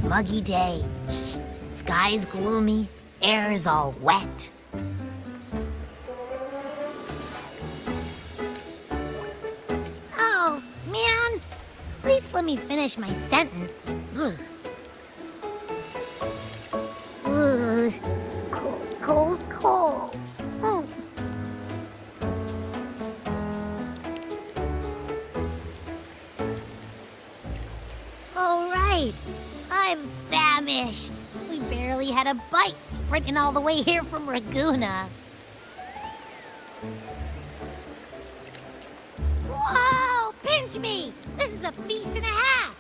muggy day. Sky's gloomy, air's all wet. Oh, man. At least let me finish my sentence. Ugh. Ugh. Cold, cold, cold. Oh. All right. I'm famished. We barely had a bite sprinting all the way here from Raguna. Whoa! Pinch me! This is a feast and a half!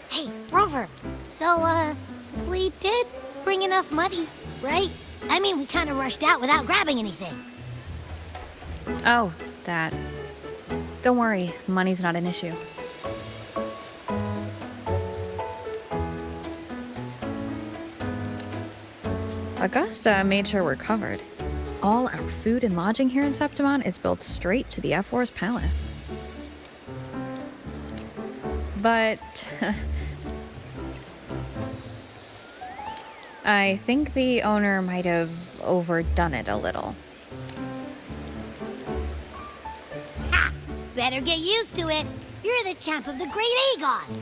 Hey, Rover. So, we did bring enough money, right? I mean, we kind of rushed out without grabbing anything. Oh, that. Don't worry, money's not an issue. Augusta made sure we're covered. All our food and lodging here in Septimon is built straight to the F-War's palace. But I think the owner might have overdone it a little. Ha! Better get used to it. You're the champ of the Great Aegon.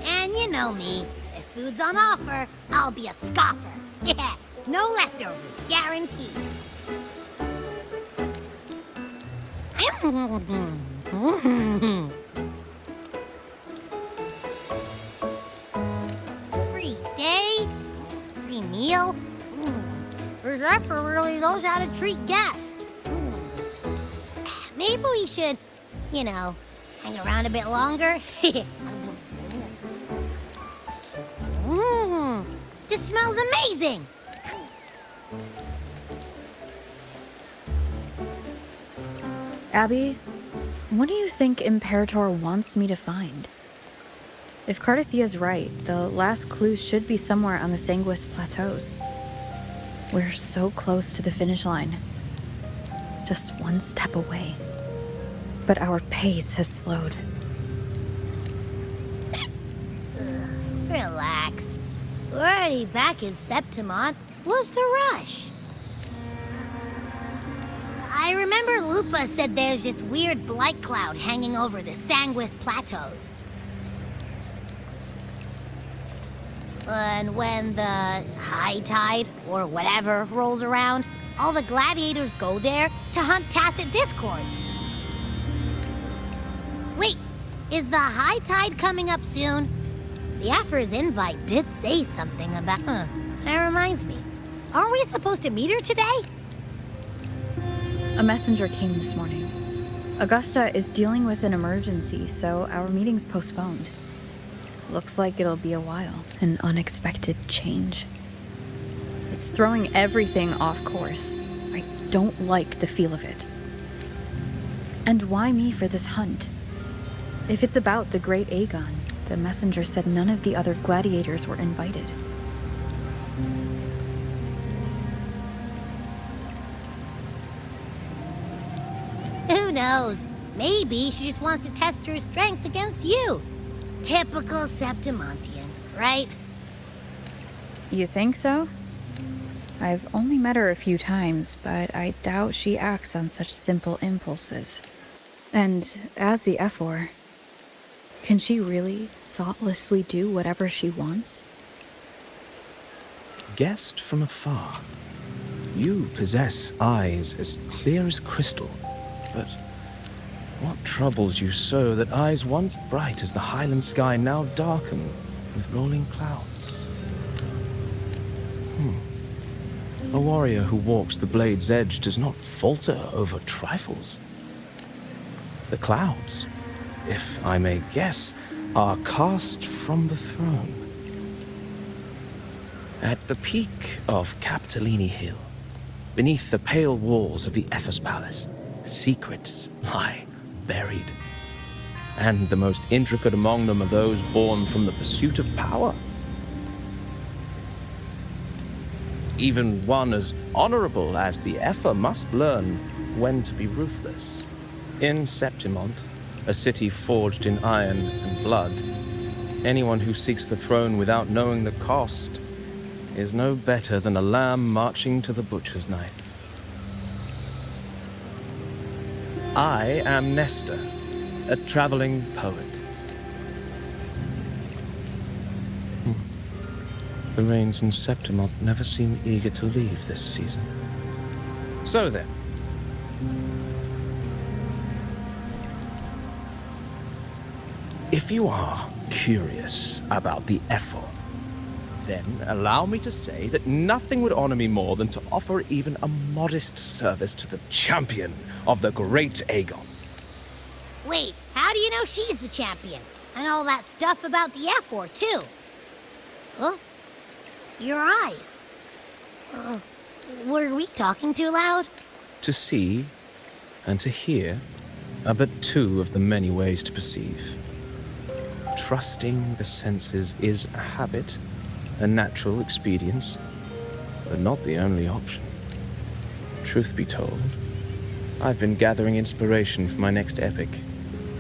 And you know me. If food's on offer, I'll be a scoffer. Yeah, no leftovers, guaranteed. Free stay, free meal. The Zephyr really knows how to treat guests. Maybe we should, hang around a bit longer. This smells amazing! Abby, what do you think Imperator wants me to find? If Cardathia's right, the last clues should be somewhere on the Sanguis Plateaus. We're so close to the finish line. Just one step away. But our pace has slowed. Relax. We're already back in Septimon. What's the rush? I remember Lupa said there's this weird blight cloud hanging over the Sanguis Plateaus. And when the high tide, or whatever, rolls around, all the gladiators go there to hunt Tacit Discords. Wait, is the high tide coming up soon? The Aphra's invite did say something about... That reminds me. Aren't we supposed to meet her today? A messenger came this morning. Augusta is dealing with an emergency, so our meeting's postponed. Looks like it'll be a while. An unexpected change. It's throwing everything off course. I don't like the feel of it. And why me for this hunt? If it's about the Great Aegon, the messenger said none of the other gladiators were invited. Who knows? Maybe she just wants to test her strength against you. Typical Septimontian, right? You think so? I've only met her a few times, but I doubt she acts on such simple impulses. And as the F4, can she really thoughtlessly do whatever she wants? Guessed from afar, you possess eyes as clear as crystal, but what troubles you so that eyes once bright as the highland sky now darken with rolling clouds? A warrior who walks the blade's edge does not falter over trifles. The clouds, if I may guess, are cast from the throne. At the peak of Capitolini Hill, beneath the pale walls of the Ephes Palace, secrets lie buried. And the most intricate among them are those born from the pursuit of power. Even one as honorable as the Effa must learn when to be ruthless. In Septimont, a city forged in iron and blood, anyone who seeks the throne without knowing the cost is no better than a lamb marching to the butcher's knife. I am Nestor, a traveling poet. The rains in Septimont never seem eager to leave this season. So then, if you are curious about the Effa, then allow me to say that nothing would honor me more than to offer even a modest service to the champion of the great Aegon. Wait, how do you know she's the champion? And all that stuff about the F4, too? Huh? Your eyes. Were we talking too loud? To see and to hear are but two of the many ways to perceive. Trusting the senses is a habit, a natural expedience, but not the only option. Truth be told, I've been gathering inspiration for my next epic,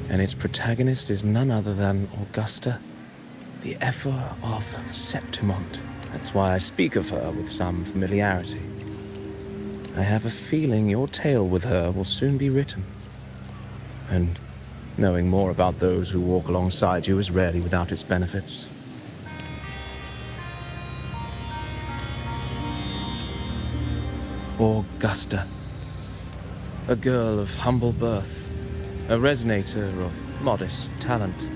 and its protagonist is none other than Augusta, the Effa of Septimont. That's why I speak of her with some familiarity. I have a feeling your tale with her will soon be written. And knowing more about those who walk alongside you is rarely without its benefits. Augusta, a girl of humble birth, a resonator of modest talent,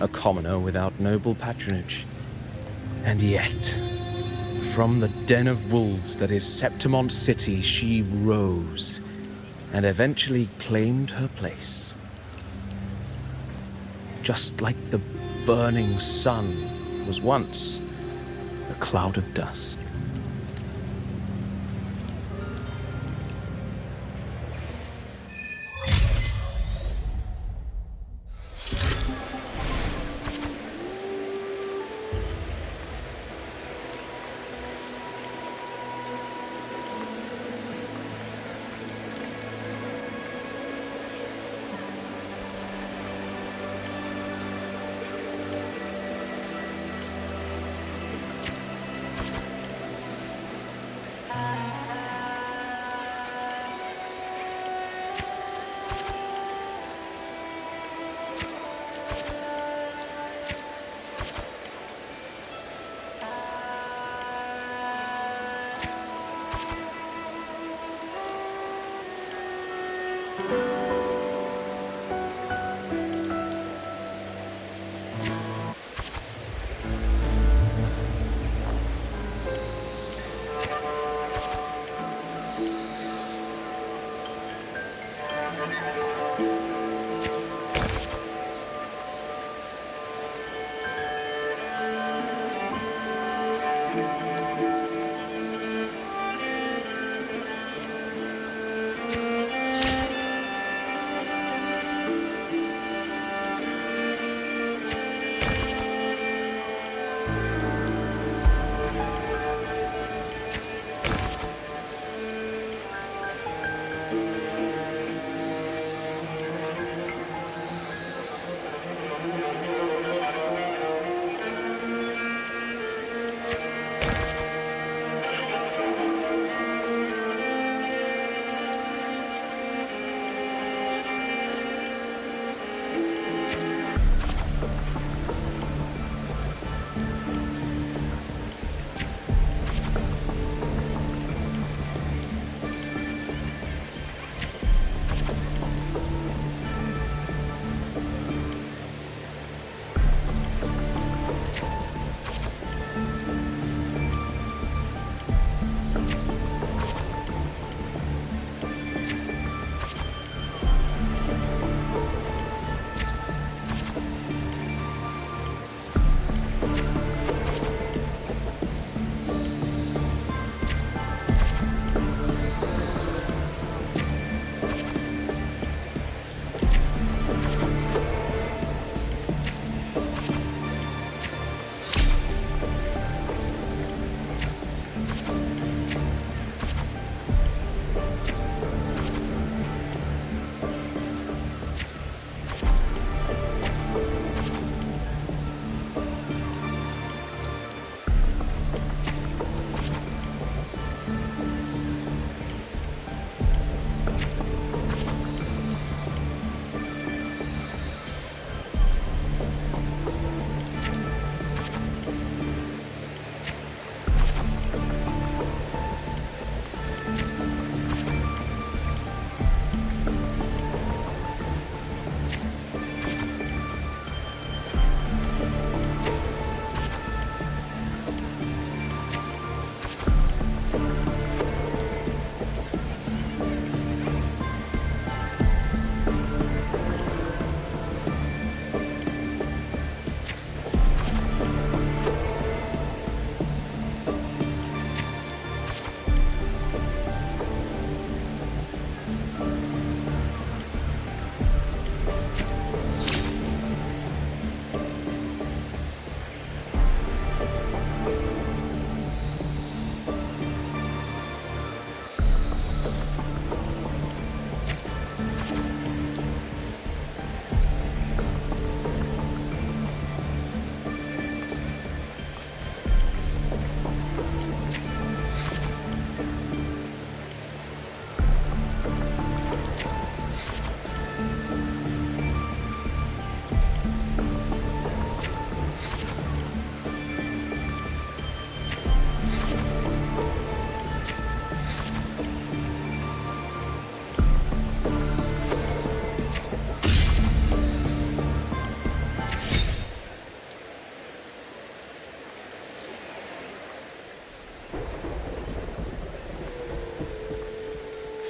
a commoner without noble patronage. And yet, from the den of wolves that is Septimont City, she rose and eventually claimed her place. Just like the burning sun was once a cloud of dust.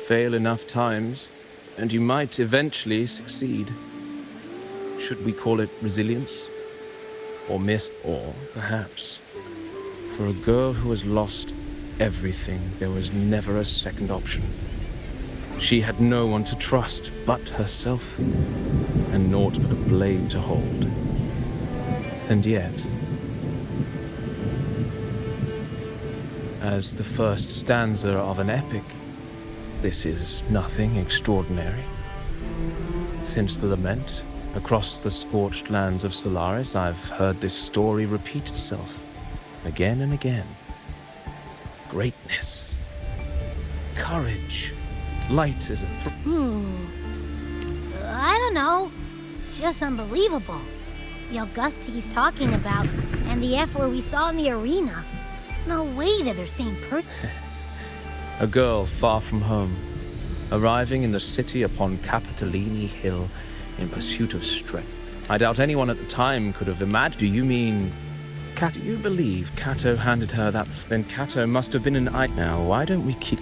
fail enough times, and you might eventually succeed. Should we call it resilience? Or or perhaps, for a girl who has lost everything, there was never a second option. She had no one to trust but herself, and naught but a blade to hold. And yet, as the first stanza of an epic, this is nothing extraordinary. Since the lament, across the scorched lands of Solaris, I've heard this story repeat itself, again and again. Greatness, courage, light as a I don't know. It's just unbelievable. The Augusta he's talking about, and the F where we saw in the arena. No way that they're same person. A girl far from home, arriving in the city upon Capitolini Hill in pursuit of strength. I doubt anyone at the time could have imagined. Do you mean... Do you believe Cato handed her that? Then Cato must have been an eye. Now, why don't we keep...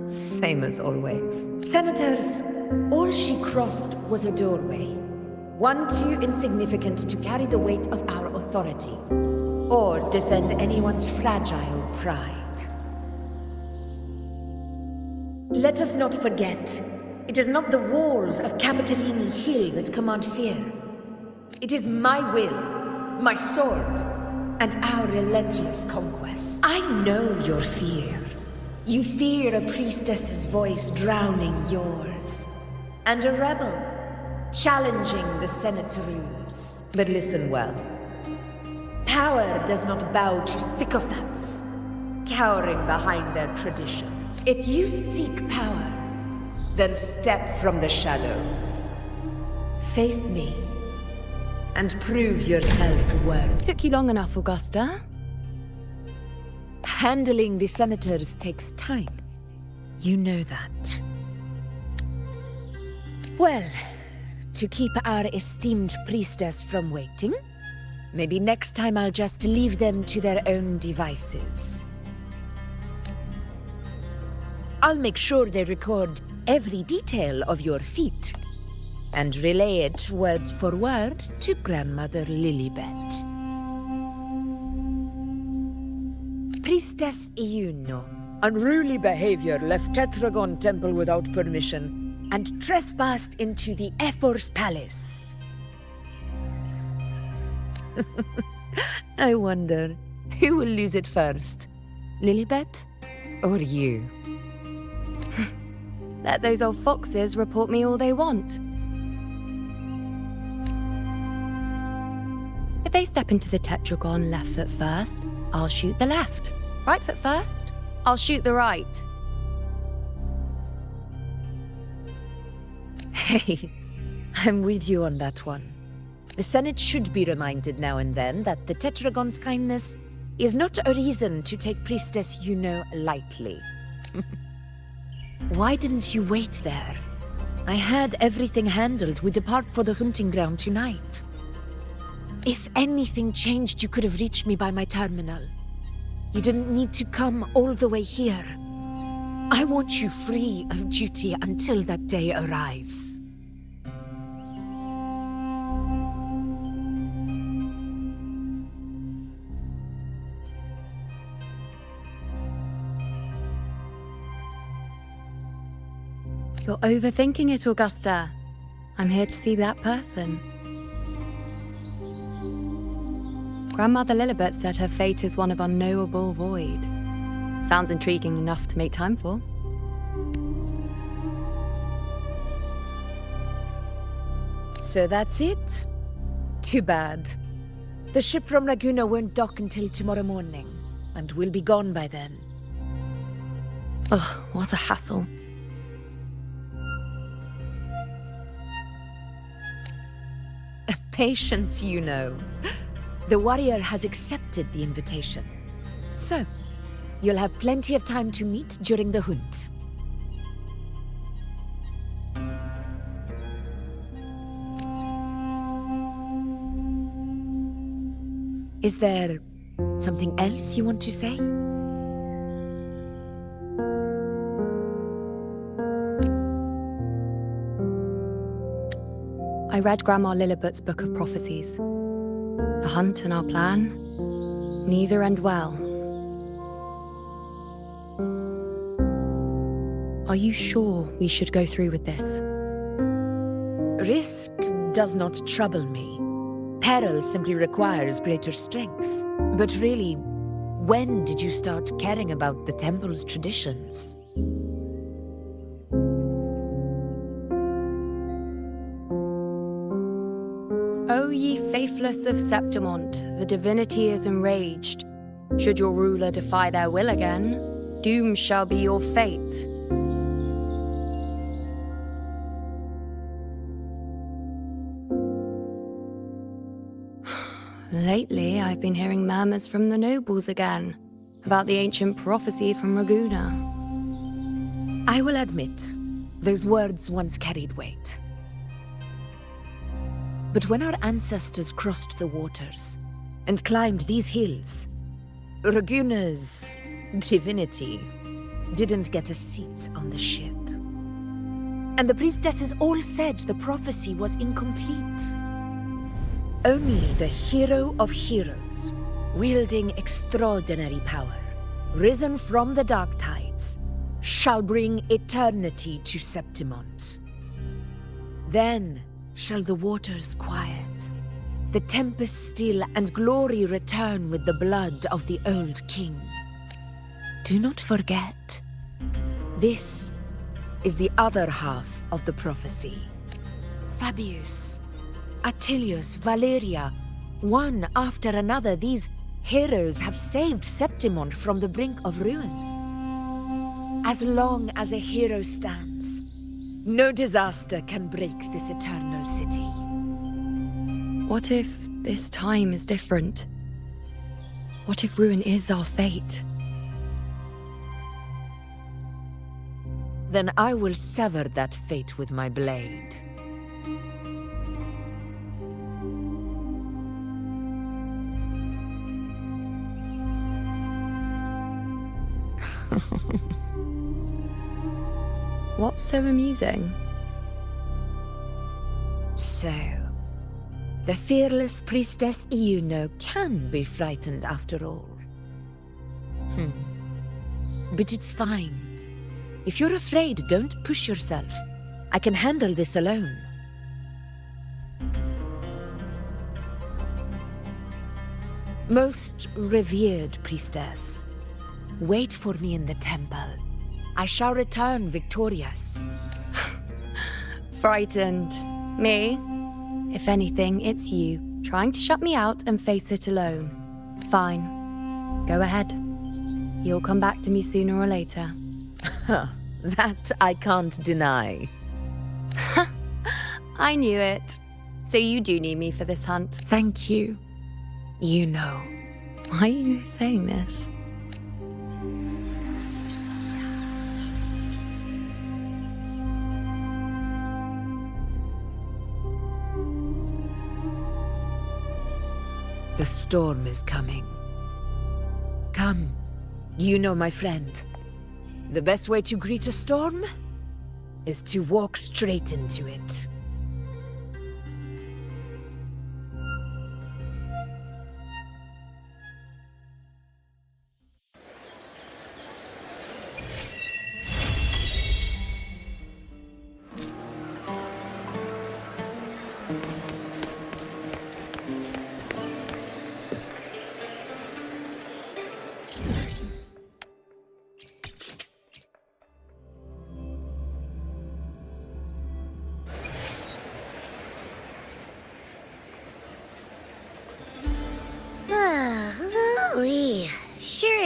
Same as always. Senators, all she crossed was a doorway. One too insignificant to carry the weight of our authority, or defend anyone's fragile pride. Let us not forget, it is not the walls of Capitolini Hill that command fear. It is my will, my sword, and our relentless conquest. I know your fear. You fear a priestess's voice drowning yours, and a rebel challenging the Senate's rules. But listen well. Power does not bow to sycophants, cowering behind their traditions. If you seek power, then step from the shadows. Face me, and prove yourself worthy. Took you long enough, Augusta. Handling the senators takes time. You know that. Well, to keep our esteemed priestess from waiting, maybe next time I'll just leave them to their own devices. I'll make sure they record every detail of your feat, and relay it word for word to Grandmother Lilibet. Priestess Iuno. Unruly behavior left Tetragon Temple without permission and trespassed into the Ephor's palace. I wonder, who will lose it first? Lilibet or you? Let those old foxes report me all they want. If they step into the Tetragon left foot first, I'll shoot the left. Right foot first, I'll shoot the right. Hey, I'm with you on that one. The Senate should be reminded now and then that the Tetragon's kindness is not a reason to take Priestess Yuno lightly. Why didn't you wait there? I had everything handled. We depart for the hunting ground tonight. If anything changed, you could have reached me by my terminal. You didn't need to come all the way here. I want you free of duty until that day arrives. You're overthinking it, Augusta. I'm here to see that person. Grandmother Lilibet said her fate is one of unknowable void. Sounds intriguing enough to make time for. So that's it? Too bad. The ship from Laguna won't dock until tomorrow morning, and we'll be gone by then. Ugh, what a hassle. Patience, you know. The warrior has accepted the invitation. So, you'll have plenty of time to meet during the hunt. Is there something else you want to say? I read Grandma Lilliput's Book of Prophecies. The hunt and our plan, neither end well. Are you sure we should go through with this? Risk does not trouble me. Peril simply requires greater strength. But really, when did you start caring about the temple's traditions? O ye faithless of Septimont, the divinity is enraged. Should your ruler defy their will again, doom shall be your fate. Lately, I've been hearing murmurs from the nobles again, about the ancient prophecy from Raguna. I will admit, those words once carried weight. But when our ancestors crossed the waters and climbed these hills, Raguna's divinity didn't get a seat on the ship. And the priestesses all said the prophecy was incomplete. Only the hero of heroes, wielding extraordinary power, risen from the dark tides, shall bring eternity to Septimont. Then shall the waters quiet, the tempest still, and glory return with the blood of the old king. Do not forget, this is the other half of the prophecy. Fabius, Attilius, Valeria, one after another, these heroes have saved Septimont from the brink of ruin. As long as a hero stands, no disaster can break this eternal city. What if this time is different? What if ruin is our fate? Then I will sever that fate with my blade. What's so amusing? So, the fearless priestess Iuno can be frightened after all. But it's fine. If you're afraid, don't push yourself. I can handle this alone. Most revered priestess, wait for me in the temple. I shall return victorious. Frightened. Me? If anything, it's you, trying to shut me out and face it alone. Fine. Go ahead. You'll come back to me sooner or later. That I can't deny. I knew it. So you do need me for this hunt. Thank you. You know. Why are you saying this? The storm is coming. Come, you know my friend. The best way to greet a storm is to walk straight into it.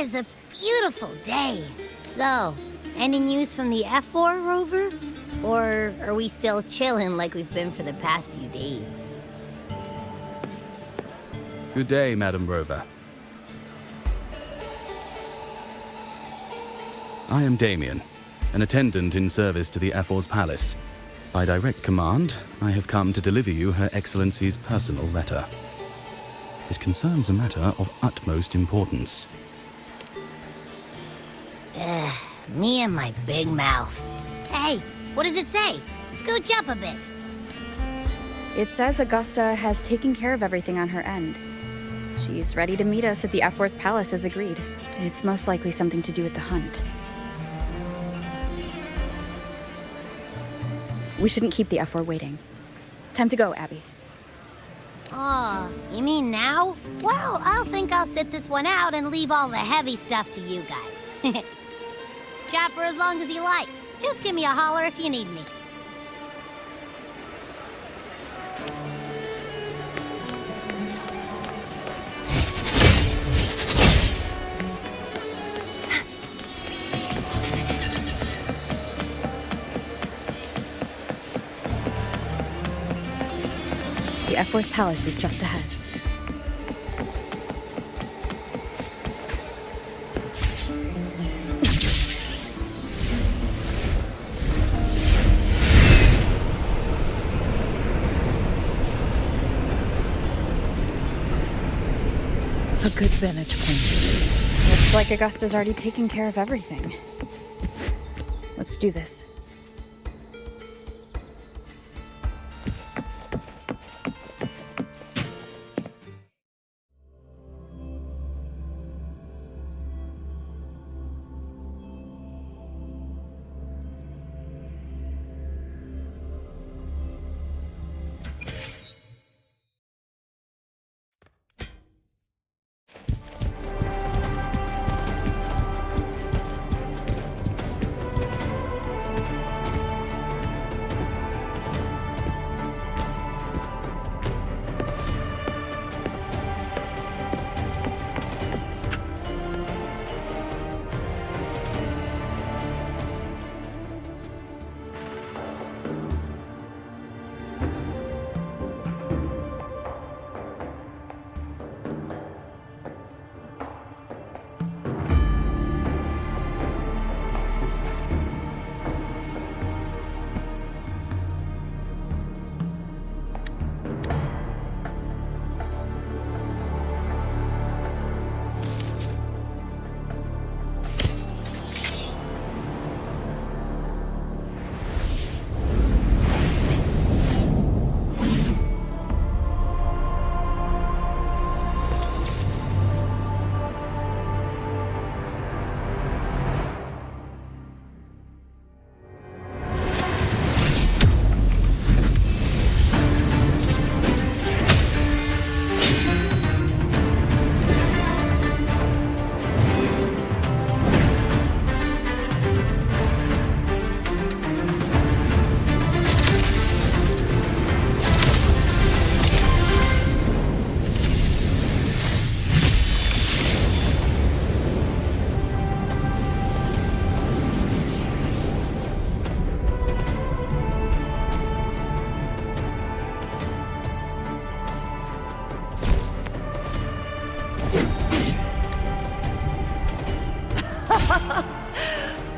is a beautiful day. So, any news from the F4 rover? Or are we still chilling like we've been for the past few days? Good day, Madam Rover. I am Damien, an attendant in service to the F4's palace. By direct command, I have come to deliver you Her Excellency's personal letter. It concerns a matter of utmost importance. Me and my big mouth. Hey, what does it say? Scooch up a bit. It says Augusta has taken care of everything on her end. She's ready to meet us at the F4's palace as agreed. It's most likely something to do with the hunt. We shouldn't keep the F4 waiting. Time to go, Abby. Oh, you mean now? Well, I'll sit this one out and leave all the heavy stuff to you guys. Chat for as long as you like. Just give me a holler if you need me. The F4's palace is just ahead. A good vantage point. Looks like Augusta's already taken care of everything. Let's do this.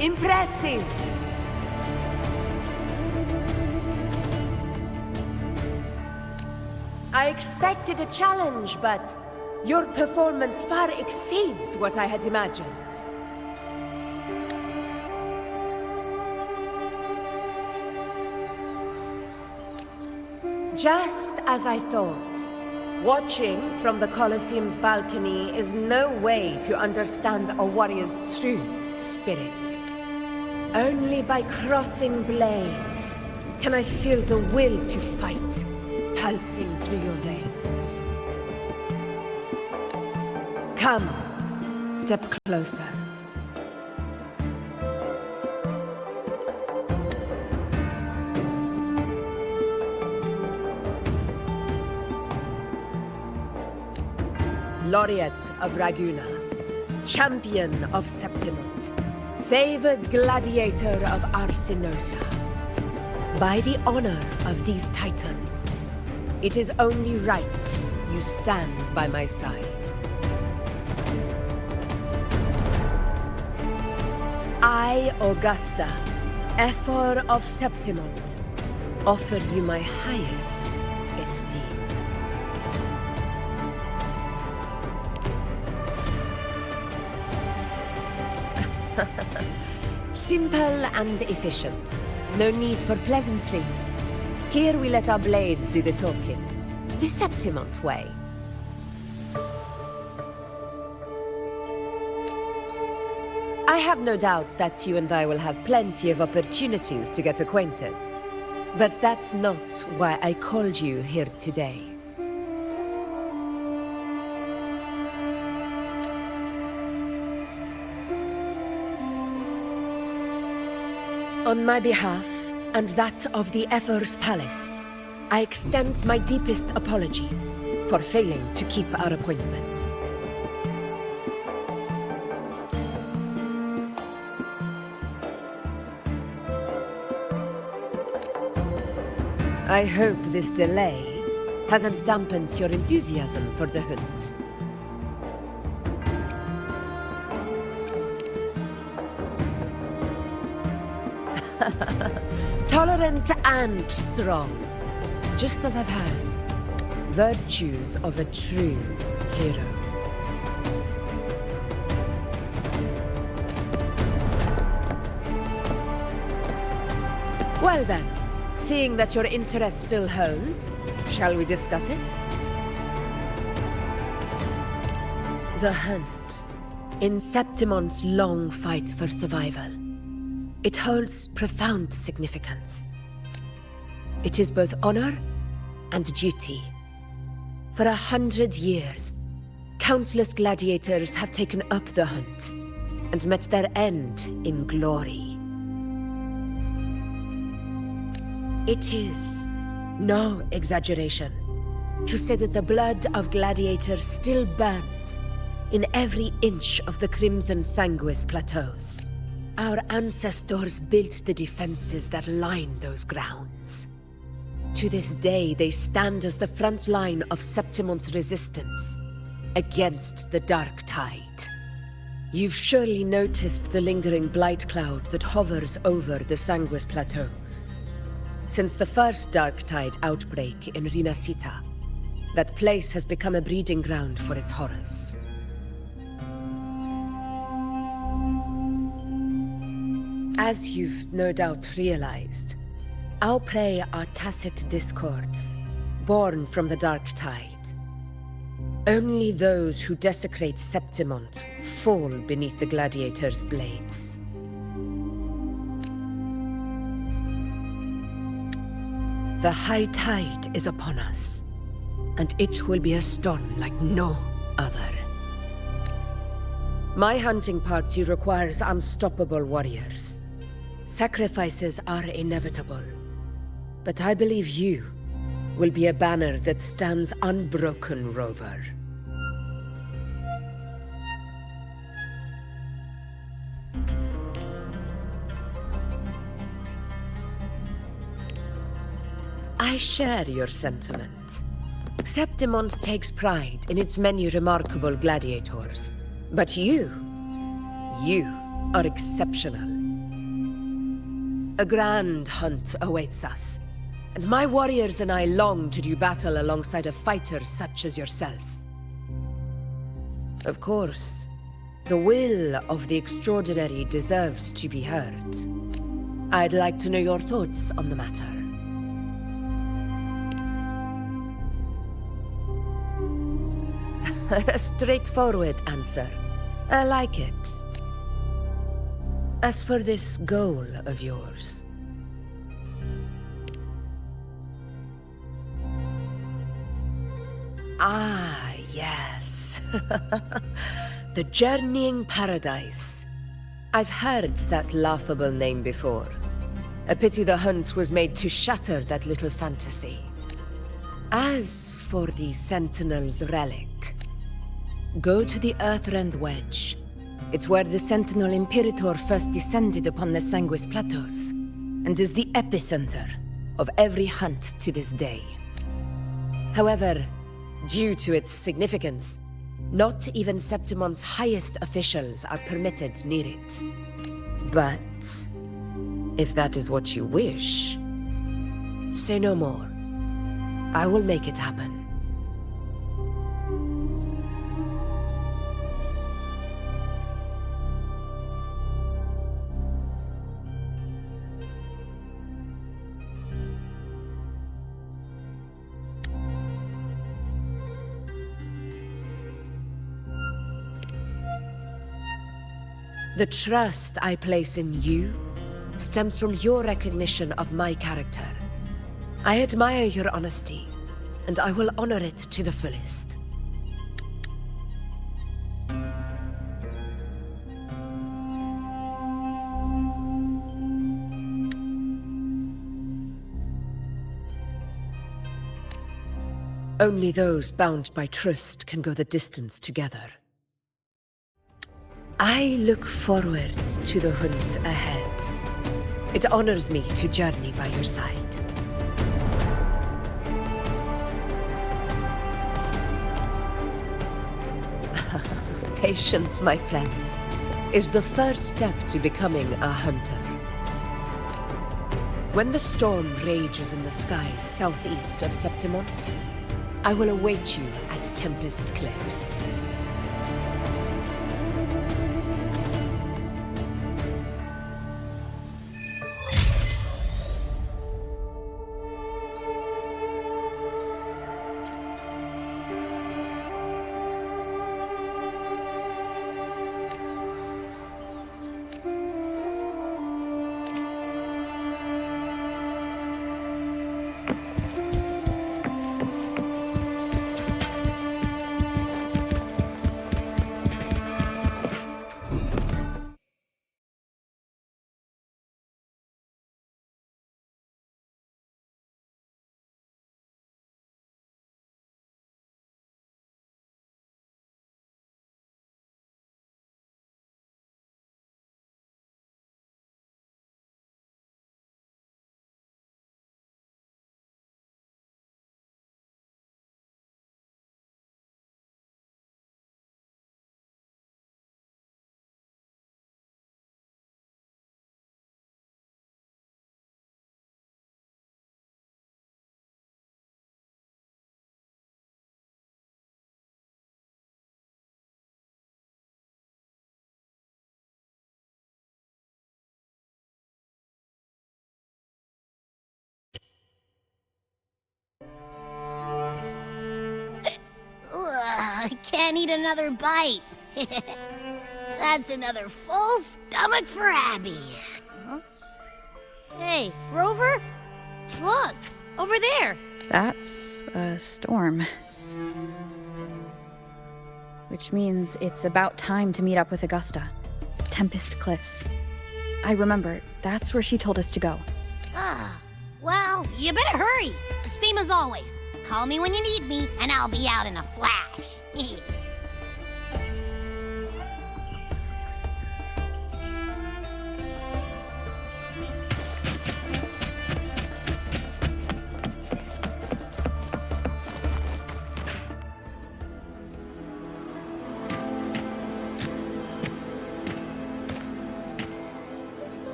Impressive! I expected a challenge, but your performance far exceeds what I had imagined. Just as I thought. Watching from the Colosseum's balcony is no way to understand a warrior's true spirit. Only by crossing blades can I feel the will to fight pulsing through your veins. Come, step closer. Laureate of Raguna, champion of Septimont, favored gladiator of Arsinosa. By the honor of these titles, it is only right you stand by my side. I, Augusta, Ephor of Septimont, offer you my highest esteem. Simple and efficient. No need for pleasantries. Here we let our blades do the talking. The Septimont way. I have no doubt that you and I will have plenty of opportunities to get acquainted. But that's not why I called you here today. On my behalf, and that of the Ephor's Palace, I extend my deepest apologies for failing to keep our appointment. I hope this delay hasn't dampened your enthusiasm for the hunt. Tolerant and strong, just as I've heard. Virtues of a true hero. Well then, seeing that your interest still holds, shall we discuss it? The hunt. In Septimont's long fight for survival, it holds profound significance. It is both honor and duty. For 100 years, countless gladiators have taken up the hunt and met their end in glory. It is no exaggeration to say that the blood of gladiators still burns in every inch of the Crimson Sanguis plateaus. Our ancestors built the defenses that line those grounds. To this day, they stand as the front line of Septimont's resistance against the Dark Tide. You've surely noticed the lingering blight cloud that hovers over the Sanguis plateaus. Since the first Dark Tide outbreak in Rinasita, that place has become a breeding ground for its horrors. As you've no doubt realized, our prey are tacit discords, born from the Dark Tide. Only those who desecrate Septimont fall beneath the gladiators' blades. The high tide is upon us, and it will be a storm like no other. My hunting party requires unstoppable warriors. Sacrifices are inevitable, but I believe you will be a banner that stands unbroken, Rover. I share your sentiment. Septimont takes pride in its many remarkable gladiators, but you are exceptional. A grand hunt awaits us, and my warriors and I long to do battle alongside a fighter such as yourself. Of course, the will of the extraordinary deserves to be heard. I'd like to know your thoughts on the matter. A straightforward answer. I like it. As for this goal of yours... Ah, yes. The Journeying Paradise. I've heard that laughable name before. A pity the hunt was made to shatter that little fantasy. As for the Sentinel's relic, go to the Earthrend Wedge It's where the Sentinel Imperator first descended upon the Sanguis Plateaus, and is the epicenter of every hunt to this day. However, due to its significance, not even Septimon's highest officials are permitted near it. But if that is what you wish, say no more. I will make it happen. The trust I place in you stems from your recognition of my character. I admire your honesty, and I will honor it to the fullest. Only those bound by trust can go the distance together. I look forward to the hunt ahead. It honors me to journey by your side. Patience, my friend, is the first step to becoming a hunter. When the storm rages in the skies southeast of Septimont, I will await you at Tempest Cliffs. I can't eat another bite. That's another full stomach for Abby. Huh? Hey, Rover? Look, over there. That's a storm. Which means it's about time to meet up with Augusta. Tempest Cliffs. I remember, that's where she told us to go. Well, you better hurry. Same as always. Call me when you need me, and I'll be out in a flash.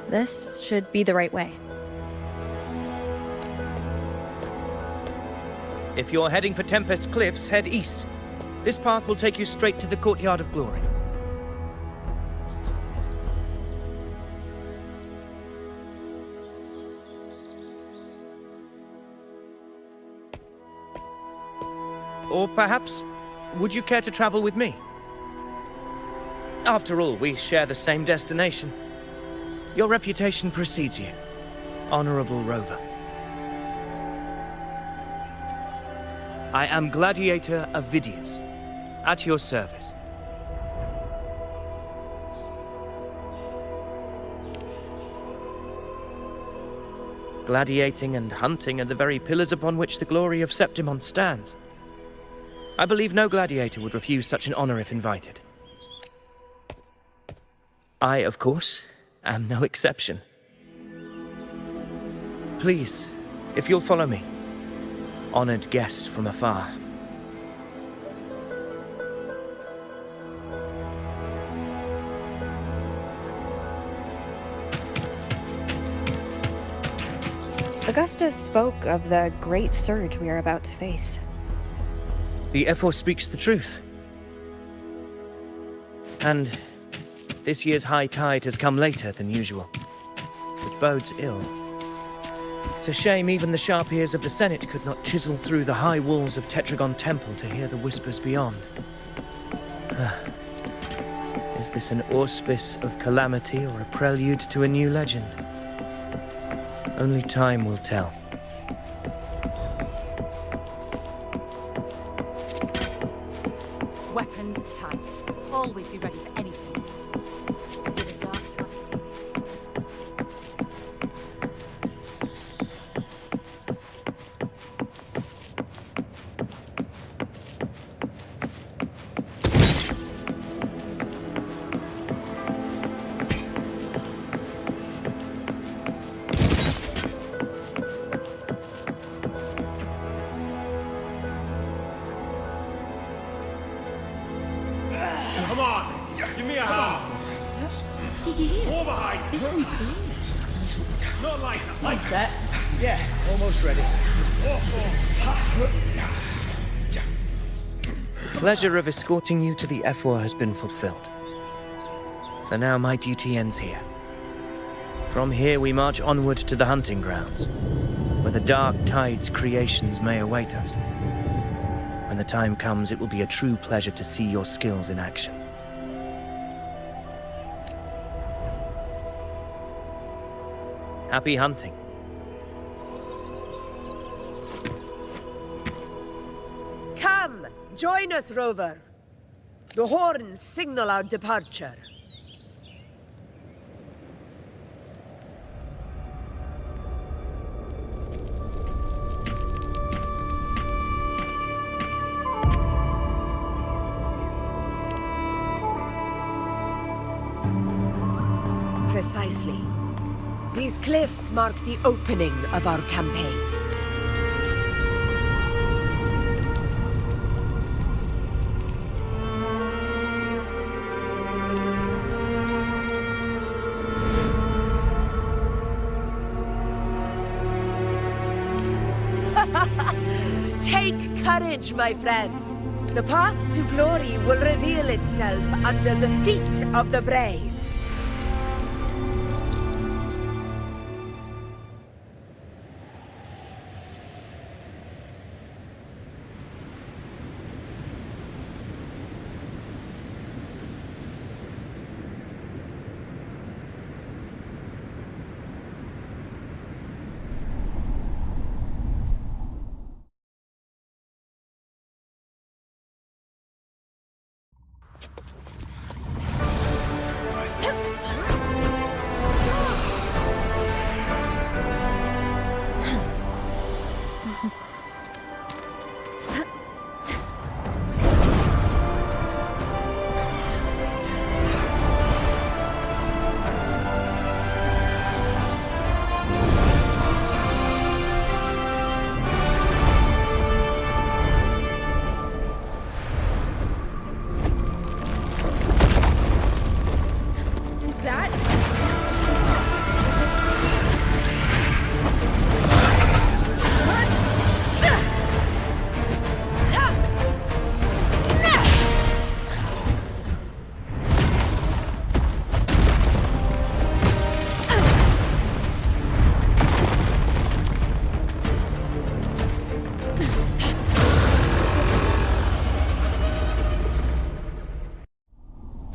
This should be the right way. If you're heading for Tempest Cliffs, head east. This path will take you straight to the Courtyard of Glory. Or perhaps, would you care to travel with me? After all, we share the same destination. Your reputation precedes you, Honorable Rover. I am Gladiator Avidius, at your service. Gladiating and hunting are the very pillars upon which the glory of Septimont stands. I believe no gladiator would refuse such an honor if invited. I, of course, am no exception. Please, if you'll follow me, honored guest from afar. Augustus spoke of the great surge we are about to face. The Ephor speaks the truth. And this year's high tide has come later than usual, which bodes ill. It's a shame even the sharp ears of the Senate could not chisel through the high walls of Tetragon Temple to hear the whispers beyond. Is this an auspice of calamity or a prelude to a new legend? Only time will tell. Weapons tight. Always be ready for anything. With a dark time. Come on, give me a hand. Did you hear? More behind. This one's serious. Not like that. Set? Yeah, almost ready. Pleasure of escorting you to the Ephor has been fulfilled. For now, my duty ends here. From here, we march onward to the hunting grounds, where the dark tide's creations may await us. When the time comes, it will be a true pleasure to see your skills in action. Happy hunting. Come, join us, Rover. The horns signal our departure. Precisely. These cliffs mark the opening of our campaign. Take courage, my friend. The path to glory will reveal itself under the feet of the brave.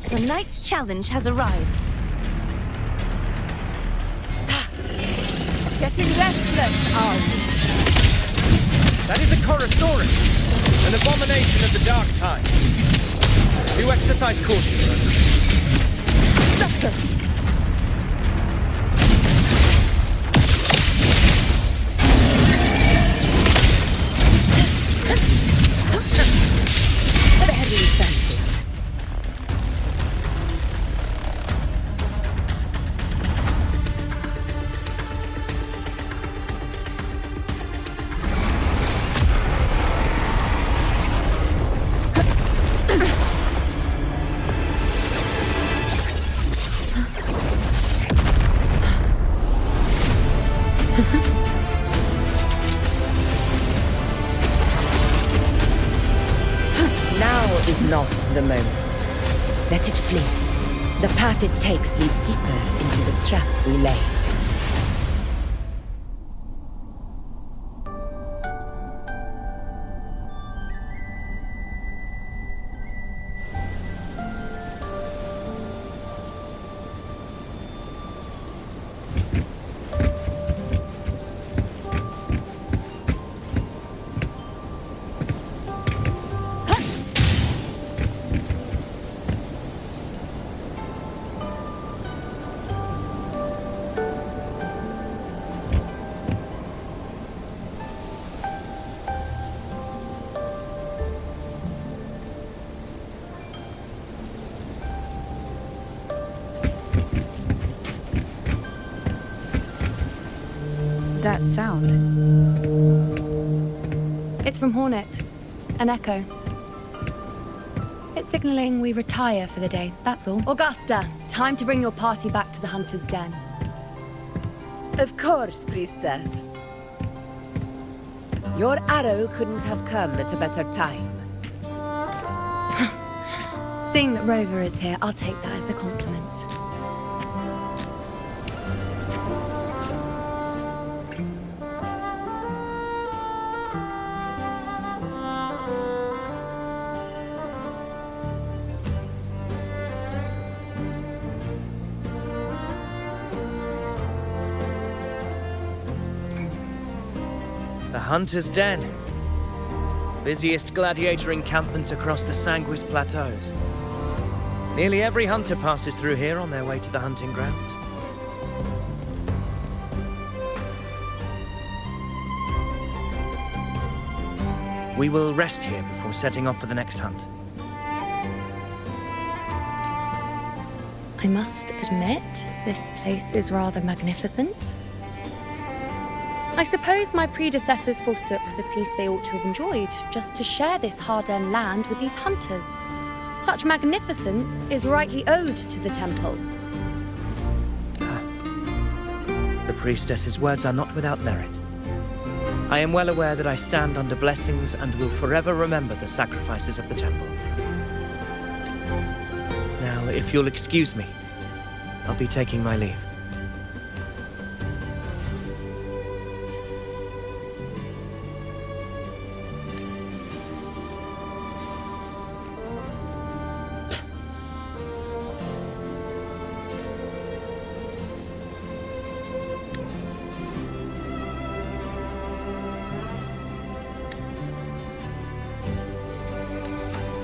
The knight's challenge has arrived. Getting restless, are we? That is a Chorosaurus, an abomination of the dark tide. Do exercise caution, Very effective. Now is not the moment. Let it flee. The path it takes leads deeper into the trap we laid. That sound. It's from Hornet. An echo. It's signaling we retire for the day, that's all. Augusta, time to bring your party back to the Hunter's Den. Of course, priestess. Your arrow couldn't have come at a better time. Seeing that Rover is here, I'll take that as a compliment. The Hunter's Den. Busiest gladiator encampment across the Sanguis Plateaus. Nearly every hunter passes through here on their way to the hunting grounds. We will rest here before setting off for the next hunt. I must admit, this place is rather magnificent. I suppose my predecessors forsook the peace they ought to have enjoyed, just to share this hard-earned land with these hunters. Such magnificence is rightly owed to the temple. The priestess's words are not without merit. I am well aware that I stand under blessings and will forever remember the sacrifices of the temple. Now, if you'll excuse me, I'll be taking my leave.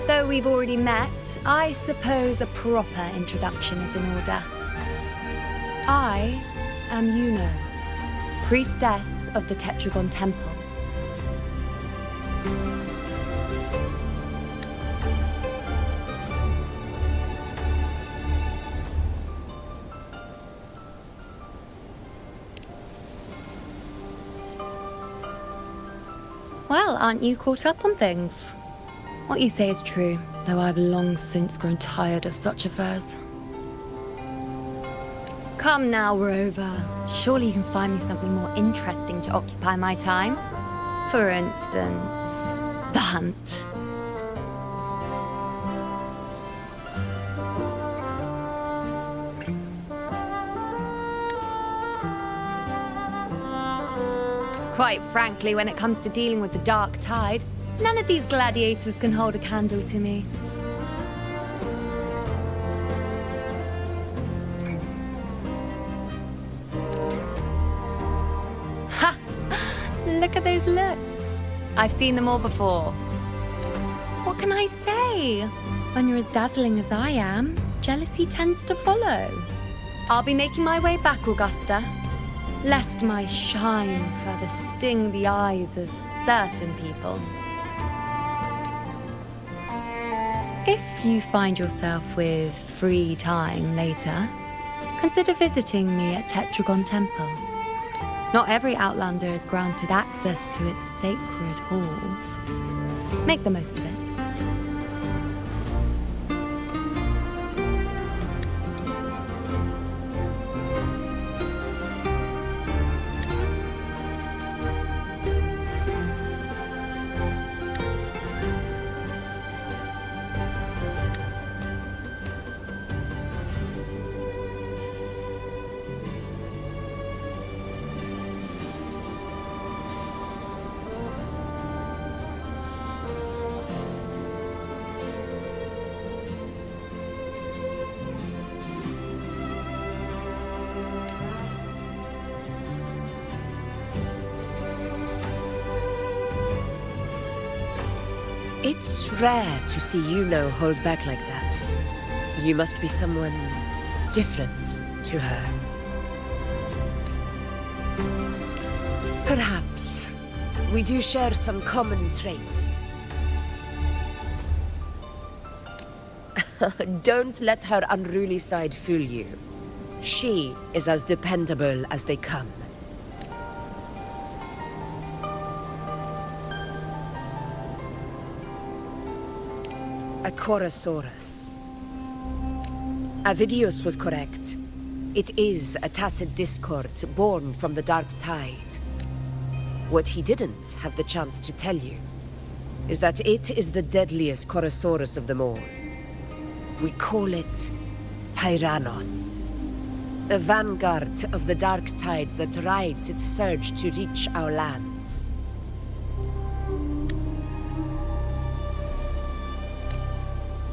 Though we've already met, I suppose a proper introduction is in order. I am Yuno, priestess of the Tetragon Temple. Well, aren't you caught up on things? What you say is true, though I've long since grown tired of such affairs. Come now, Rover. Surely you can find me something more interesting to occupy my time. For instance, the hunt. Quite frankly, when it comes to dealing with the dark tide, none of these gladiators can hold a candle to me. Ha! Look at those looks. I've seen them all before. What can I say? When you're as dazzling as I am, jealousy tends to follow. I'll be making my way back, Augusta, lest my shine further sting the eyes of certain people. If you find yourself with free time later, consider visiting me at Tetragon Temple. Not every Outlander is granted access to its sacred halls. Make the most of it. It's rare to see you now hold back like that. You must be someone different to her. Perhaps we do share some common traits. Don't let her unruly side fool you. She is as dependable as they come. A Chorosaurus. Avidius was correct. It is a tacit discord born from the Dark Tide. What he didn't have the chance to tell you is that it is the deadliest Chorosaurus of them all. We call it Tyrannos. The vanguard of the Dark Tide that rides its surge to reach our lands.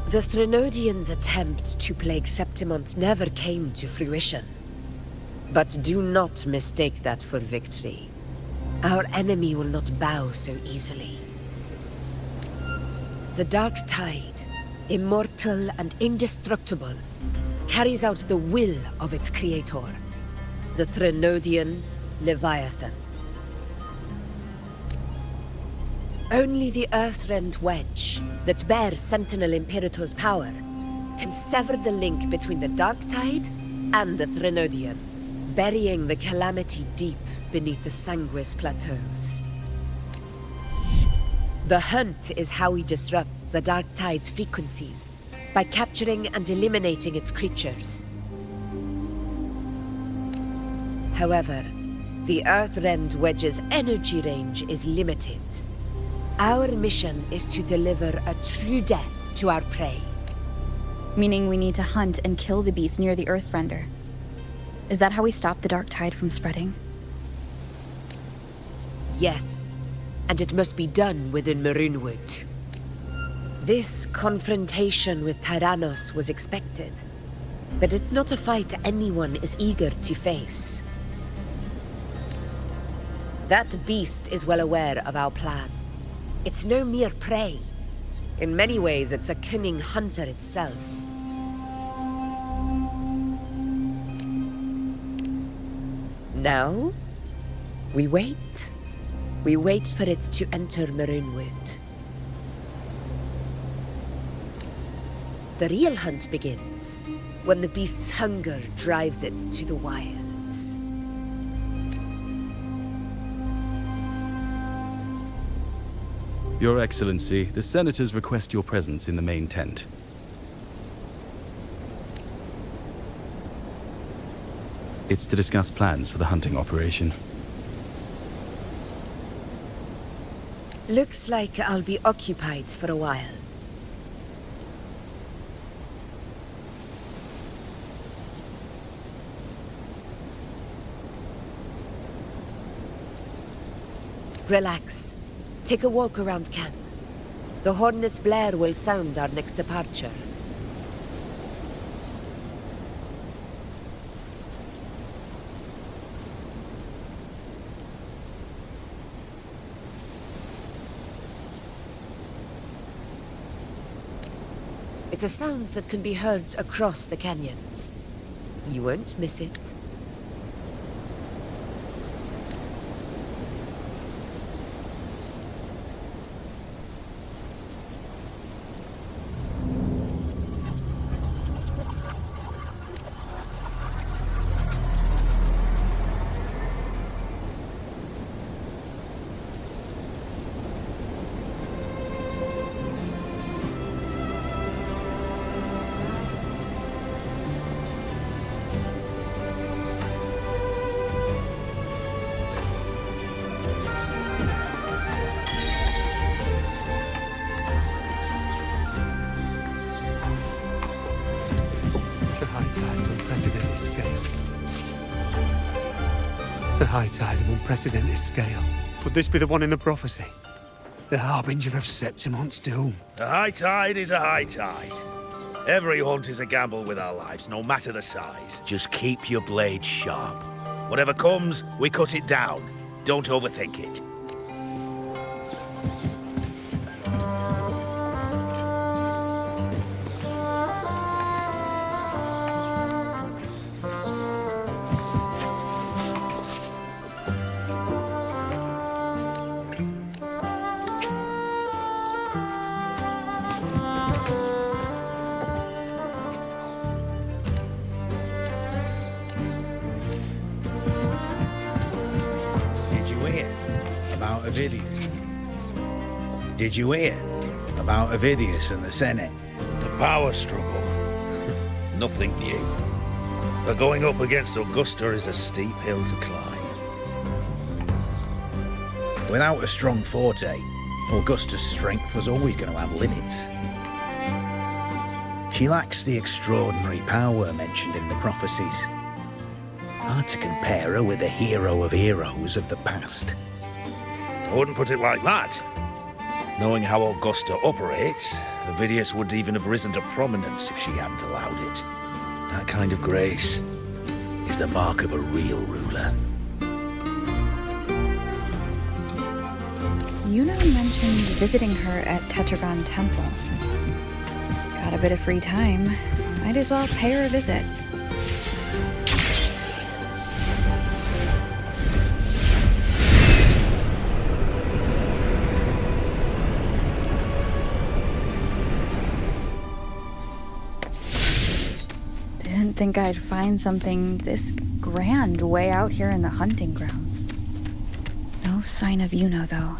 The Threnodians' attempt to plague Septimont never came to fruition. But do not mistake that for victory. Our enemy will not bow so easily. The Dark Tide, immortal and indestructible, carries out the will of its creator, the Threnodian Leviathan. Only the Earthrend Wedge, that bears Sentinel Imperator's power, can sever the link between the Dark Tide and the Threnodian, burying the calamity deep beneath the Sanguis Plateaus. The hunt is how we disrupt the Dark Tide's frequencies, by capturing and eliminating its creatures. However, the Earthrend Wedge's energy range is limited. Our mission is to deliver a true death to our prey. Meaning we need to hunt and kill the beast near the Earthrender. Is that how we stop the Dark Tide from spreading? Yes, and it must be done within Maroonwood. This confrontation with Tyrannos was expected, but it's not a fight anyone is eager to face. That beast is well aware of our plan. It's no mere prey. In many ways, it's a cunning hunter itself. Now, we wait. We wait for it to enter Maroonwood. The real hunt begins when the beast's hunger drives it to the wilds. Your Excellency, the Senators request your presence in the main tent. It's to discuss plans for the hunting operation. Looks like I'll be occupied for a while. Relax. Take a walk around camp. The Hornet's blare will sound our next departure. It's a sound that can be heard across the canyons. You won't miss it. Unprecedented scale. The high tide of unprecedented scale. Could this be the one in the prophecy? The harbinger of Septimont's doom. A high tide is a high tide. Every hunt is a gamble with our lives, no matter the size. Just keep your blade sharp. Whatever comes, we cut it down. Don't overthink it. Ovidius. Did you hear about Ovidius and the Senate? The power struggle. Nothing new. But going up against Augusta is a steep hill to climb. Without a strong forte, Augusta's strength was always going to have limits. She lacks the extraordinary power mentioned in the prophecies. Hard to compare her with a hero of heroes of the past. I wouldn't put it like that. Knowing how Augusta operates, Ovidius would even have risen to prominence if she hadn't allowed it. That kind of grace is the mark of a real ruler. Yuno mentioned visiting her at Tetragon Temple. Got a bit of free time. Might as well pay her a visit. Didn't think I'd find something this grand way out here in the hunting grounds. No sign of Yuno, though.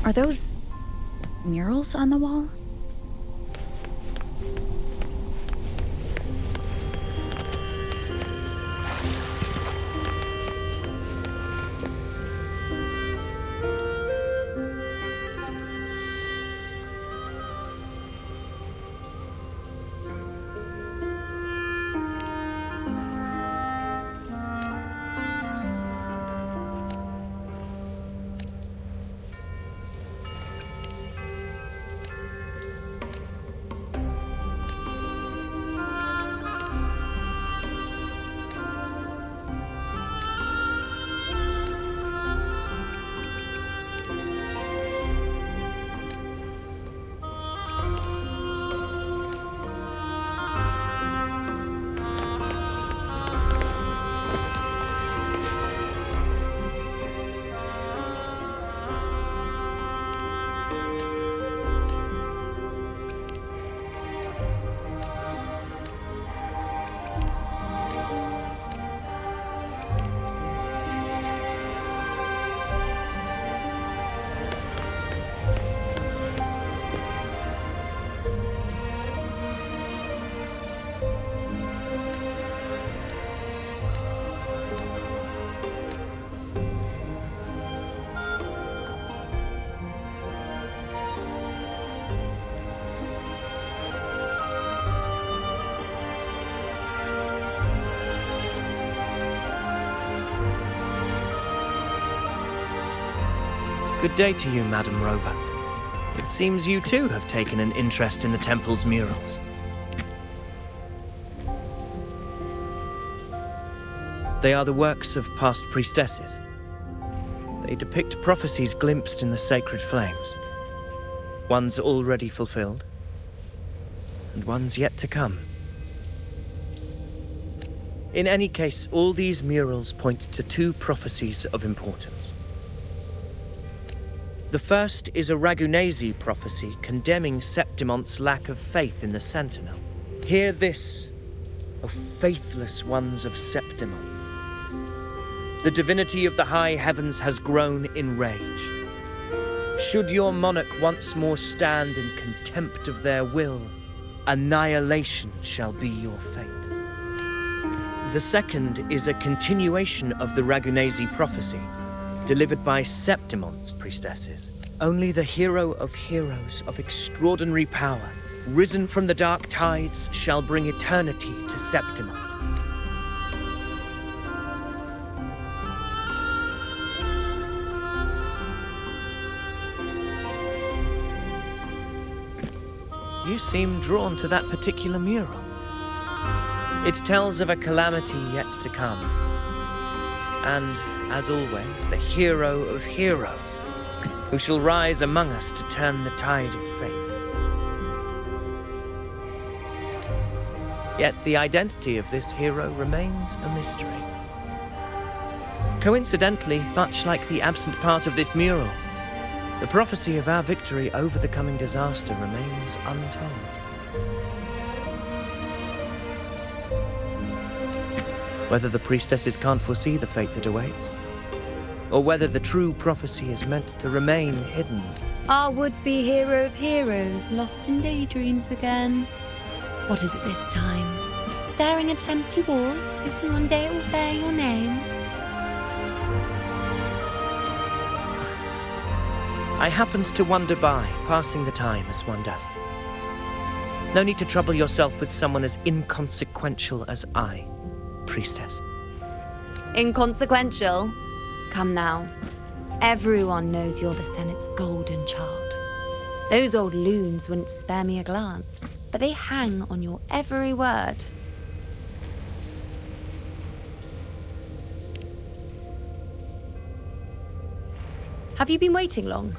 Are those murals on the wall? Good day to you, Madam Rover. It seems you too have taken an interest in the temple's murals. They are the works of past priestesses. They depict prophecies glimpsed in the sacred flames. Ones already fulfilled, and ones yet to come. In any case, all these murals point to two prophecies of importance. The first is a Ragunesi prophecy condemning Septimonte's lack of faith in the Sentinel. Hear this, O faithless ones of Septimont. The divinity of the high heavens has grown enraged. Should your monarch once more stand in contempt of their will, annihilation shall be your fate. The second is a continuation of the Ragunesi prophecy, delivered by Septimonte's priestesses. Only the hero of heroes of extraordinary power, risen from the dark tides, shall bring eternity to Septimont. You seem drawn to that particular mural. It tells of a calamity yet to come. And, as always, the hero of heroes, who shall rise among us to turn the tide of fate. Yet the identity of this hero remains a mystery. Coincidentally, much like the absent part of this mural, The prophecy of our victory over the coming disaster remains untold. Whether the priestesses can't foresee the fate that awaits, or whether the true prophecy is meant to remain hidden. Our would-be hero of heroes, lost in daydreams again. What is it this time? Staring at an empty wall, hoping one day it will bear your name. I happened to wander by, passing the time as one does. No need to trouble yourself with someone as inconsequential as I, priestess. Inconsequential? Come now. Everyone knows you're the Senate's golden child. Those old loons wouldn't spare me a glance, but they hang on your every word. Have you been waiting long?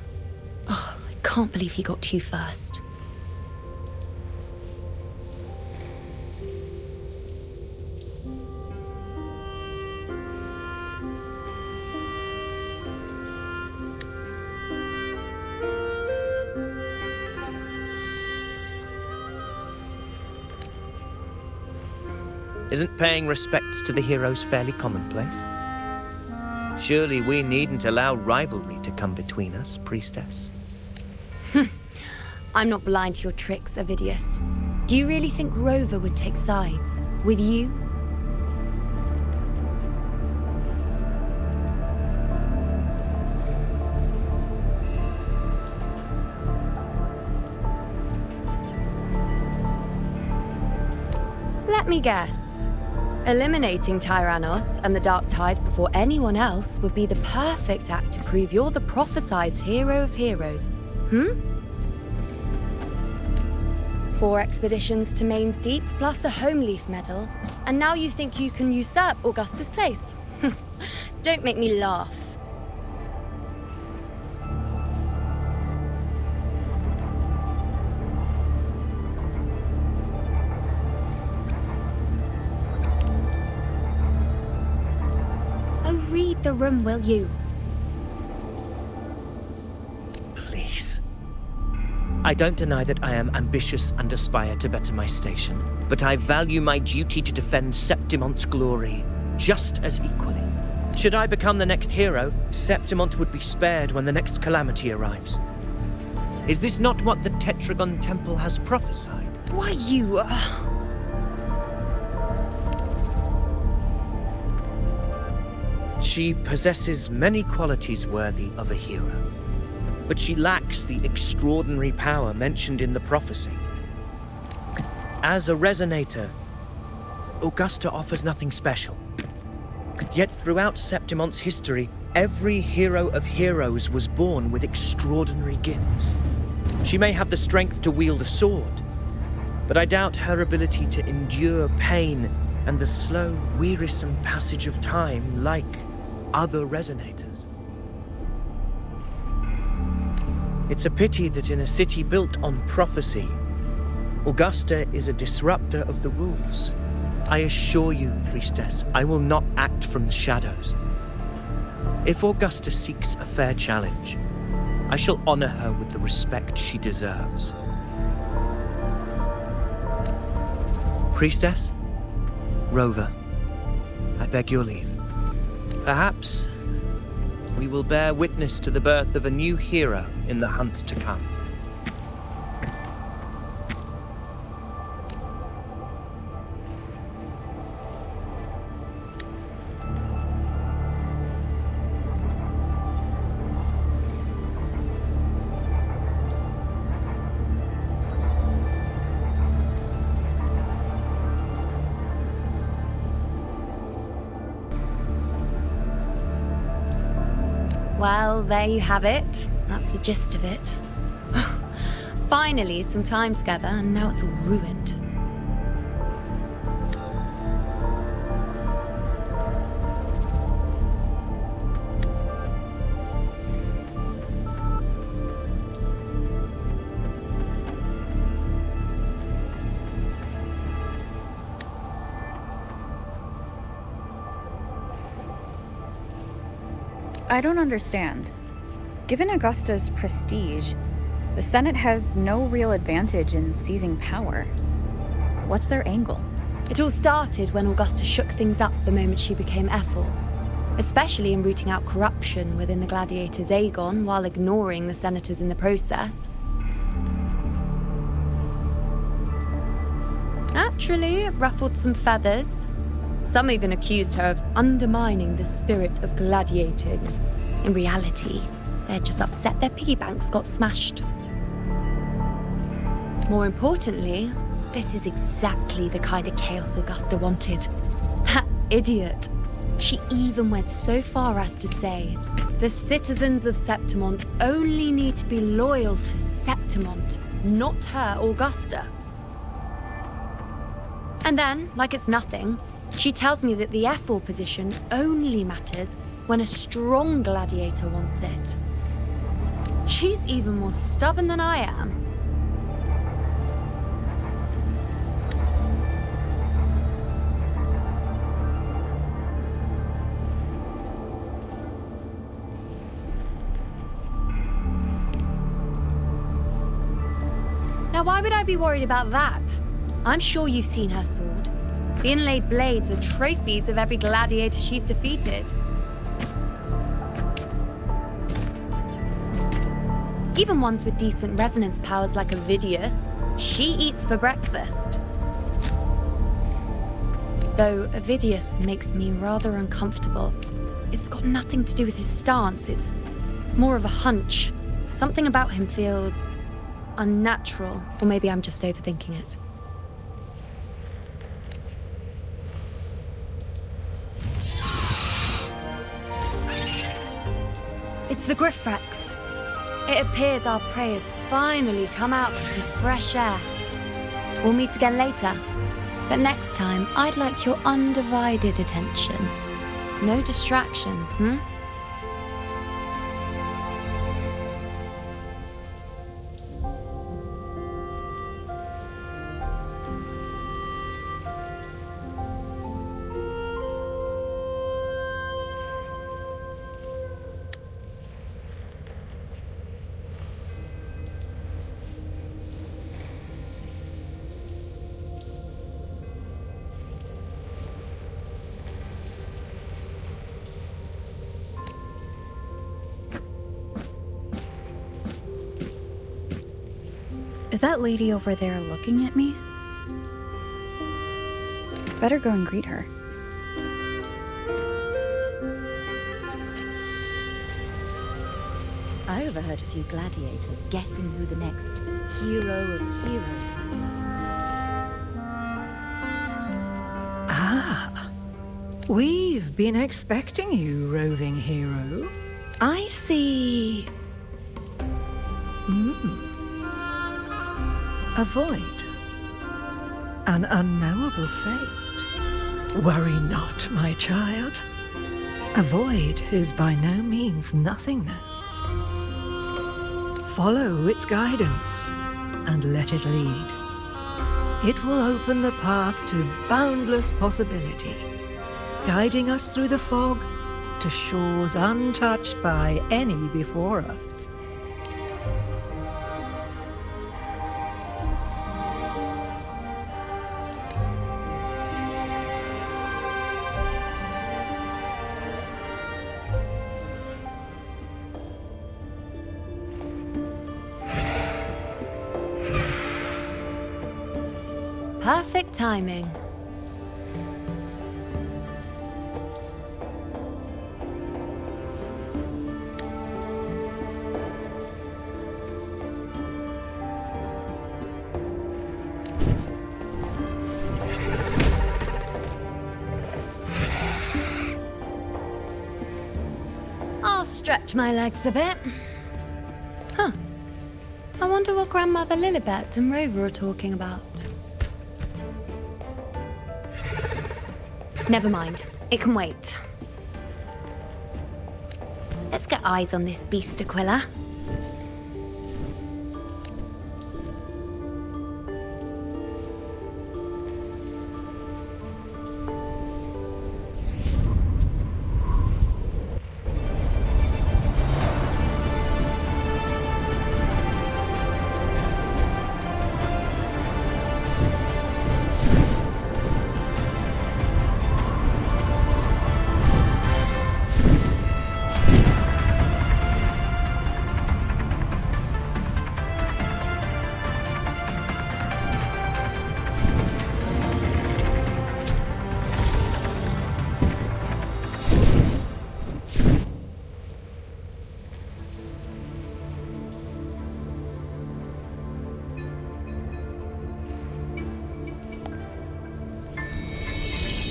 Oh, I can't believe he got to you first. Isn't paying respects to the heroes fairly commonplace? Surely we needn't allow rivalry to come between us, priestess. I'm not blind to your tricks, Avidius. Do you really think Rover would take sides? With you? Let me guess. Eliminating Tyrannos and the Dark Tide before anyone else would be the perfect act to prove you're the prophesied hero of heroes. 4 expeditions to Main's Deep, plus a Home Leaf medal, and now you think you can usurp Augustus' place? Don't make me laugh. Read the room, will you? Please. I don't deny that I am ambitious and aspire to better my station, but I value my duty to defend Septimont's glory just as equally. Should I become the next hero, Septimont would be spared when the next calamity arrives. Is this not what the Tetragon Temple has prophesied? Why, you... She possesses many qualities worthy of a hero, but she lacks the extraordinary power mentioned in the prophecy. As a resonator, Augusta offers nothing special. Yet throughout Septimont's history, every hero of heroes was born with extraordinary gifts. She may have the strength to wield a sword, but I doubt her ability to endure pain and the slow, wearisome passage of time like other resonators. It's a pity that in a city built on prophecy, Augusta is a disruptor of the rules. I assure you, priestess, I will not act from the shadows. If Augusta seeks a fair challenge, I shall honor her with the respect she deserves. Priestess, Rover, I beg your leave. Perhaps we will bear witness to the birth of a new hero in the hunt to come. Well, there you have it. That's the gist of it. Finally, some time together, and now it's all ruined. I don't understand. Given Augusta's prestige, the Senate has no real advantage in seizing power. What's their angle? It all started when Augusta shook things up the moment she became Ethel, especially in rooting out corruption within the gladiators Aegon while ignoring the senators in the process. Naturally, it ruffled some feathers. Some even accused her of undermining the spirit of gladiating. In reality, they're just upset their piggy banks got smashed. More importantly, this is exactly the kind of chaos Augusta wanted. That idiot. She even went so far as to say, the citizens of Septimont only need to be loyal to Septimont, not her, Augusta. And then, like it's nothing, she tells me that the Ethel position only matters when a strong gladiator wants it. She's even more stubborn than I am. Now, why would I be worried about that? I'm sure you've seen her sword. The inlaid blades are trophies of every gladiator she's defeated. Even ones with decent resonance powers like Ovidius, she eats for breakfast. Though Ovidius makes me rather uncomfortable. It's got nothing to do with his stance, it's more of a hunch. Something about him feels unnatural, or maybe I'm just overthinking it. It's the Griffrex. It appears our prey has finally come out for some fresh air. We'll meet again later, but next time I'd like your undivided attention. No distractions, Is that lady over there looking at me? Better go and greet her. I overheard a few gladiators guessing who the next hero of heroes might be. Ah, we've been expecting you, roving hero. I see. A void. An unknowable fate. Worry not, my child. A void is by no means nothingness. Follow its guidance and let it lead. It will open the path to boundless possibility, guiding us through the fog to shores untouched by any before us. Perfect timing. I'll stretch my legs a bit. Huh. I wonder what Grandmother Lilibet and Rover are talking about. Never mind. It can wait. Let's get eyes on this beast, Aquila.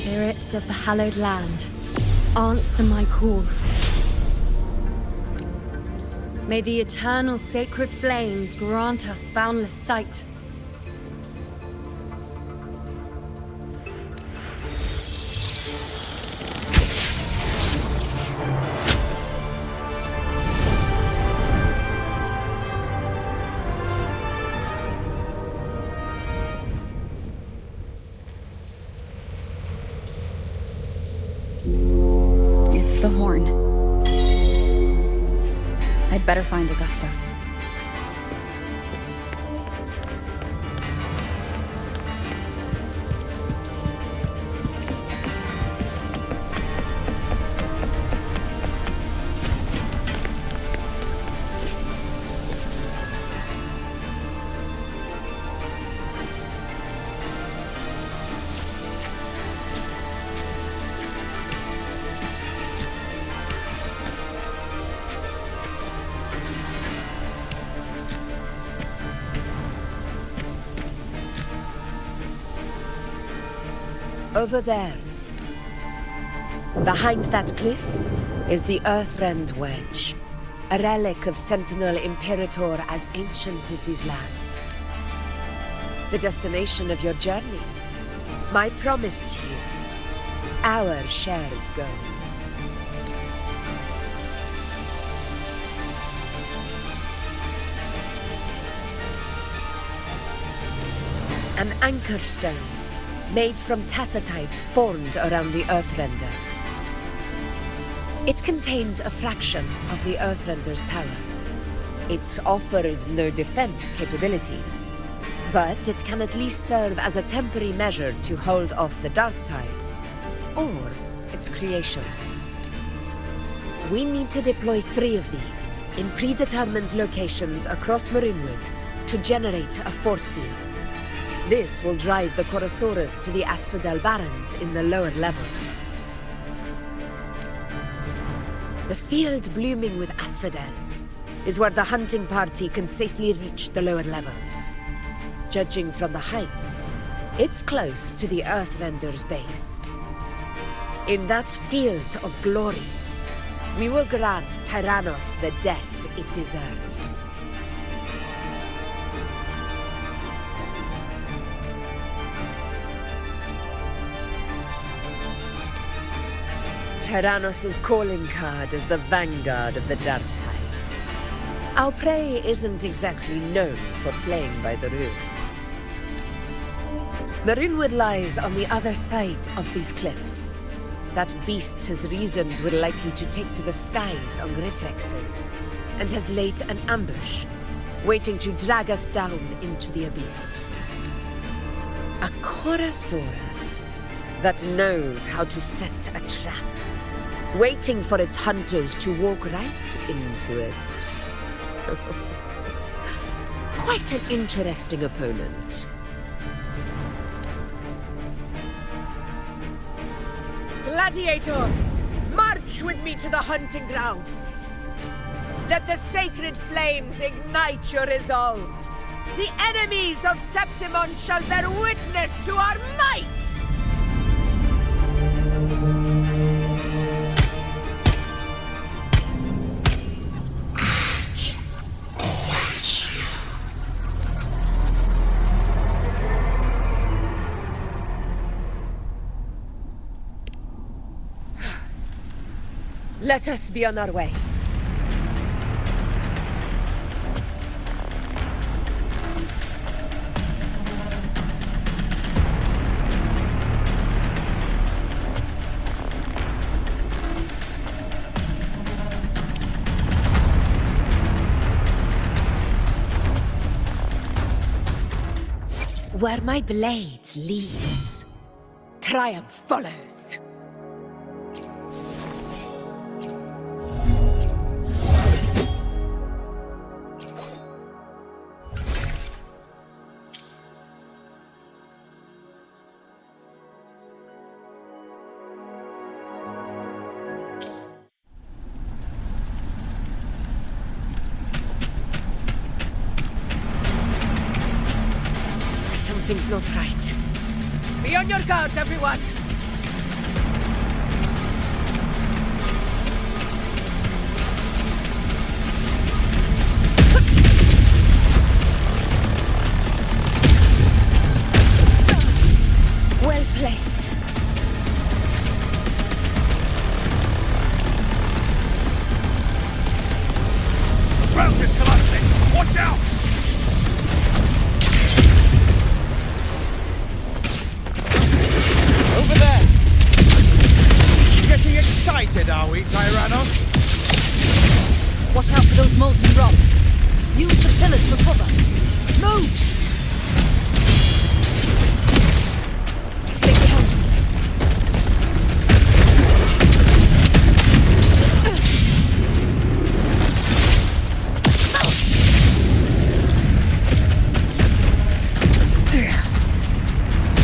Spirits of the hallowed land, answer my call. May the eternal sacred flames grant us boundless sight. It's the horn. I'd better find Augusta. Over there, behind that cliff, is the Earthrend Wedge, a relic of Sentinel Imperator as ancient as these lands. The destination of your journey, my promise to you, our shared goal. An anchor stone made from tacitite formed around the Earthrender. It contains a fraction of the Earthrender's power. It offers no defense capabilities, but it can at least serve as a temporary measure to hold off the dark tide, or its creations. We need to deploy 3 of these in predetermined locations across Marinwood to generate a force field. This will drive the Chorosaurus to the Asphodel Barrens in the lower levels. The field blooming with asphodels is where the hunting party can safely reach the lower levels. Judging from the height, it's close to the Earthrender's base. In that field of glory, we will grant Tyrannos the death it deserves. Tyrannos' calling card is the vanguard of the Dark Tide. Our prey isn't exactly known for playing by the rules. Marinwood lies on the other side of these cliffs. That beast has reasoned we're likely to take to the skies on reflexes, and has laid an ambush, waiting to drag us down into the abyss. A Chorosaurus that knows how to set a trap, waiting for its hunters to walk right into it. Quite an interesting opponent. Gladiators, march with me to the hunting grounds. Let the sacred flames ignite your resolve. The enemies of Septimon shall bear witness to our might! Let us be on our way. Where my blade leads, triumph follows. Something's not right. Be on your guard, everyone! pillars for cover. Move! Stay behind me.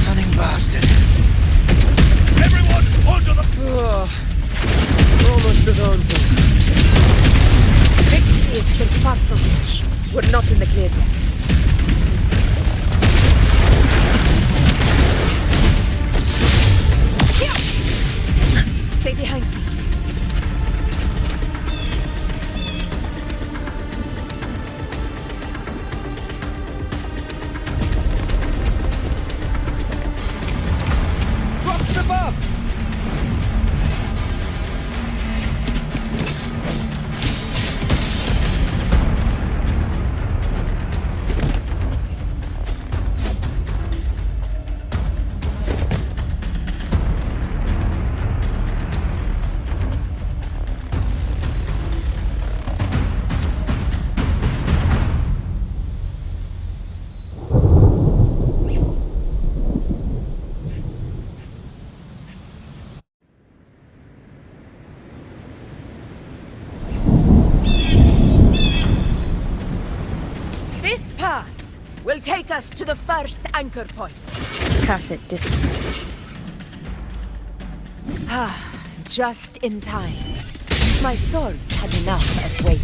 Cunning bastard. Everyone, onto the... Almost at Onzo. Victory is still far from reach. We're not in the clear yet. Stay behind me. Rocks above! This path will take us to the first anchor point. Tacit discords. Just in time. My swords had enough of waiting.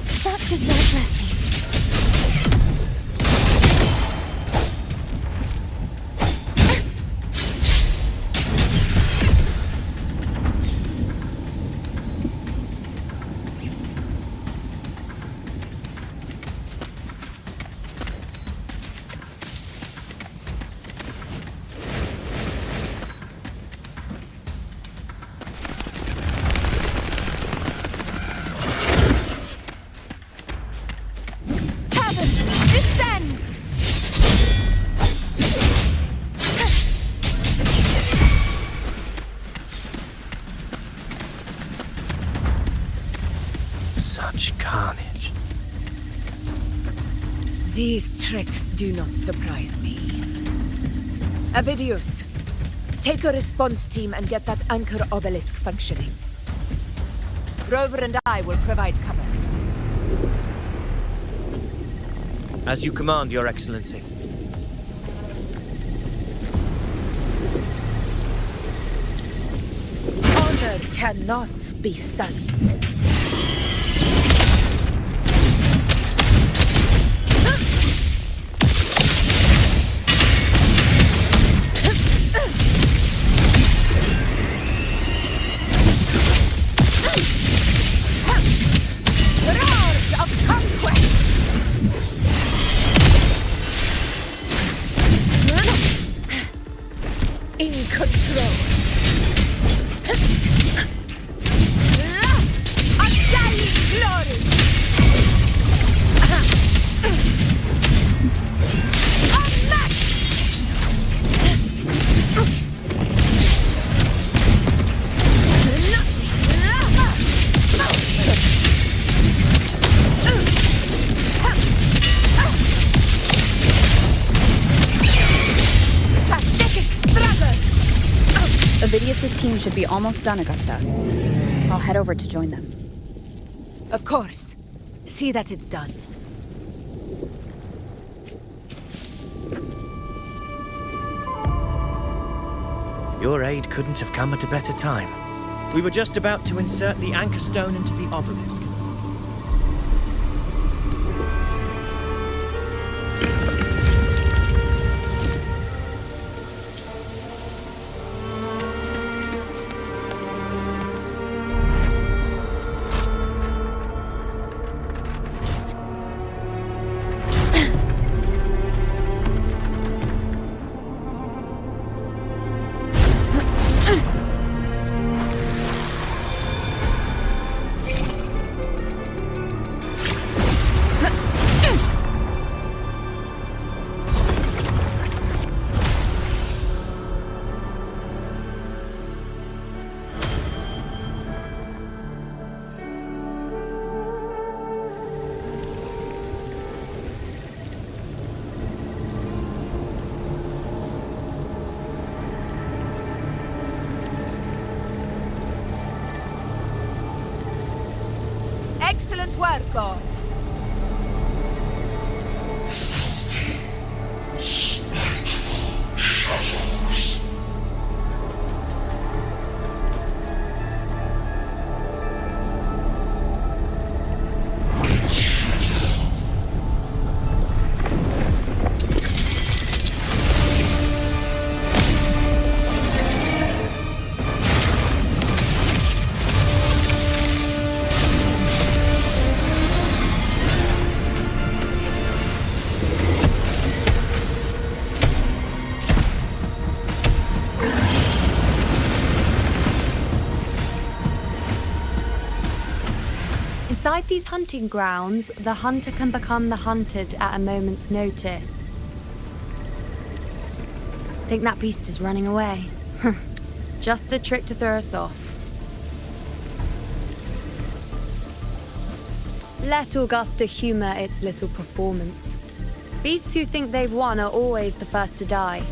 Such is their blessing. Such carnage. These tricks do not surprise me. Avidius, take a response team and get that anchor obelisk functioning. Rover and I will provide cover. As you command, Your Excellency. Honor cannot be sullied. In control. Undying glory. Avidius's team should be almost done, Augusta. I'll head over to join them. Of course. See that it's done. Your aid couldn't have come at a better time. We were just about to insert the anchor stone into the obelisk. Excellent work, God. Inside these hunting grounds, the hunter can become the hunted at a moment's notice. Think that beast is running away. Just a trick to throw us off. Let Augusta humor its little performance. Beasts who think they've won are always the first to die.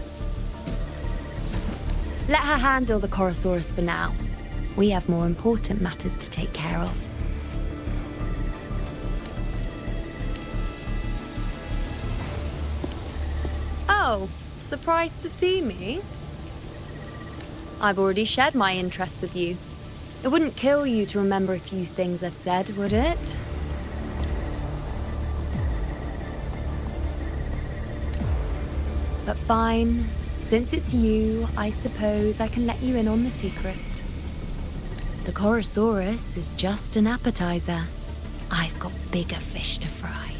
Let her handle the Chorosaurus for now. We have more important matters to take care of. Oh, surprised to see me? I've already shared my interest with you. It wouldn't kill you to remember a few things I've said, would it? But fine. Since it's you, I suppose I can let you in on the secret. The Chorosaurus is just an appetizer. I've got bigger fish to fry.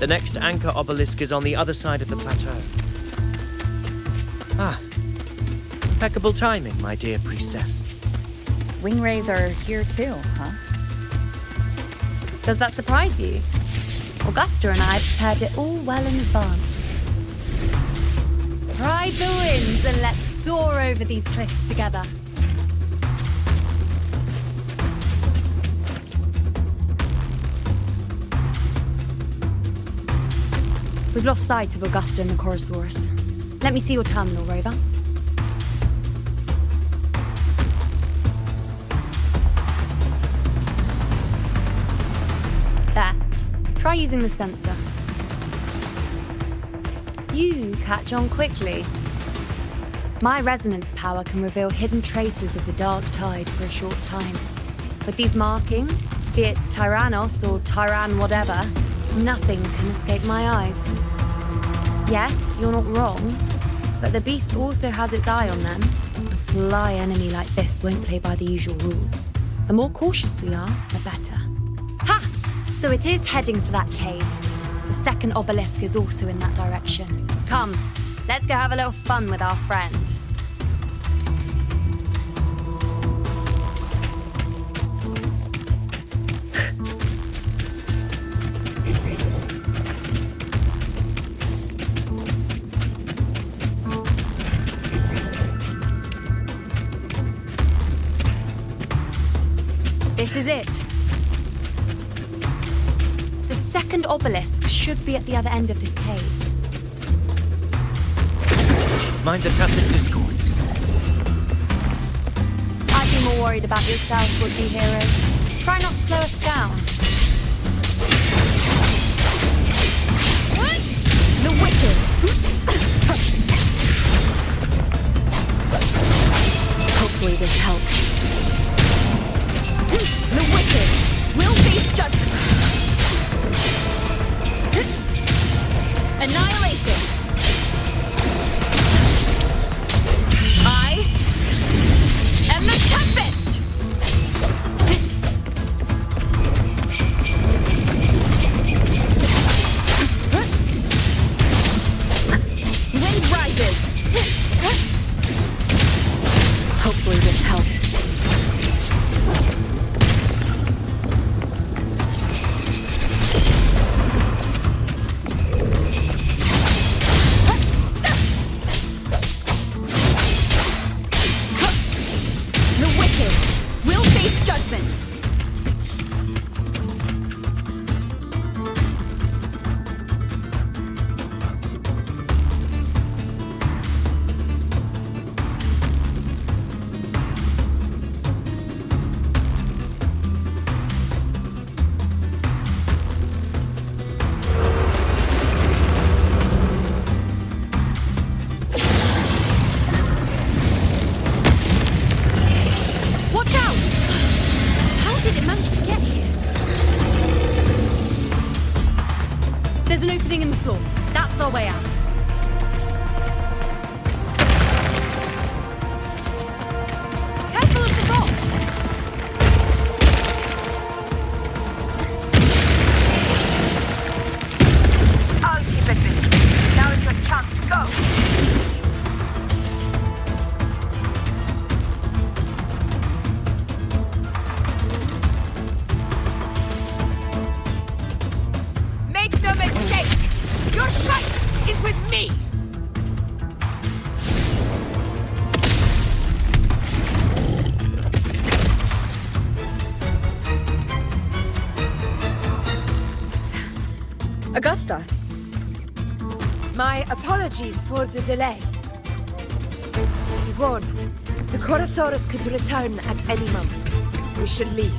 The next anchor obelisk is on the other side of the plateau. Ah, impeccable timing, my dear priestess. Wingrays are here too, huh? Does that surprise you? Augusta and I prepared it all well in advance. Ride the winds and let's soar over these cliffs together. We've lost sight of Augusta and the Chorosaurus. Let me see your terminal, Rover. There. Try using the sensor. You catch on quickly. My resonance power can reveal hidden traces of the dark tide for a short time. With these markings, be it Tyrannos or Tyran whatever, nothing can escape my eyes. Yes, you're not wrong, but the beast also has its eye on them. A sly enemy like this won't play by the usual rules. The more cautious we are, the better. Ha! So it is heading for that cave. The second obelisk is also in that direction. Come, let's go have a little fun with our friend. This is it. The second obelisk should be at the other end of this cave. Mind the tacit discords. I'd be more worried about yourself, would-be hero. Try not to slow us down. What? The wicked. Hopefully this helps. The wicked will face judgment. Annihilation. I am the Tempest. There's an opening in the floor. That's our way out. Careful of the rocks! I'll keep it busy. Now is your chance. Go! Make no mistake! Your fight is with me! Augusta. My apologies for the delay. Be warned, the Chorosaurus could return at any moment. We should leave.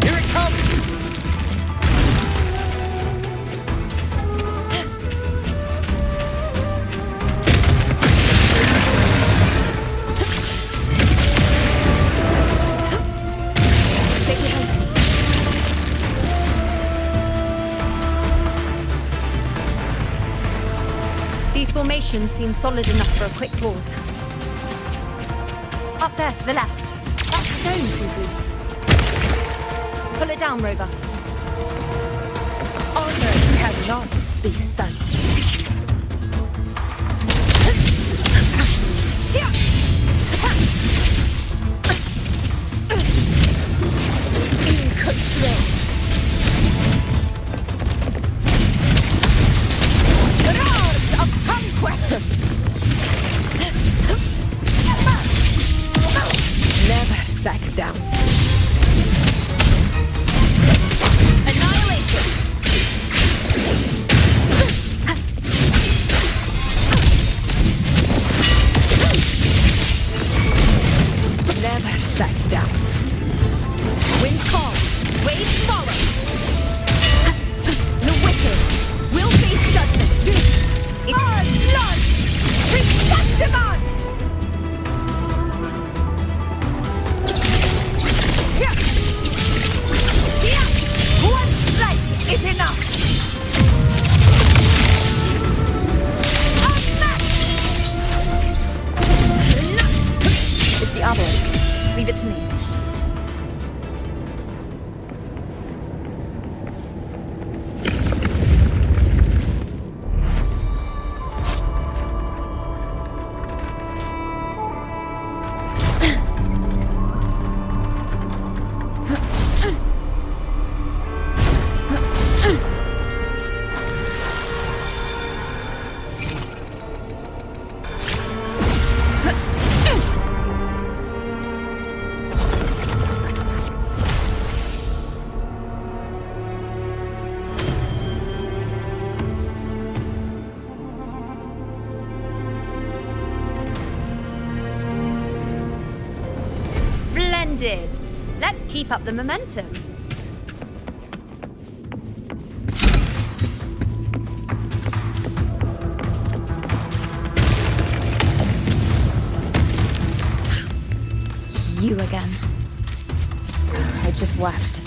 Here it comes! Stay behind me. These formations seem solid enough for a quick pause. Up there to the left. That stone seems loose. Pull it down, Rover. Honor cannot be silent. In control. Roars of conquest! Never back down. Annihilation! Never back down. Wind calm. Waves follow. The wicked will face judgment. This is our blood! Reset demand! One strike is enough! It's the obelisk. Leave it to me. Splendid. Let's keep up the momentum. You again. I just left.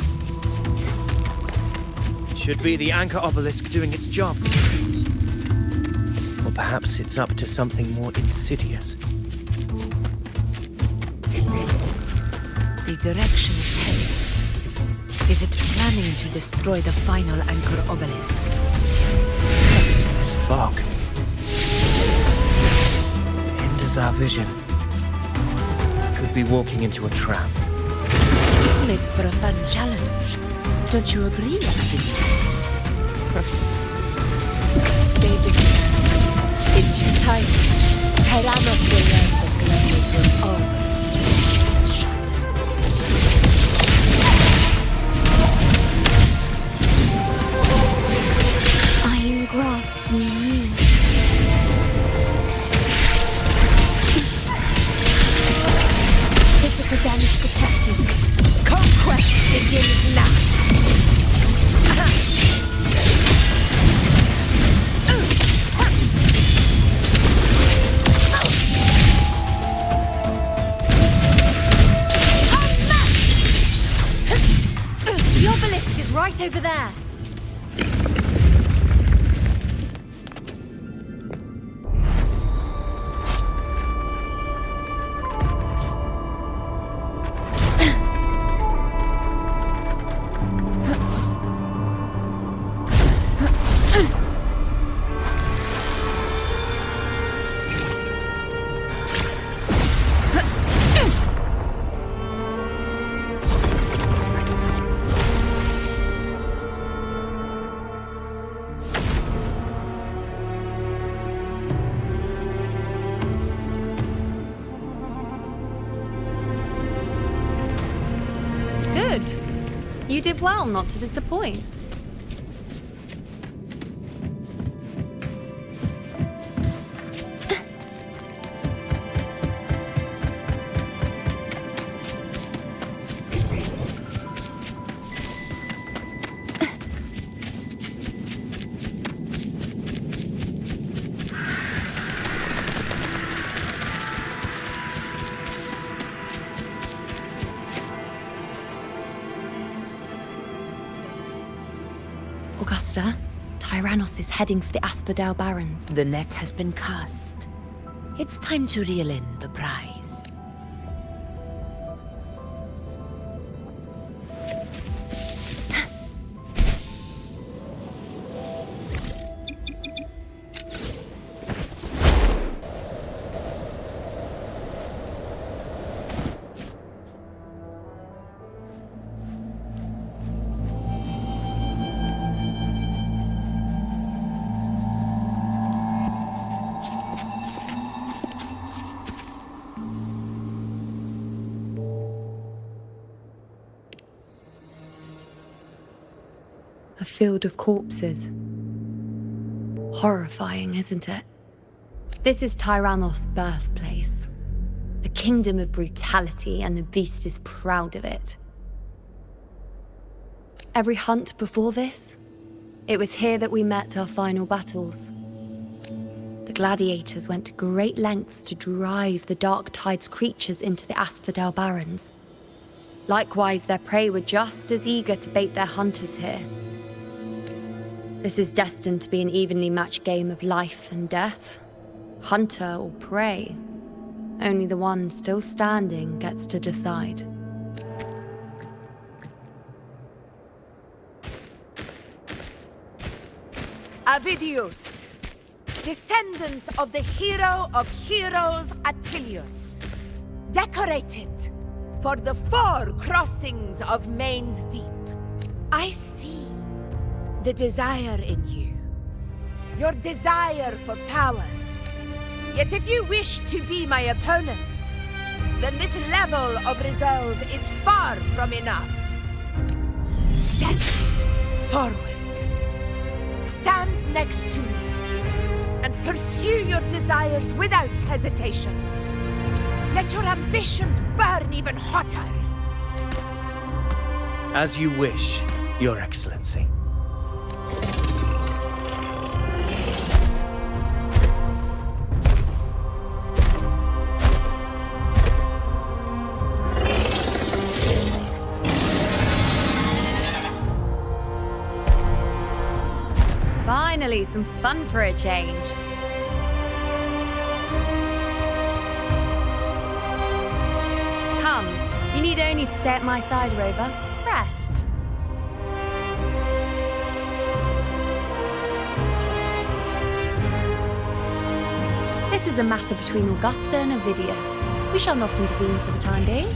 Should be the anchor obelisk doing its job. Or perhaps it's up to something more insidious. The direction it's heading. Is it planning to destroy the final anchor obelisk? This fog hinders our vision. Could be walking into a trap. Makes for a fun challenge. Don't you agree, Athens? Stay vigilant. In due time, Tyrannos will learn that gladiators always keep its sharpens. Iron graft near you. Physical damage protected. Conquest begins now. Right over there. Good. You did well not to disappoint. Augusta, Tyrannos is heading for the Asphodel Barrens. The net has been cast. It's time to reel in the prize. A field of corpses. Horrifying, isn't it? This is Tyrannos' birthplace. The kingdom of brutality, and the beast is proud of it. Every hunt before this, it was here that we met our final battles. The gladiators went to great lengths to drive the Dark Tide's creatures into the Asphodel Barrens. Likewise, their prey were just as eager to bait their hunters here. This is destined to be an evenly matched game of life and death. Hunter or prey. Only the one still standing gets to decide. Avidius, descendant of the hero of heroes Attilius, decorated for the 4 crossings of Main's Deep. I see the desire in you, your desire for power. Yet if you wish to be my opponent, then this level of resolve is far from enough. Step forward. Stand next to me and pursue your desires without hesitation. Let your ambitions burn even hotter. As you wish, Your Excellency. Finally, some fun for a change. Come, you need only to stay at my side, Rover. Rest. This is a matter between Augusta and Avidius. We shall not intervene for the time being.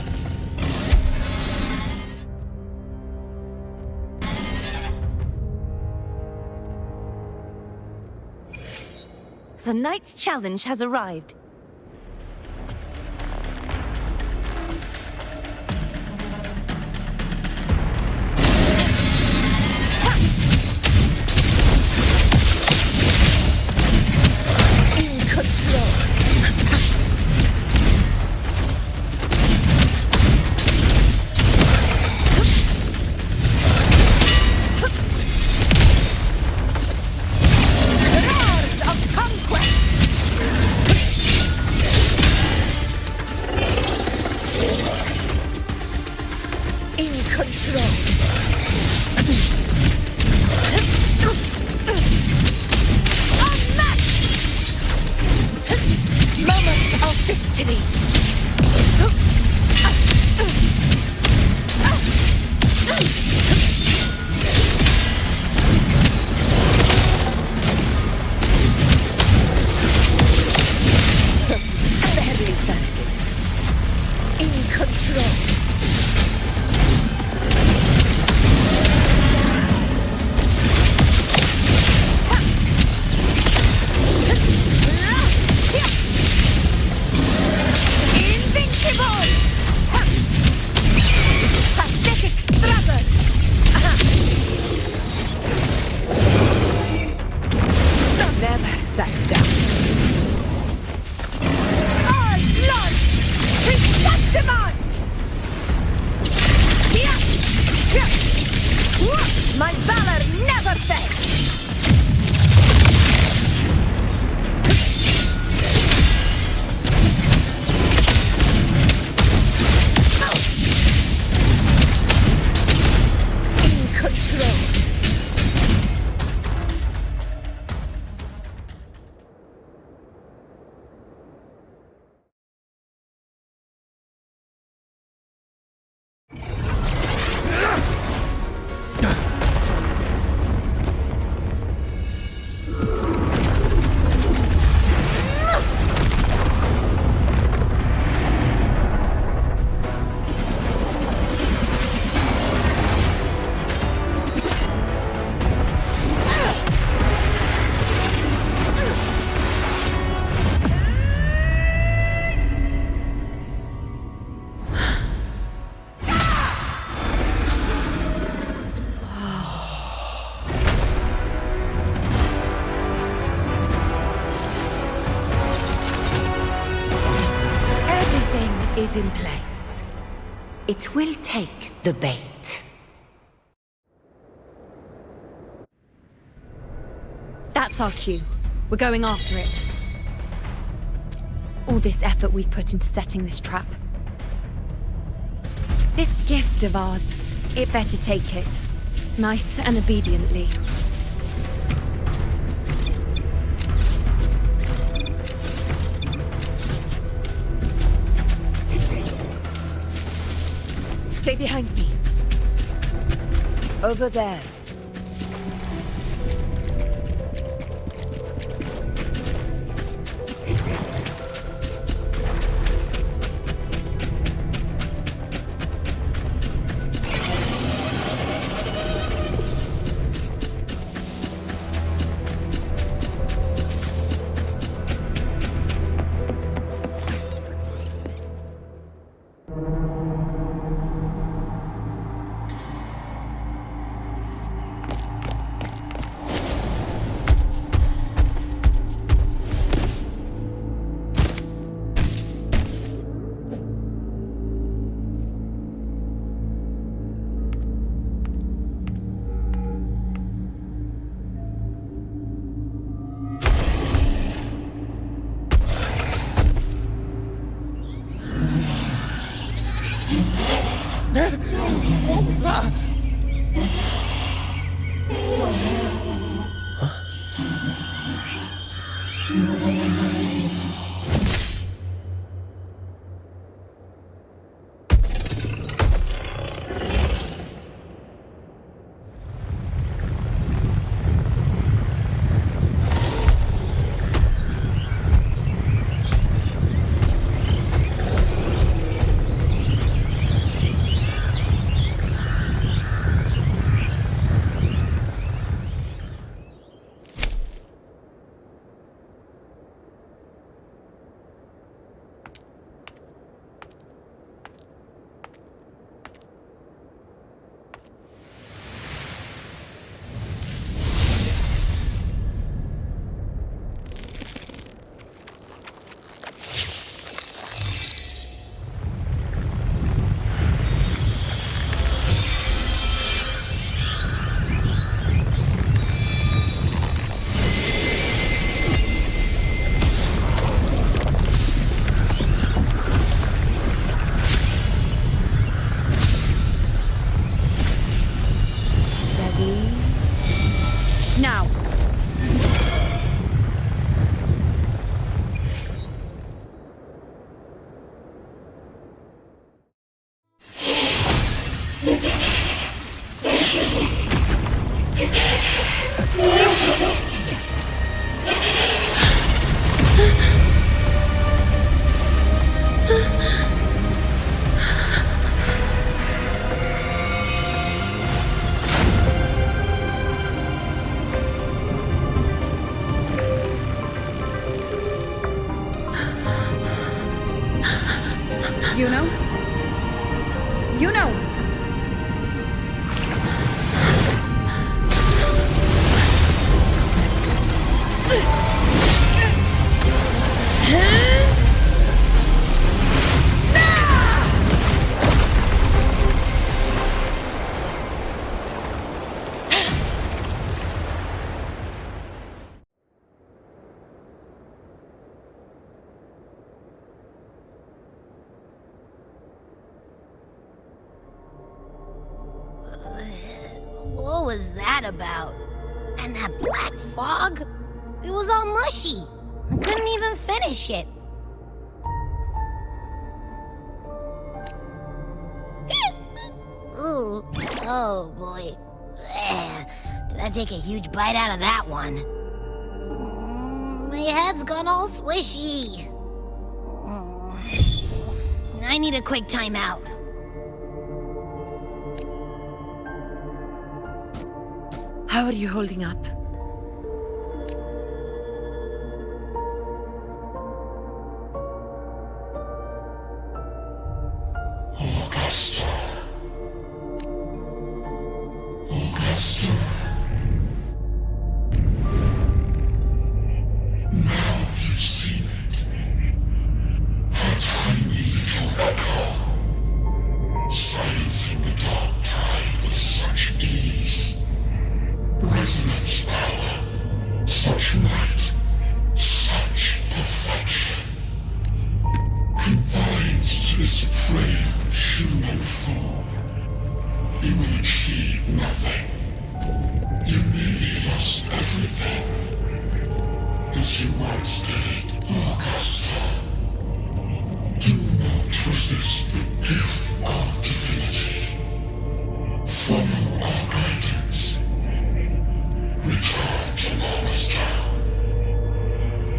The knight's challenge has arrived. In control. is in place. It will take the bait. That's our cue. We're going after it. All this effort we've put into setting this trap. This gift of ours, it better take it. Nice and obediently. Stay behind me. Over there. What was that? Now! You know! What was that about? And that black fog? It was all mushy. I couldn't even finish it. Ooh, oh boy. Did I take a huge bite out of that one? My head's gone all swishy. I need a quick timeout. How are you holding up? Augusta. Augusta. Now you've seen it. Her tiny little this frail human form, you will achieve nothing. You nearly lost everything, as you once did, Augusta. Do not resist the gift of divinity. Follow our guidance. Return to Lawless Town.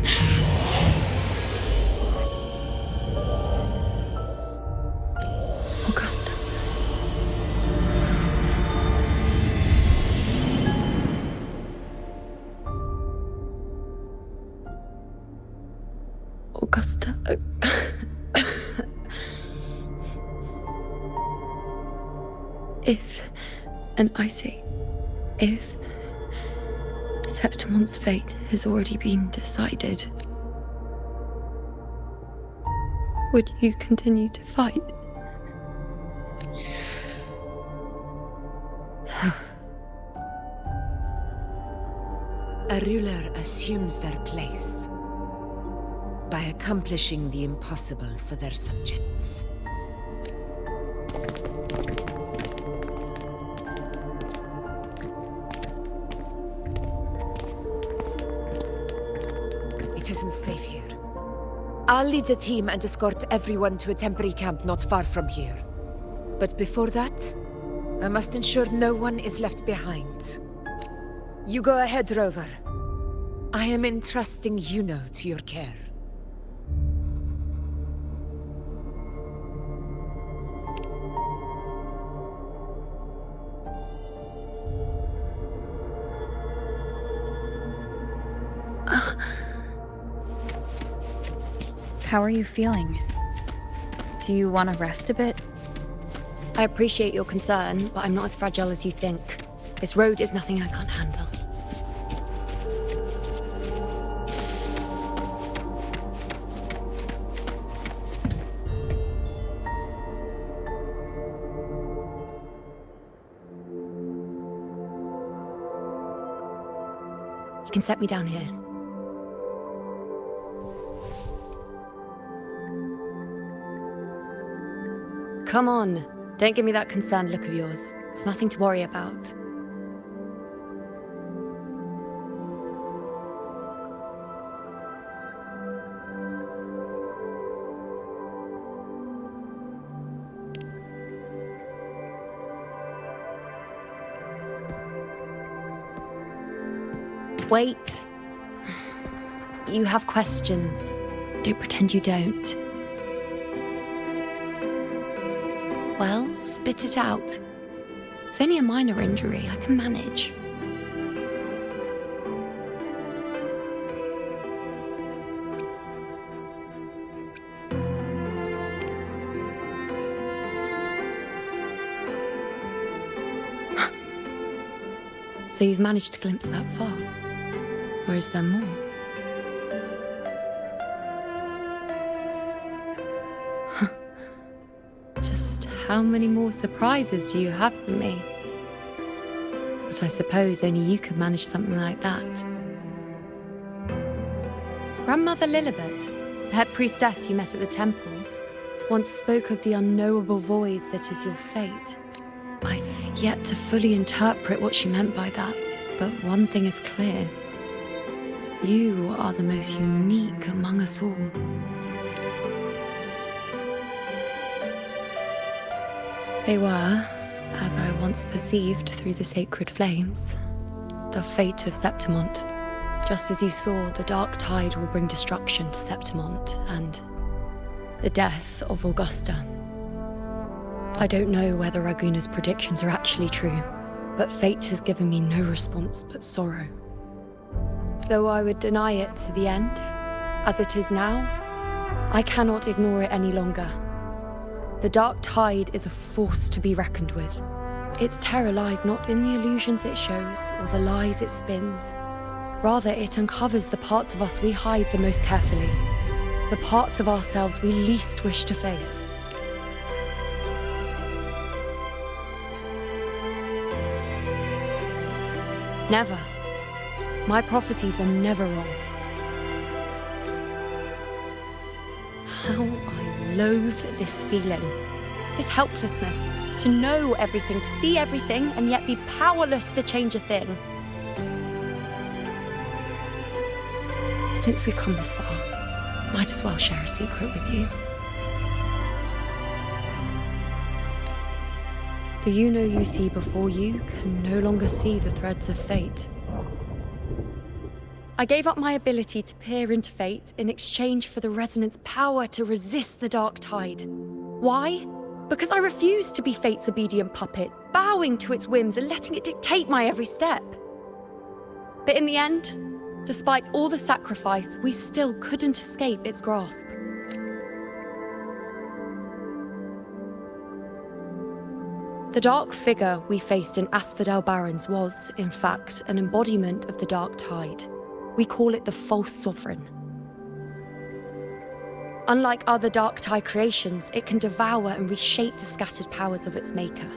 To your home. Augusta. Augusta. If, and I say, if Septimon's fate has already been decided, would you continue to fight? A ruler assumes their place by accomplishing the impossible for their subjects. It isn't safe here. I'll lead a team and escort everyone to a temporary camp not far from here. But before that, I must ensure no one is left behind. You go ahead, Rover. I am entrusting Yuno to your care. How are you feeling? Do you want to rest a bit? I appreciate your concern, but I'm not as fragile as you think. This road is nothing I can't handle. You can set me down here. Come on. Don't give me that concerned look of yours. It's nothing to worry about. Wait. You have questions. Don't pretend you don't. Well, spit it out. It's only a minor injury. I can manage. So you've managed to glimpse that far? Or is there more? Just how many more surprises do you have for me? But I suppose only you could manage something like that. Grandmother Lilibet, the head priestess you met at the temple, once spoke of the unknowable void that is your fate. I've yet to fully interpret what she meant by that, but one thing is clear. You are the most unique among us all. They were, as I once perceived through the sacred flames, the fate of Septimont. Just as you saw, the dark tide will bring destruction to Septimont, and the death of Augusta. I don't know whether Raguna's predictions are actually true, but fate has given me no response but sorrow. Though I would deny it to the end, as it is now, I cannot ignore it any longer. The dark tide is a force to be reckoned with. Its terror lies not in the illusions it shows or the lies it spins. Rather, it uncovers the parts of us we hide the most carefully, the parts of ourselves we least wish to face. Never. My prophecies are never wrong. How I loathe this feeling, this helplessness, to know everything, to see everything, and yet be powerless to change a thing. Since we've come this far, might as well share a secret with you. The you see before you can no longer see the threads of fate. I gave up my ability to peer into fate in exchange for the Resonant's power to resist the dark tide. Why? Because I refused to be fate's obedient puppet, bowing to its whims and letting it dictate my every step. But in the end, despite all the sacrifice, we still couldn't escape its grasp. The dark figure we faced in Asphodel Barrens was, in fact, an embodiment of the dark tide. We call it the False Sovereign. Unlike other dark tide creations, it can devour and reshape the scattered powers of its maker.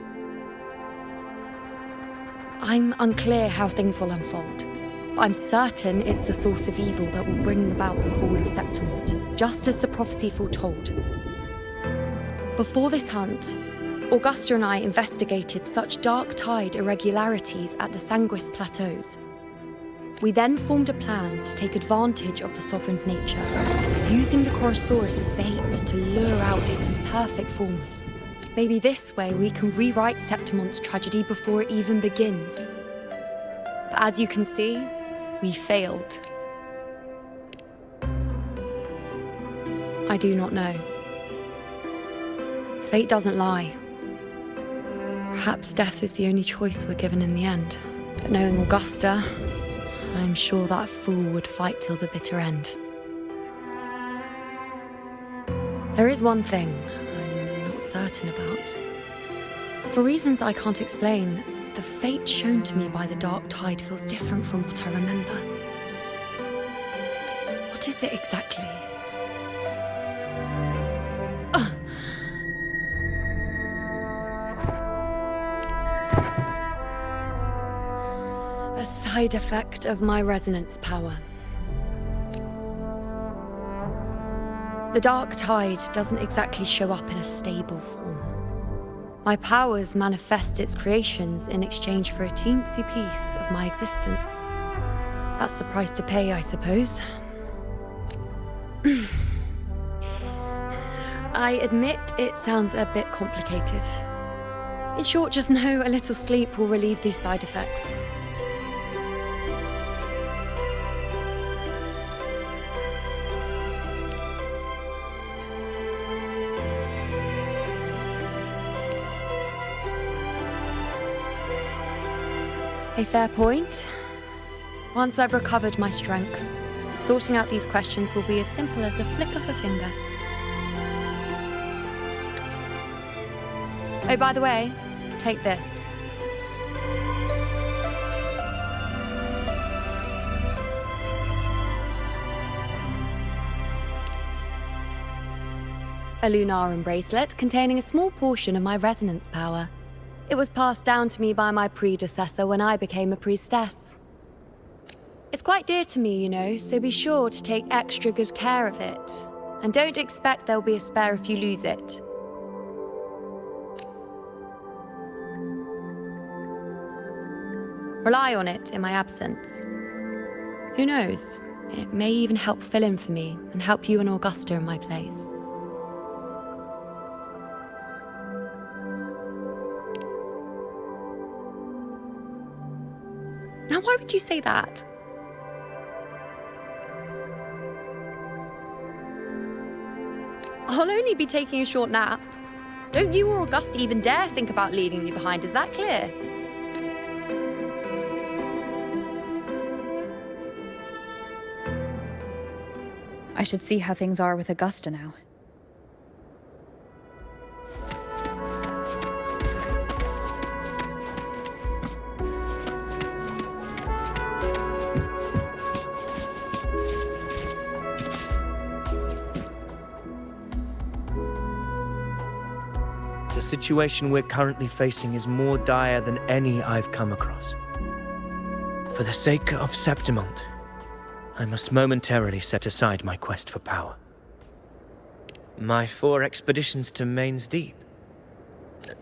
I'm unclear how things will unfold, but I'm certain it's the source of evil that will bring about the fall of Septimont, just as the prophecy foretold. Before this hunt, Augusta and I investigated such dark tide irregularities at the Sanguis Plateaus. We then formed a plan to take advantage of the Sovereign's nature, using the Chorosaurus as bait to lure out its imperfect form. Maybe this way we can rewrite Septimont's tragedy before it even begins. But as you can see, we failed. I do not know. Fate doesn't lie. Perhaps death is the only choice we're given in the end. But knowing Augusta, I'm sure that fool would fight till the bitter end. There is one thing I'm not certain about. For reasons I can't explain, the fate shown to me by the dark tide feels different from what I remember. What is it exactly? A side effect of my resonance power. The dark tide doesn't exactly show up in a stable form. My powers manifest its creations in exchange for a teensy piece of my existence. That's the price to pay, I suppose. I admit it sounds a bit complicated. In short, just know a little sleep will relieve these side effects. A fair point. Once I've recovered my strength, sorting out these questions will be as simple as a flick of a finger. Oh, by the way, take this. A Lunarum bracelet containing a small portion of my resonance power. It was passed down to me by my predecessor when I became a priestess. It's quite dear to me, you know, so be sure to take extra good care of it. And don't expect there'll be a spare if you lose it. Rely on it in my absence. Who knows? It may even help fill in for me and help you and Augusta in my place. Now, why would you say that? I'll only be taking a short nap. Don't you or Augusta even dare think about leaving me behind, is that clear? I should see how things are with Augusta now. The situation we're currently facing is more dire than any I've come across. For the sake of Septimont, I must momentarily set aside my quest for power. My 4 expeditions to Main's Deep.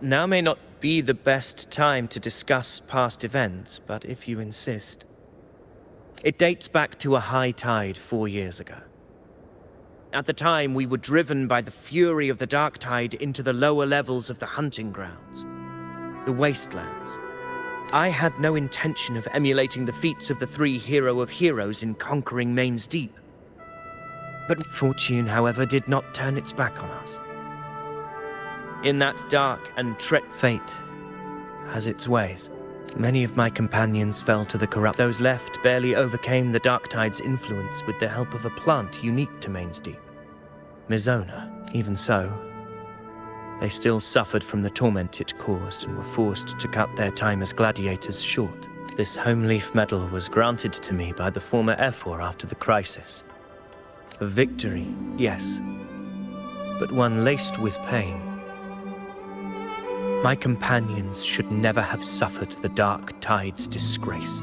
Now may not be the best time to discuss past events, but if you insist. It dates back to a high tide 4 years ago. At the time, we were driven by the fury of the dark tide into the lower levels of the hunting grounds, the wastelands. I had no intention of emulating the feats of the 3 hero of heroes in conquering Main's Deep. But fortune, however, did not turn its back on us. In that dark and fate has its ways. Many of my companions fell to the corrupt. Those left barely overcame the dark tide's influence with the help of a plant unique to Main's Deep, Mizona. Even so, they still suffered from the torment it caused and were forced to cut their time as gladiators short. This home leaf medal was granted to me by the former Ephor after the crisis. A victory, yes, but one laced with pain. My companions should never have suffered the dark tide's disgrace.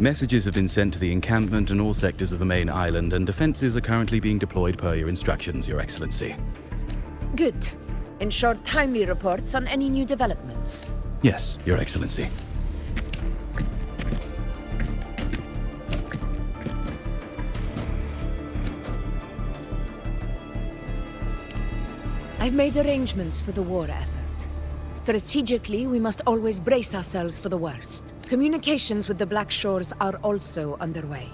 Messages have been sent to the encampment and all sectors of the main island, and defenses are currently being deployed per your instructions, Your Excellency. Good. Ensure timely reports on any new developments. Yes, Your Excellency. I've made arrangements for the war effort. Strategically, we must always brace ourselves for the worst. Communications with the Black Shores are also underway.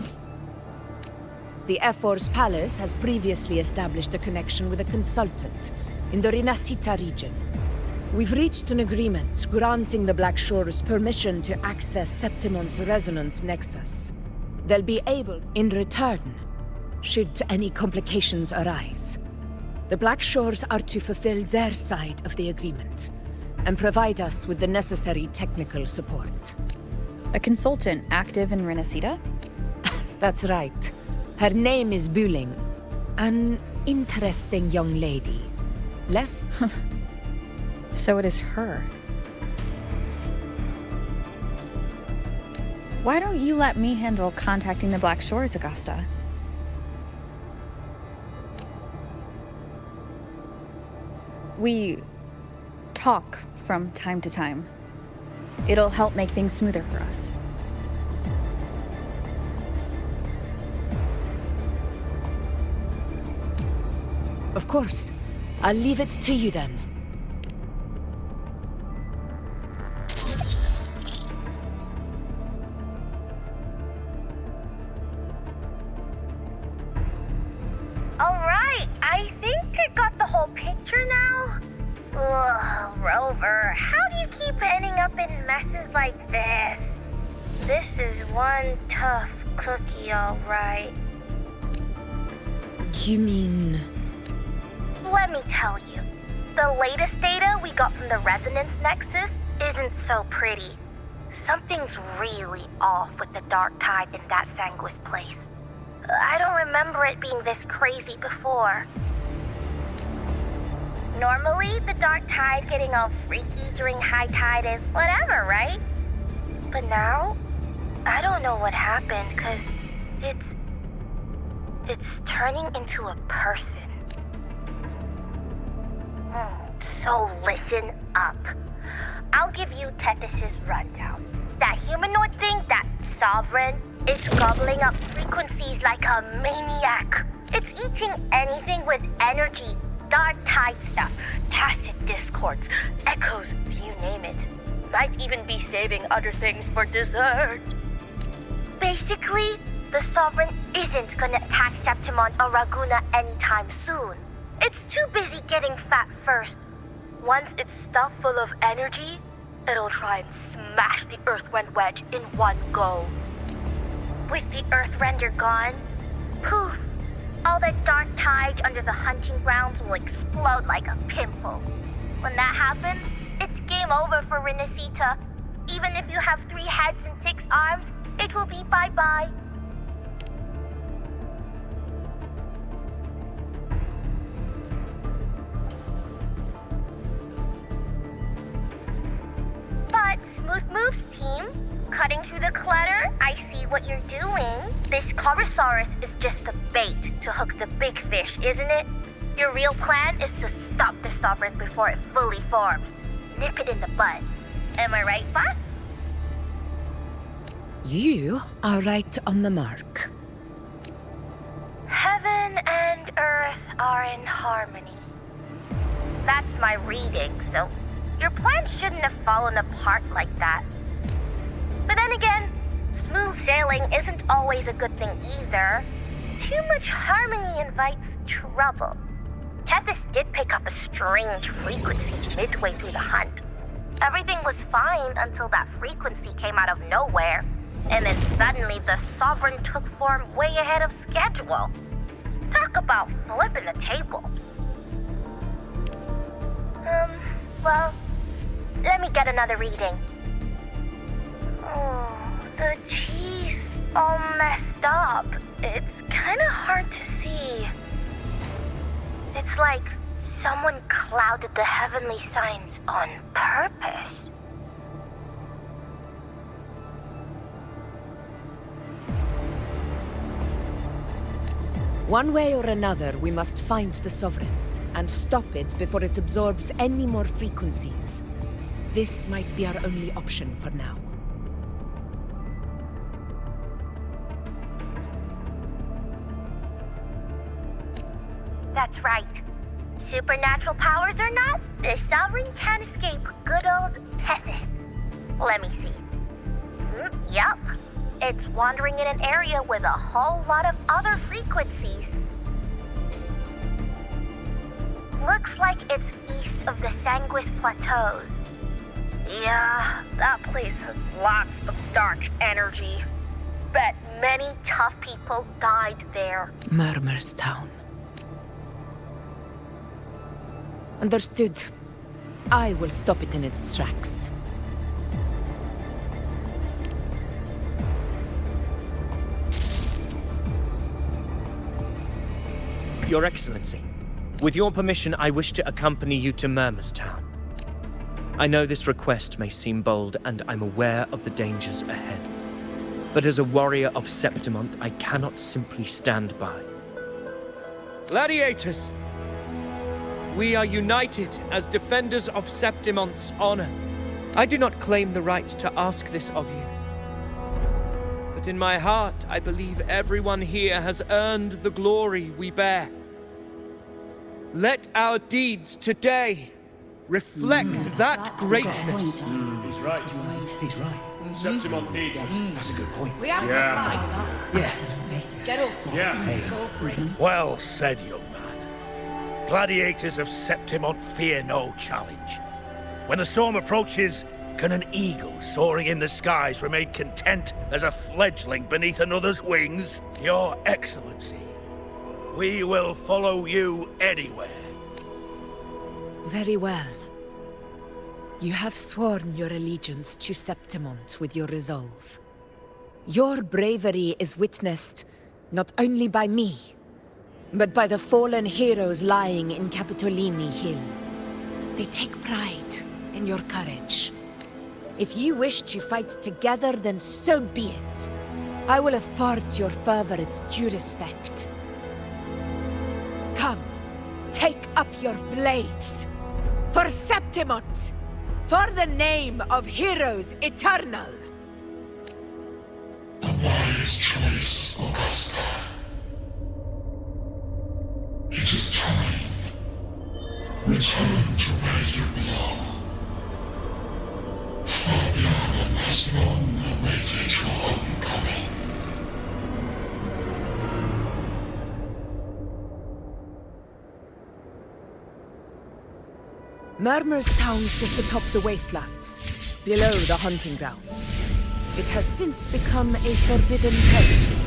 The Ephor's palace has previously established a connection with a consultant in the Rinascita region. We've reached an agreement granting the Black Shores permission to access Septimon's resonance nexus. They'll be able, in return, should any complications arise. The Black Shores are to fulfill their side of the agreement and provide us with the necessary technical support. A consultant active in Rinascita? That's right. Her name is Buling. An interesting young lady. Left? So it is her. Why don't you let me handle contacting the Black Shores, Augusta? We talk from time to time. It'll help make things smoother for us. Of course. I'll leave it to you then. Alright, I think I got the whole picture now. Ugh, Rover, how do you keep ending up in messes like this? This is one tough cookie, alright. You mean... Let me tell you, the latest data we got from the Resonance Nexus isn't so pretty. Something's really off with the dark tide in that Sanguis place. I don't remember it being this crazy before. Normally, the dark tide getting all freaky during high tide is whatever, right? But now, I don't know what happened, because it's turning into a person. So listen up. I'll give you Tethys' rundown. That humanoid thing, that Sovereign, is gobbling up frequencies like a maniac. It's eating anything with energy, dark tide stuff, tacit discords, echoes, you name it. Might even be saving other things for dessert. Basically, the Sovereign isn't gonna attack Septimon or Raguna anytime soon. It's too busy getting fat first. Once it's stuffed full of energy, it'll try and smash the Earthrend wedge in one go. With the Earthrender gone, poof, all that dark tide under the hunting grounds will explode like a pimple. When that happens, it's game over for Rinascita. Even if you have 3 heads and 6 arms, It will be bye-bye. But, smooth moves, team. Cutting through the clutter, I see what you're doing. This Corosaurus is just a bait to hook the big fish, isn't it? Your real plan is to stop the Sovereign before it fully forms. Nip it in the bud. Am I right, boss? You are right on the mark. Heaven and earth are in harmony. That's my reading, so your plan shouldn't have fallen apart like that. But then again, smooth sailing isn't always a good thing either. Too much harmony invites trouble. Tethys did pick up a strange frequency midway through the hunt. Everything was fine until that frequency came out of nowhere, and then suddenly the Sovereign took form way ahead of schedule. Talk about flipping the table. Well, let me get another reading. Oh, the cheese all messed up. It's kinda hard to see. It's like someone clouded the heavenly signs on purpose. One way or another, we must find the Sovereign and stop it before it absorbs any more frequencies. This might be our only option for now. That's right. Supernatural powers or not, the Sovereign can't escape good old Tethys. Let me see. Yup. It's wandering in an area with a whole lot of other frequencies. Looks like it's east of the Sanguis Plateaus. Yeah, that place has lots of dark energy. Bet many tough people died there. Murmur's Town. Understood. I will stop it in its tracks. Your Excellency, with your permission, I wish to accompany you to Murmur's Town. I know this request may seem bold, and I'm aware of the dangers ahead. But as a warrior of Septimont, I cannot simply stand by. Gladiators! We are united as defenders of Septimont's honor. I do not claim the right to ask this of you. But in my heart, I believe everyone here has earned the glory we bear. Let our deeds today reflect that greatness. He's right. He's right. Septimont needs us. That's a good point. We have to fight. Yeah. Get up. Yeah. Go for it. Well said, young man. Gladiators of Septimont fear no challenge. When the storm approaches, can an eagle soaring in the skies remain content as a fledgling beneath another's wings? Your Excellency, we will follow you anywhere. Very well. You have sworn your allegiance to Septimont with your resolve. Your bravery is witnessed not only by me, but by the fallen heroes lying in Capitolini Hill. They take pride in your courage. If you wish to fight together, then so be it. I will afford your fervor its due respect. Come, take up your blades. For Septimont! For the name of heroes eternal! The wise choice, Augusta. It is time. Return to where you belong. Fabiana has long awaited your homecoming. Murmur's Town sits atop the wastelands, below the hunting grounds. It has since become a forbidden territory,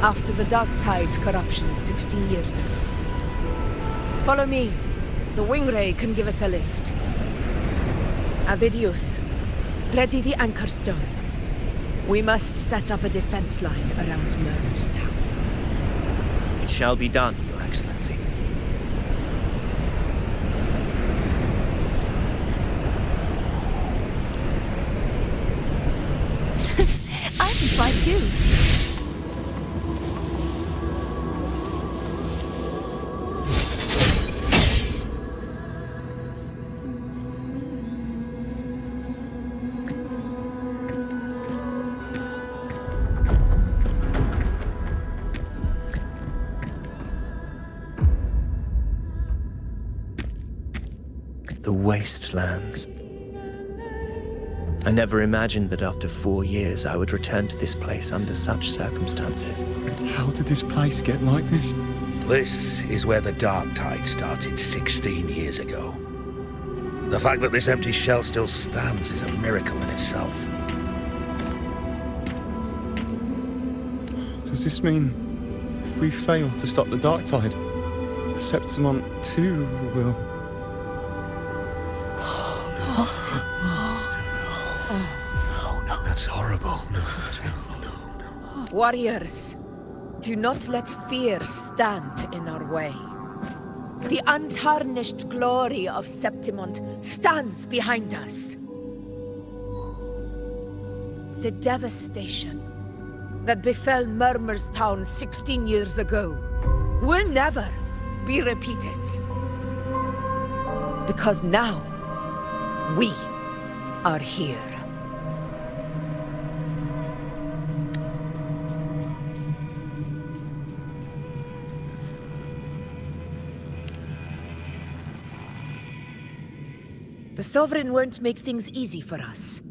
after the Dark Tide's corruption 16 years ago. Follow me. The Wingray can give us a lift. Avidius, ready the anchor stones. We must set up a defense line around Murmur's Town. It shall be done, Your Excellency. I can fly too. The wastelands. I never imagined that after 4 years I would return to this place under such circumstances. How did this place get like this? This is where the Dark Tide started 16 years ago. The fact that this empty shell still stands is a miracle in itself. Does this mean if we fail to stop the Dark Tide, Septimont too will... That's horrible. No. Warriors, do not let fear stand in our way. The untarnished glory of Septimont stands behind us. The devastation that befell Murmur's Town 16 years ago will never be repeated. Because now, we are here. The Sovereign won't make things easy for us.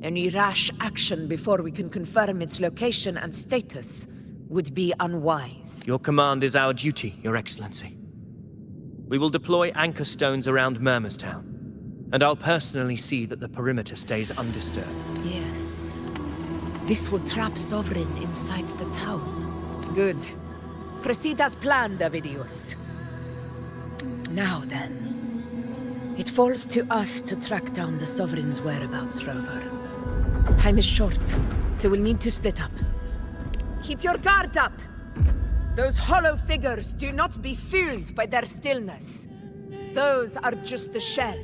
Any rash action before we can confirm its location and status would be unwise. Your command is our duty, Your Excellency. We will deploy anchor stones around Murmur's Town, and I'll personally see that the perimeter stays undisturbed. Yes. This will trap Sovereign inside the town. Good. Proceed as planned, Avidius. Now then. It falls to us to track down the Sovereign's whereabouts, Rover. Time is short, so we'll need to split up. Keep your guard up! Those hollow figures do not be fooled by their stillness. Those are just the shell.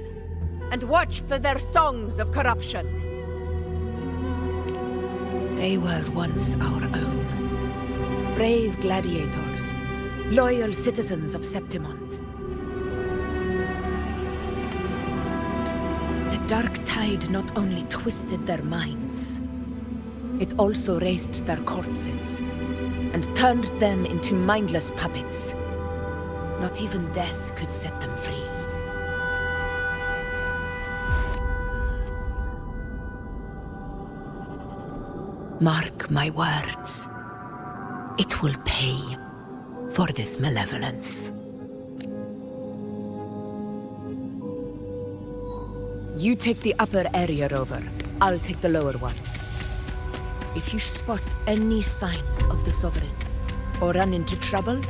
And watch for their songs of corruption. They were once our own. Brave gladiators, loyal citizens of Septimont. The Dark Tide not only twisted their minds, it also raised their corpses and turned them into mindless puppets. Not even death could set them free. Mark my words. It will pay for this malevolence. You take the upper area, Rover. I'll take the lower one. If you spot any signs of the Sovereign, or run into trouble,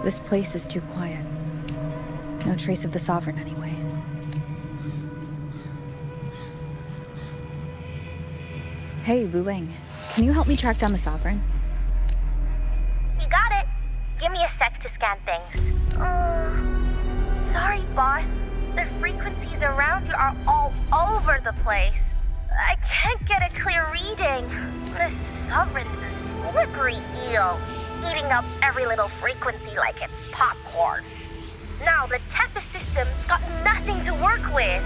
This place is too quiet. No trace of the Sovereign anyway. Hey, Wuthering. Can you help me track down the Sovereign? You got it. Give me a sec to scan things. Sorry, boss. The frequencies around you are all over the place. I can't get a clear reading. The Sovereign's a slippery eel, eating up every little frequency like it's popcorn. Now the Tethys system's got nothing to work with.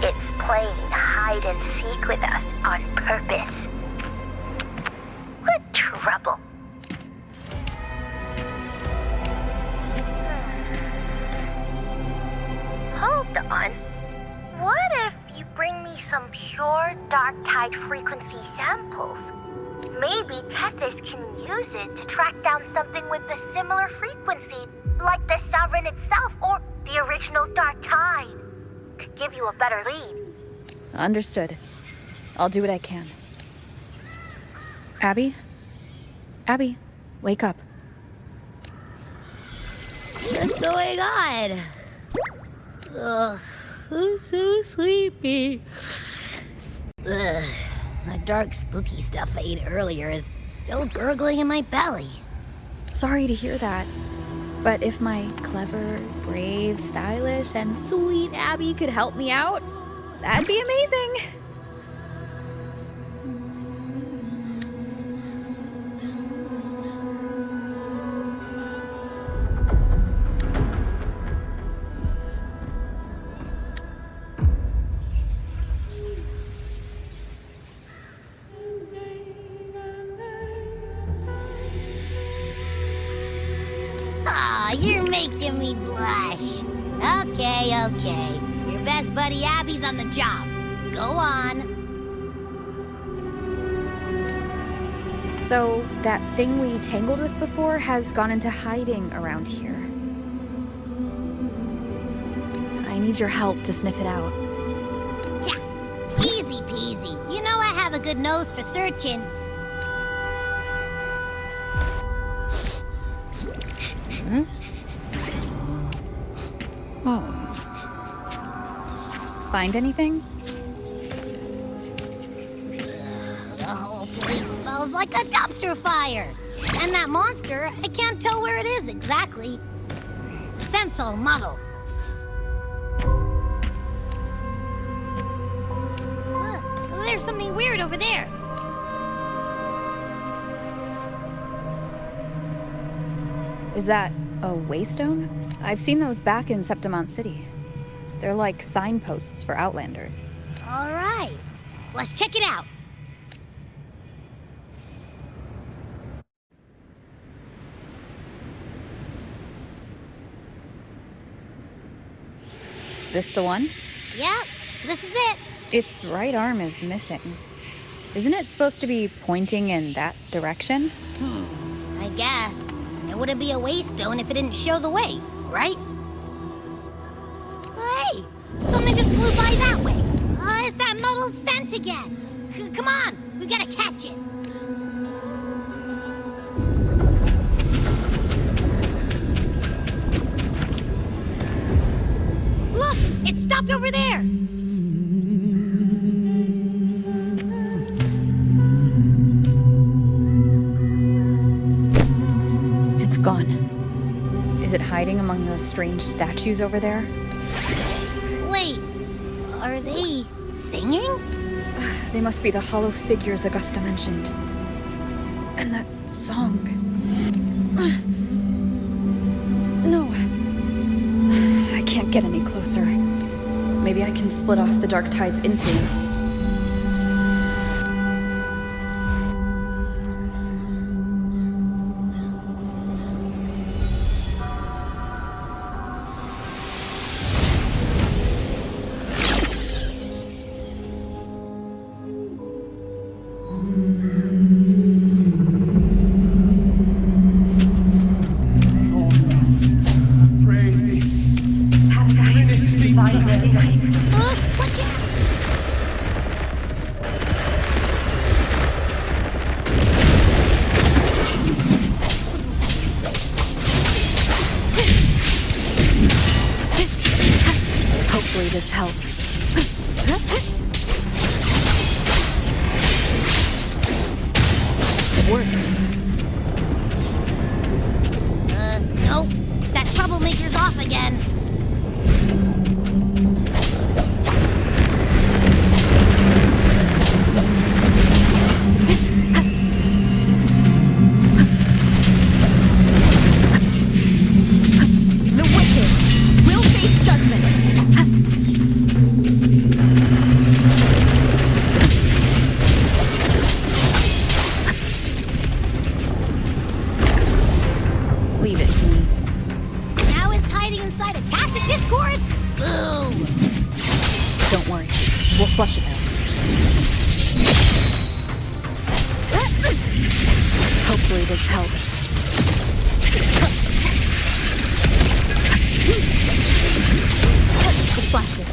It's playing hide and seek with us on purpose. What trouble. Hold on. What if you bring me some pure Dark Tide frequency samples? Maybe Tethys can use it to track down something with a similar frequency, like the Sovereign itself or the original Dark Tide. Could give you a better lead. Understood. I'll do what I can. Abby? Abby, wake up. What's going on? Ugh, I'm so sleepy. Ugh, the dark, spooky stuff I ate earlier is still gurgling in my belly. Sorry to hear that. But if my clever, brave, stylish, and sweet Abby could help me out, that'd be amazing. Aw, you're making me blush. Okay. Your best buddy Abby's on the job. Go on. So, that thing we tangled with before has gone into hiding around here. I need your help to sniff it out. Yeah, easy peasy. You know I have a good nose for searching. Find anything? The whole place smells like a dumpster fire. And that monster, I can't tell where it is exactly. The scent's all muddled. There's something weird over there. Is that a waystone? I've seen those back in Septimont City. They're like signposts for Outlanders. All right, let's check it out. This the one? Yep, this is it. Its right arm is missing. Isn't it supposed to be pointing in that direction? I guess. It wouldn't be a waystone if it didn't show the way, right? Hey, something just flew by that way. It's that muddled scent again. Come on, we gotta catch it. Look, it stopped over there. It's gone. Is it hiding among those strange statues over there? Wait, are they singing? They must be the hollow figures Augusta mentioned. And that song. No. I can't get any closer. Maybe I can split off the Dark Tide's influence. Hopefully this helps. It worked. Nope. That troublemaker's off again. The wicked will face judgment. Leave it to me. Now it's hiding inside a tacit discord? Boo! Don't worry. We'll flush it out. Hopefully this helps. Touch the flashes.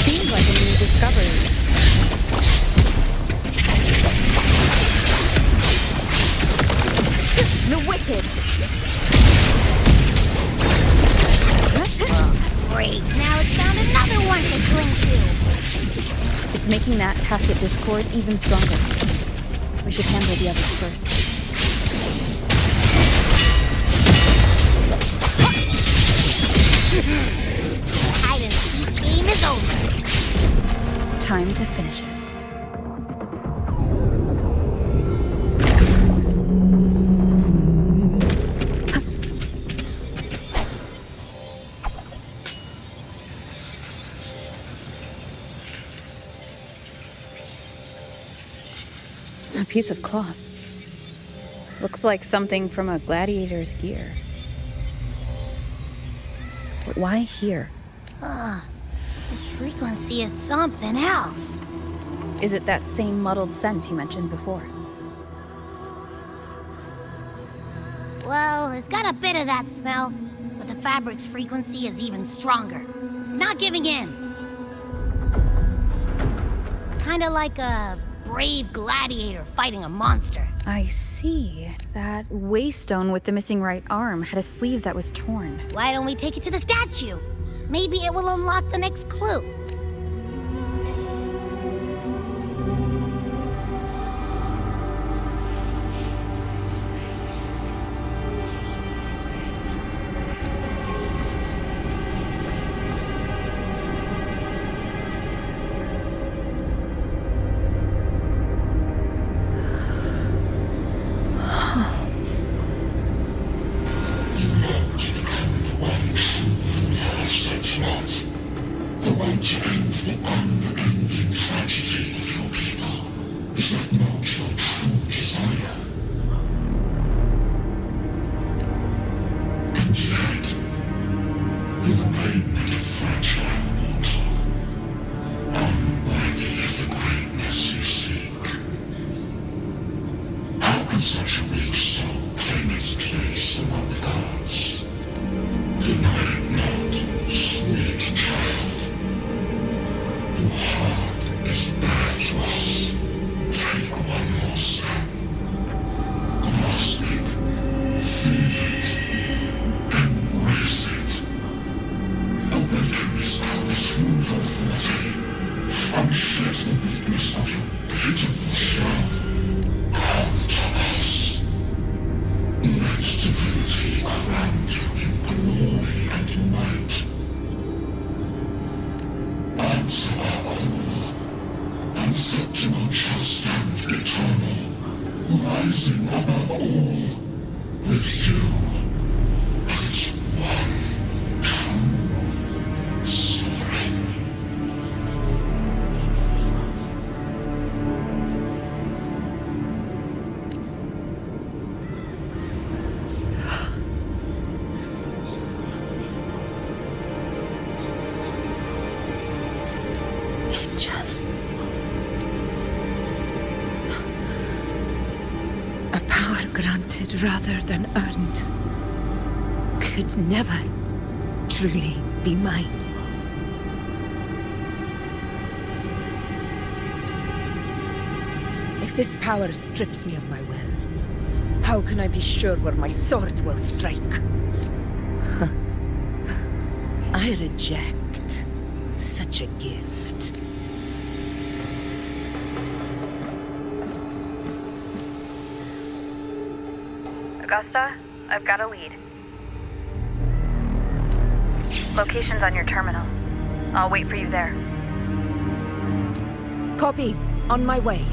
Seems like a new discovery. granted. Oh, great. Now it's found another one to cling to. It's making that tacit discord even stronger. We should handle the others first. The hide-and-seek game is over. Time to finish it. A piece of cloth. Looks like something from a gladiator's gear. But why here? This frequency is something else. Is it that same muddled scent you mentioned before? Well, it's got a bit of that smell, but the fabric's frequency is even stronger. It's not giving in. Kinda like a brave gladiator fighting a monster. I see. That waystone with the missing right arm had a sleeve that was torn. Why don't we take it to the statue? Maybe it will unlock the next clue. Granted rather than earned, could never truly be mine. If this power strips me of my will, how can I be sure where my sword will strike? I reject such a gift. Augusta, I've got a lead. Location's on your terminal. I'll wait for you there. Copy. On my way.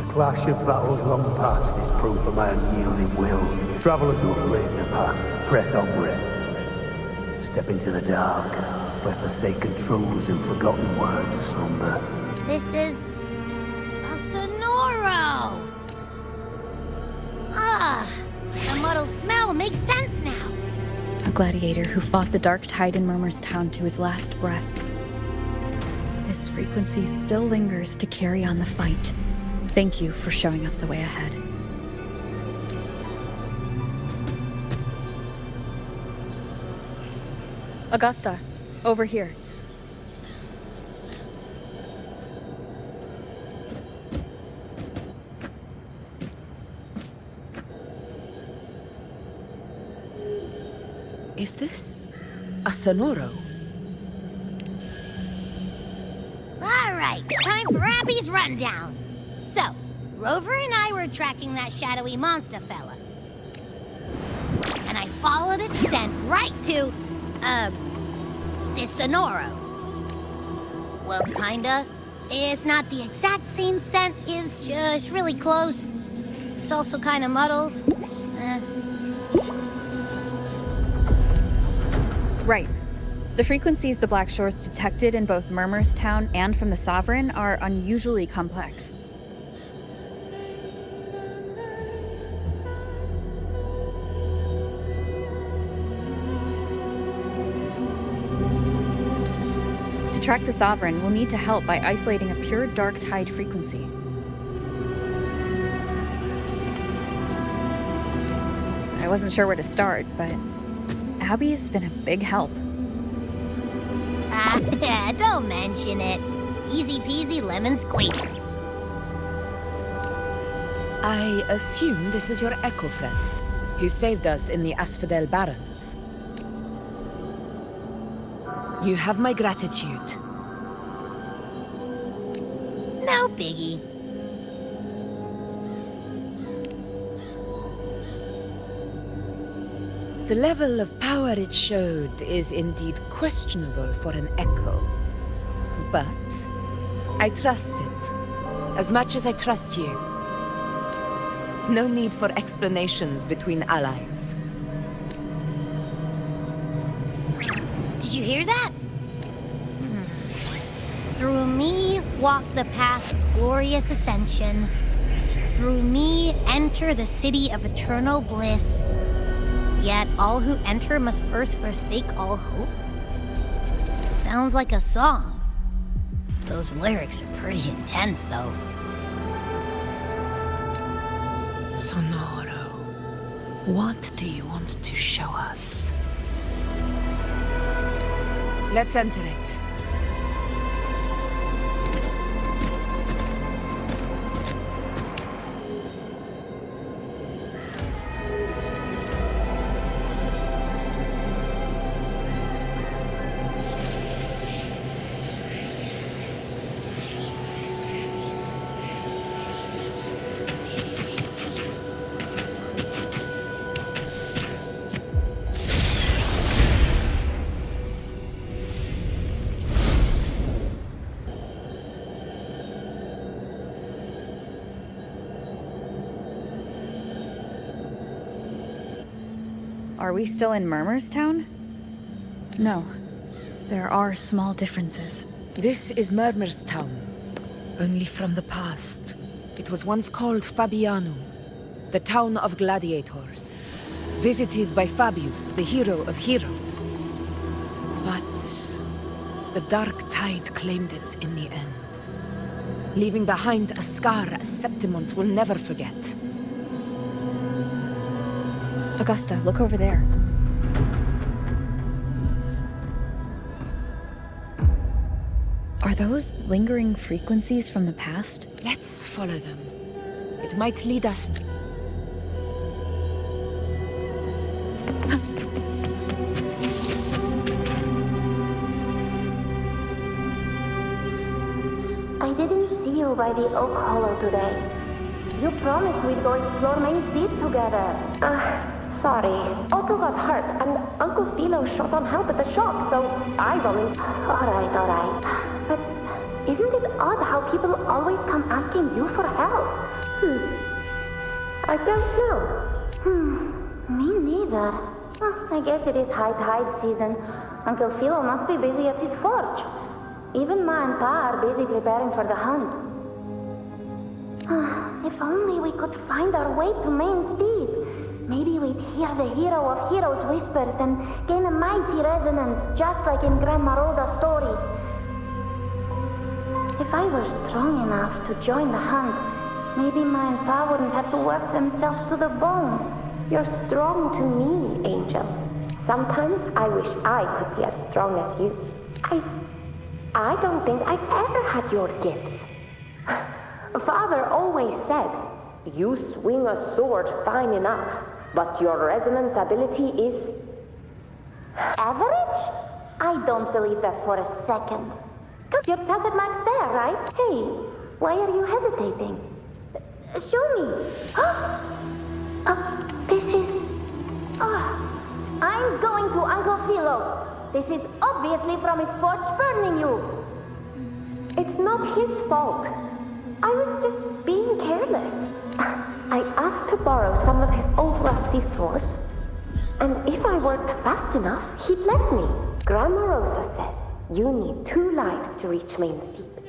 Clash of battles long past is proof of my unyielding will. Travellers who have braved the path, press onward. Step into the dark, where forsaken truths and forgotten words slumber. This is... a Sonoro! all makes sense now. A gladiator who fought the dark tide in Murmur's Town to his last breath. His frequency still lingers to carry on the fight. Thank you for showing us the way ahead. Augusta, over here. Is this a Sonoro? All right, time for Abby's rundown. So, Rover and I were tracking that shadowy monster fella. And I followed its scent right to, this Sonoro. Well, kinda. It's not the exact same scent, it's just really close. It's also kinda muddled. Right. The frequencies the Black Shores detected in both Murmur's Town and from the Sovereign are unusually complex. To track the Sovereign, we'll need to help by isolating a pure dark tide frequency. I wasn't sure where to start, but Abby's been a big help. Don't mention it. Easy peasy lemon squeezy. I assume this is your Echo friend, who saved us in the Asphodel Barrens. You have my gratitude. No biggie. The level of power it showed is indeed questionable for an Echo. But I trust it, as much as I trust you. No need for explanations between allies. Did you hear that? Through me walk the path of glorious ascension. Through me enter the city of eternal bliss. Yet all who enter must first forsake all hope? Sounds like a song. Those lyrics are pretty intense, though. Sonoro, what do you want to show us? Let's enter it. Are we still in Murmur's Town? No. There are small differences. This is Murmur's Town, only from the past. It was once called Fabianum, the town of gladiators, visited by Fabius, the hero of heroes. But the dark tide claimed it in the end, leaving behind a scar Septimont will never forget. Augusta, look over there. Are those lingering frequencies from the past? Let's follow them. It might lead us to... I didn't see you by the Oak Hollow today. You promised we'd go explore Main Steep together. Sorry. Otto got hurt, and Uncle Philo shot on help at the shop, so I volunteered. Alright. But isn't it odd how people always come asking you for help? I don't know. Me neither. I guess it is high tide season. Uncle Philo must be busy at his forge. Even Ma and Pa are busy preparing for the hunt. If only we could find our way to Main Steep. Maybe we'd indeed hear the hero of heroes whispers and gain a mighty resonance, just like in Grandma Rosa's stories. If I were strong enough to join the hunt, maybe my Pa wouldn't have to work themselves to the bone. You're strong to me, Angel. Sometimes I wish I could be as strong as you. I don't think I've ever had your gifts. Father always said, you swing a sword fine enough, but your resonance ability is... average? I don't believe that for a second. Your tacit mark's there, right? Hey, why are you hesitating? Show me. This is... I'm going to Uncle Philo. This is obviously from his forge burning you. It's not his fault. I was just being careless. I asked to borrow some of his old rusty swords, and if I worked fast enough, he'd let me. Grandma Rosa said, you need 2 lives to reach Main's Deep.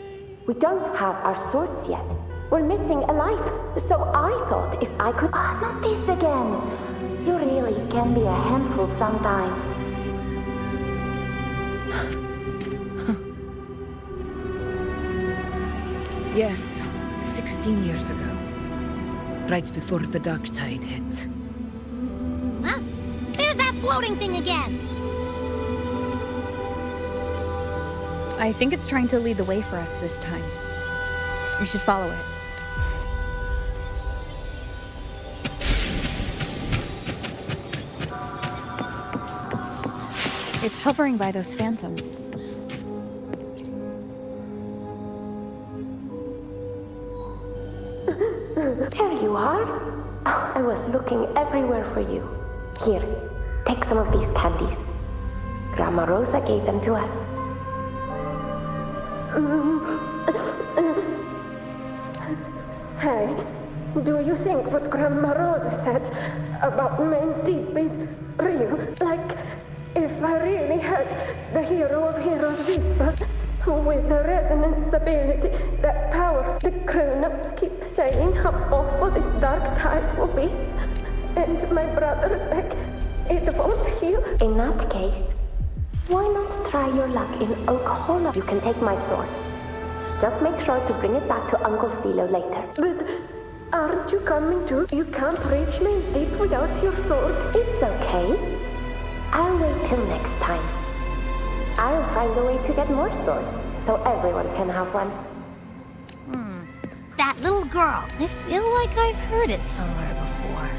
We don't have our swords yet. We're missing a life, so I thought if I could... not this again. You really can be a handful sometimes. Yes, 16 years ago. Right before the dark tide hit. Huh? There's that floating thing again! I think it's trying to lead the way for us this time. We should follow it. It's hovering by those phantoms. There you are. Oh, I was looking everywhere for you. Here, take some of these candies. Grandma Rosa gave them to us. Hey, do you think what Grandma Rosa said about Main's Deep is real? Like, if I really had the hero of heroes whisper, with the resonance ability, that power the grown-ups keep saying how awful this dark tide will be, and my brother's back, it won't heal. In that case, why not try your luck in Oak Hollow? You can take my sword. Just make sure to bring it back to Uncle Philo later. But aren't you coming too? You can't reach Main's Deep without your sword. It's okay. I'll wait till next time. I'll find a way to get more swords, so everyone can have one. That little girl. I feel like I've heard it somewhere before.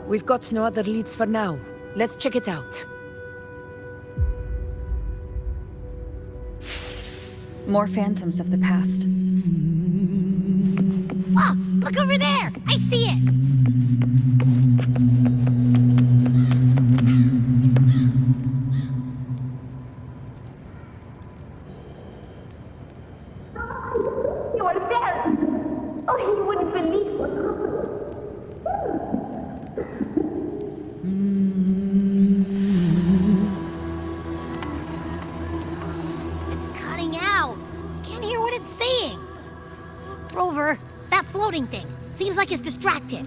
We've got no other leads for now. Let's check it out. More phantoms of the past. Oh, look over there! I see it! You are there! Oh, you wouldn't believe what happened. It's cutting out. Can't hear what it's saying. Rover, that floating thing. Seems like it's distracted.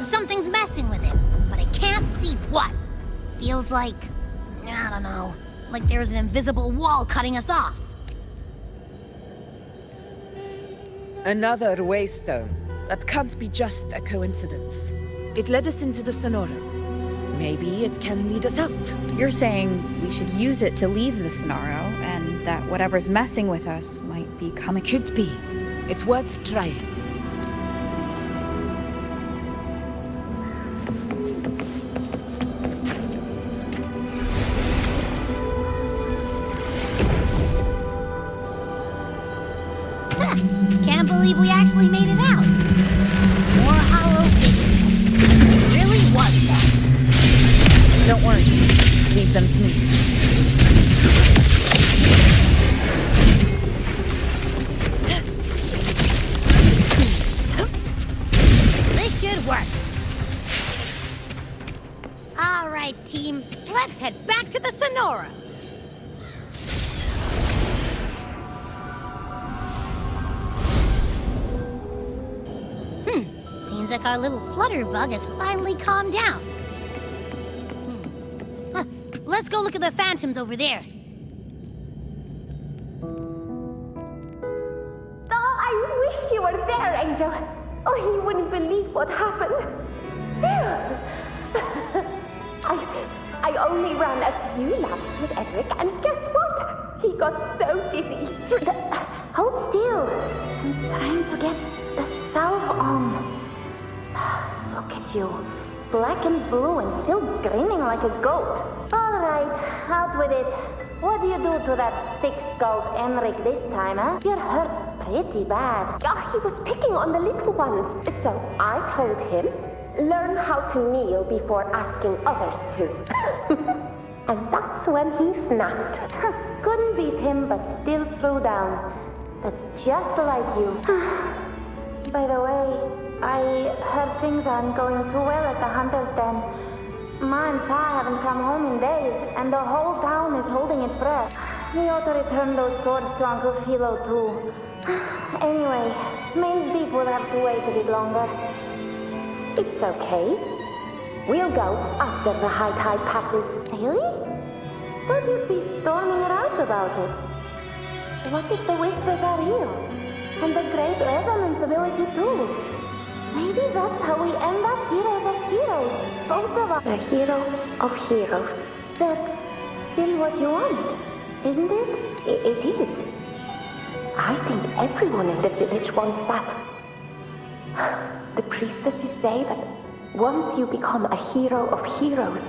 Something's messing with it, but I can't see what. Feels like, I don't know, like there's an invisible wall cutting us off. Another waystone. That can't be just a coincidence. It led us into the Sonora. Maybe it can lead us out. You're saying we should use it to leave the Sonaro, and that whatever's messing with us might be coming... Could be. It's worth trying. Can't believe we actually made it out. More hollow figures. It really was that. Don't worry. Leave them to me. This should work. All right, team. Let's head back to the Sonora. Seems like our little flutterbug has finally calmed down. Let's go look at the phantoms over there. Oh, I wish you were there, Angel. Oh, you wouldn't believe what happened. I only ran a few laps with Edric, and guess what? He got so dizzy. Hold still. I'm trying to get the salve on. Look at you. Black and blue and still grinning like a goat. All right, out with it. What do you do to that thick-skulled Emmerich this time, huh? You're hurt pretty bad. He was picking on the little ones. So I told him, learn how to kneel before asking others to. And that's when he snapped. Couldn't beat him, but still threw down. That's just like you. By the way, I heard things aren't going too well at the Hunter's Den. Ma and Pa haven't come home in days, and the whole town is holding its breath. We ought to return those swords to Uncle Philo, too. Anyway, Main's Deep will have to wait a bit longer. It's okay. We'll go after the high tide passes. Really? Thought you'd be storming around about it. What if the whispers are real? And the great resonance ability, too? Maybe that's how we end up heroes of heroes. Both of us. A hero of heroes. That's still what you want, isn't it? It is. I think everyone in the village wants that. The priestesses say that once you become a hero of heroes,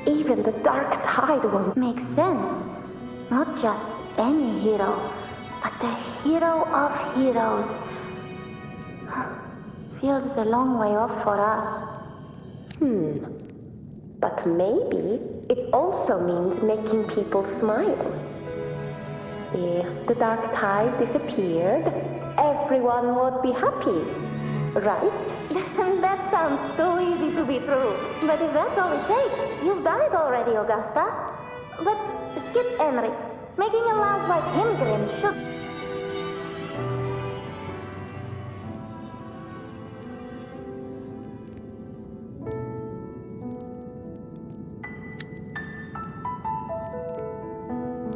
even the dark tide won't make sense. Not just any hero, but the hero of heroes. Feels a long way off for us. But maybe it also means making people smile. If the dark tide disappeared, everyone would be happy, right? That sounds too easy to be true. But if that's all it takes, you've done it already, Augusta. But skip Emmerich. Making a lad like him grin should...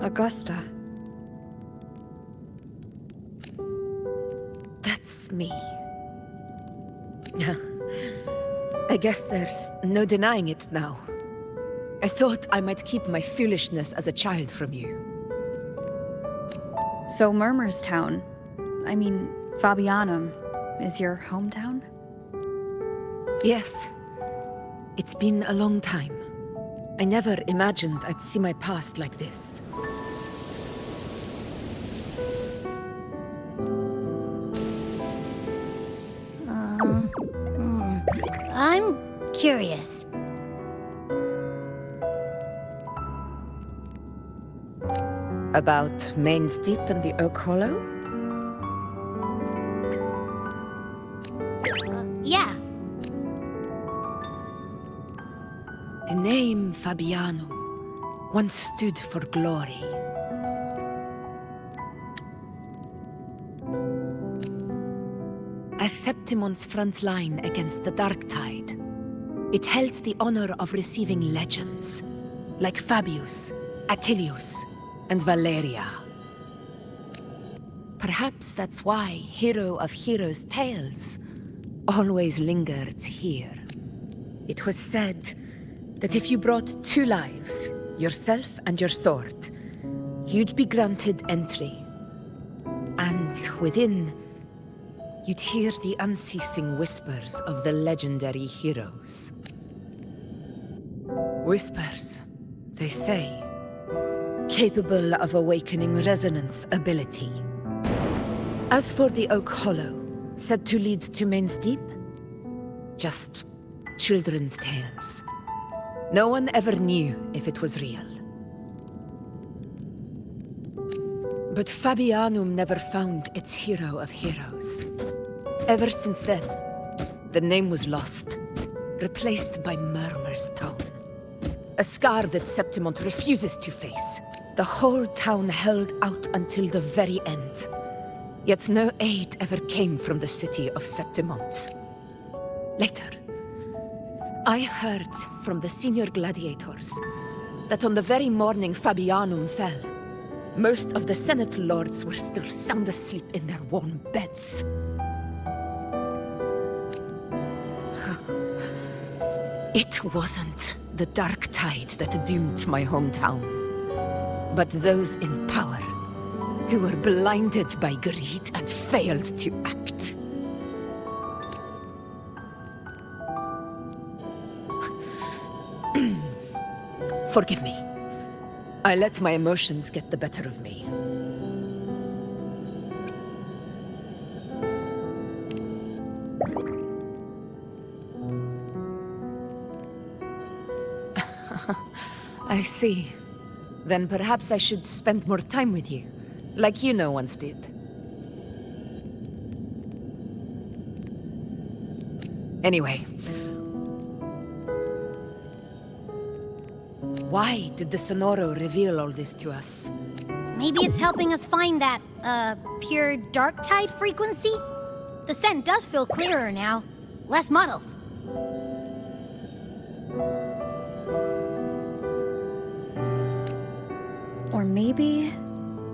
Augusta. That's me. I guess there's no denying it now. I thought I might keep my foolishness as a child from you. So Murmurstown, I mean, Fabianum, is your hometown? Yes. It's been a long time. I never imagined I'd see my past like this. I'm curious. About Main's Deep and the Oak Hollow? Yeah. The name Fabianum once stood for glory. As Septimon's front line against the Dark Tide, it held the honor of receiving legends, like Fabius, Attilius, and Valeria. Perhaps that's why Hero of Heroes' tales always lingered here. It was said that if you brought 2 lives, yourself and your sword, you'd be granted entry. And within, you'd hear the unceasing whispers of the legendary heroes. Whispers, they say, capable of awakening resonance ability. As for the Oak Hollow, said to lead to Main's Deep, just children's tales. No one ever knew if it was real. But Fabianum never found its hero of heroes. Ever since then, the name was lost, replaced by Murmurstown. A scar that Septimont refuses to face. The whole town held out until the very end. Yet no aid ever came from the city of Septimont. Later, I heard from the senior gladiators that on the very morning Fabianum fell, most of the Senate lords were still sound asleep in their warm beds. It wasn't the dark tide that doomed my hometown, but those in power who were blinded by greed and failed to act. Forgive me. I let my emotions get the better of me. I see. Then perhaps I should spend more time with you, like Yuno once did. Anyway, why did the Sonoro reveal all this to us? Maybe it's helping us find that, pure dark tide frequency? The scent does feel clearer now, less muddled. Or maybe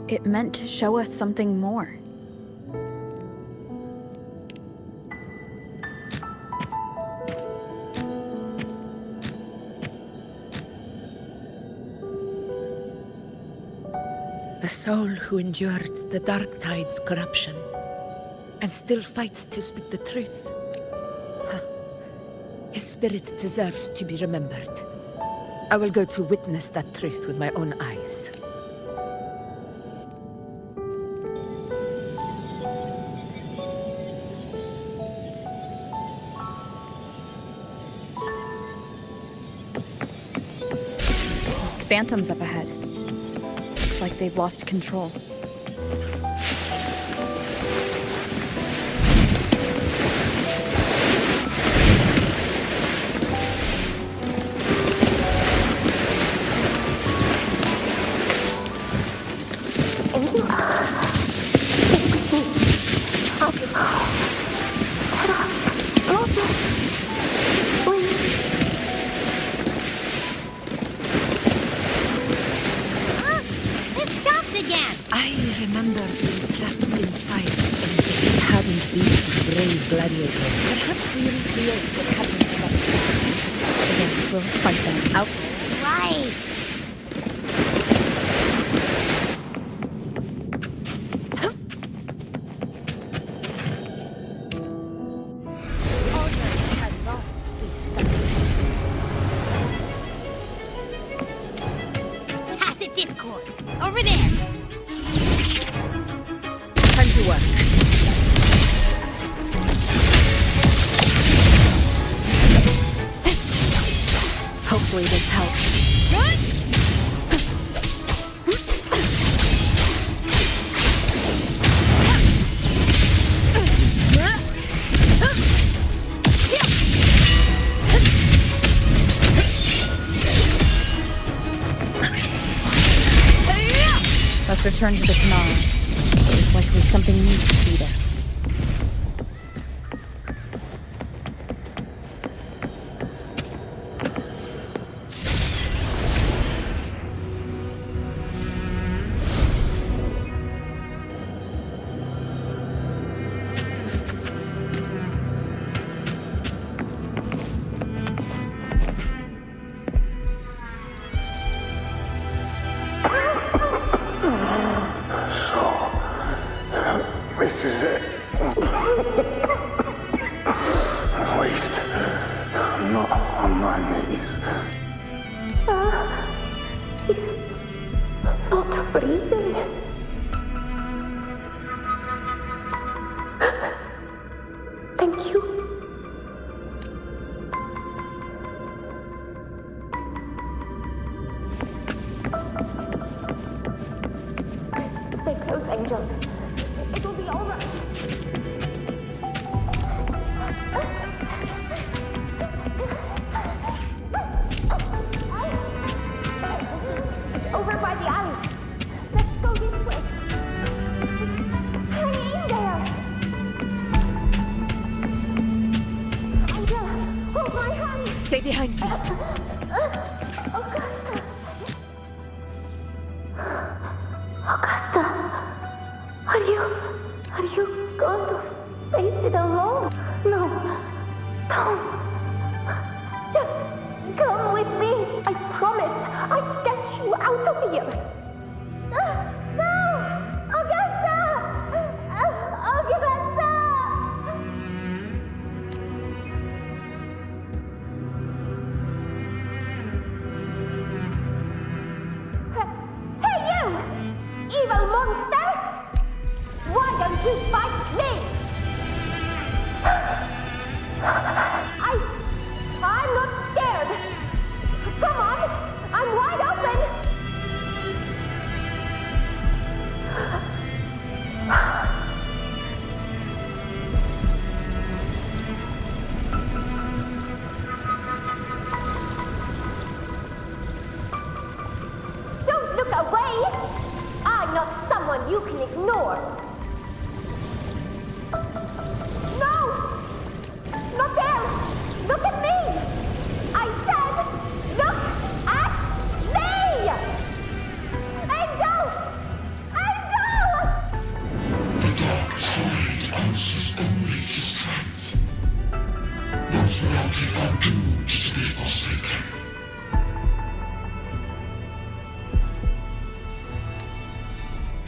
it meant to show us something more. A soul who endured the dark tide's corruption and still fights to speak the truth. Huh. His spirit deserves to be remembered. I will go to witness that truth with my own eyes. Those phantoms up ahead. Looks like they've lost control. Perhaps we recreate what happened to them. Again, we'll fight them out. Right. Tacit discords. Over there. Time to work. Hopefully this helps. Let's return to the snarl. It's like there's something new to see there. This is it. At least, I'm not on my knees. He's not breathing. Thank you. Stay close, Angel. It will be all right. behind me. Augusta, are you going to face it alone? No, don't. Just come with me. I promised I'd get you out of here. No! Augusta! Augusta! Hey, you! Evil monster! Why don't you fight me? I'm not scared. Come on, I'm wide open. Don't look away. I'm not someone you can ignore. No! Not there! Look at me! I said, look at me! Angel! Angel! The dark tide answers only to strength. Those without it are doomed to be forsaken.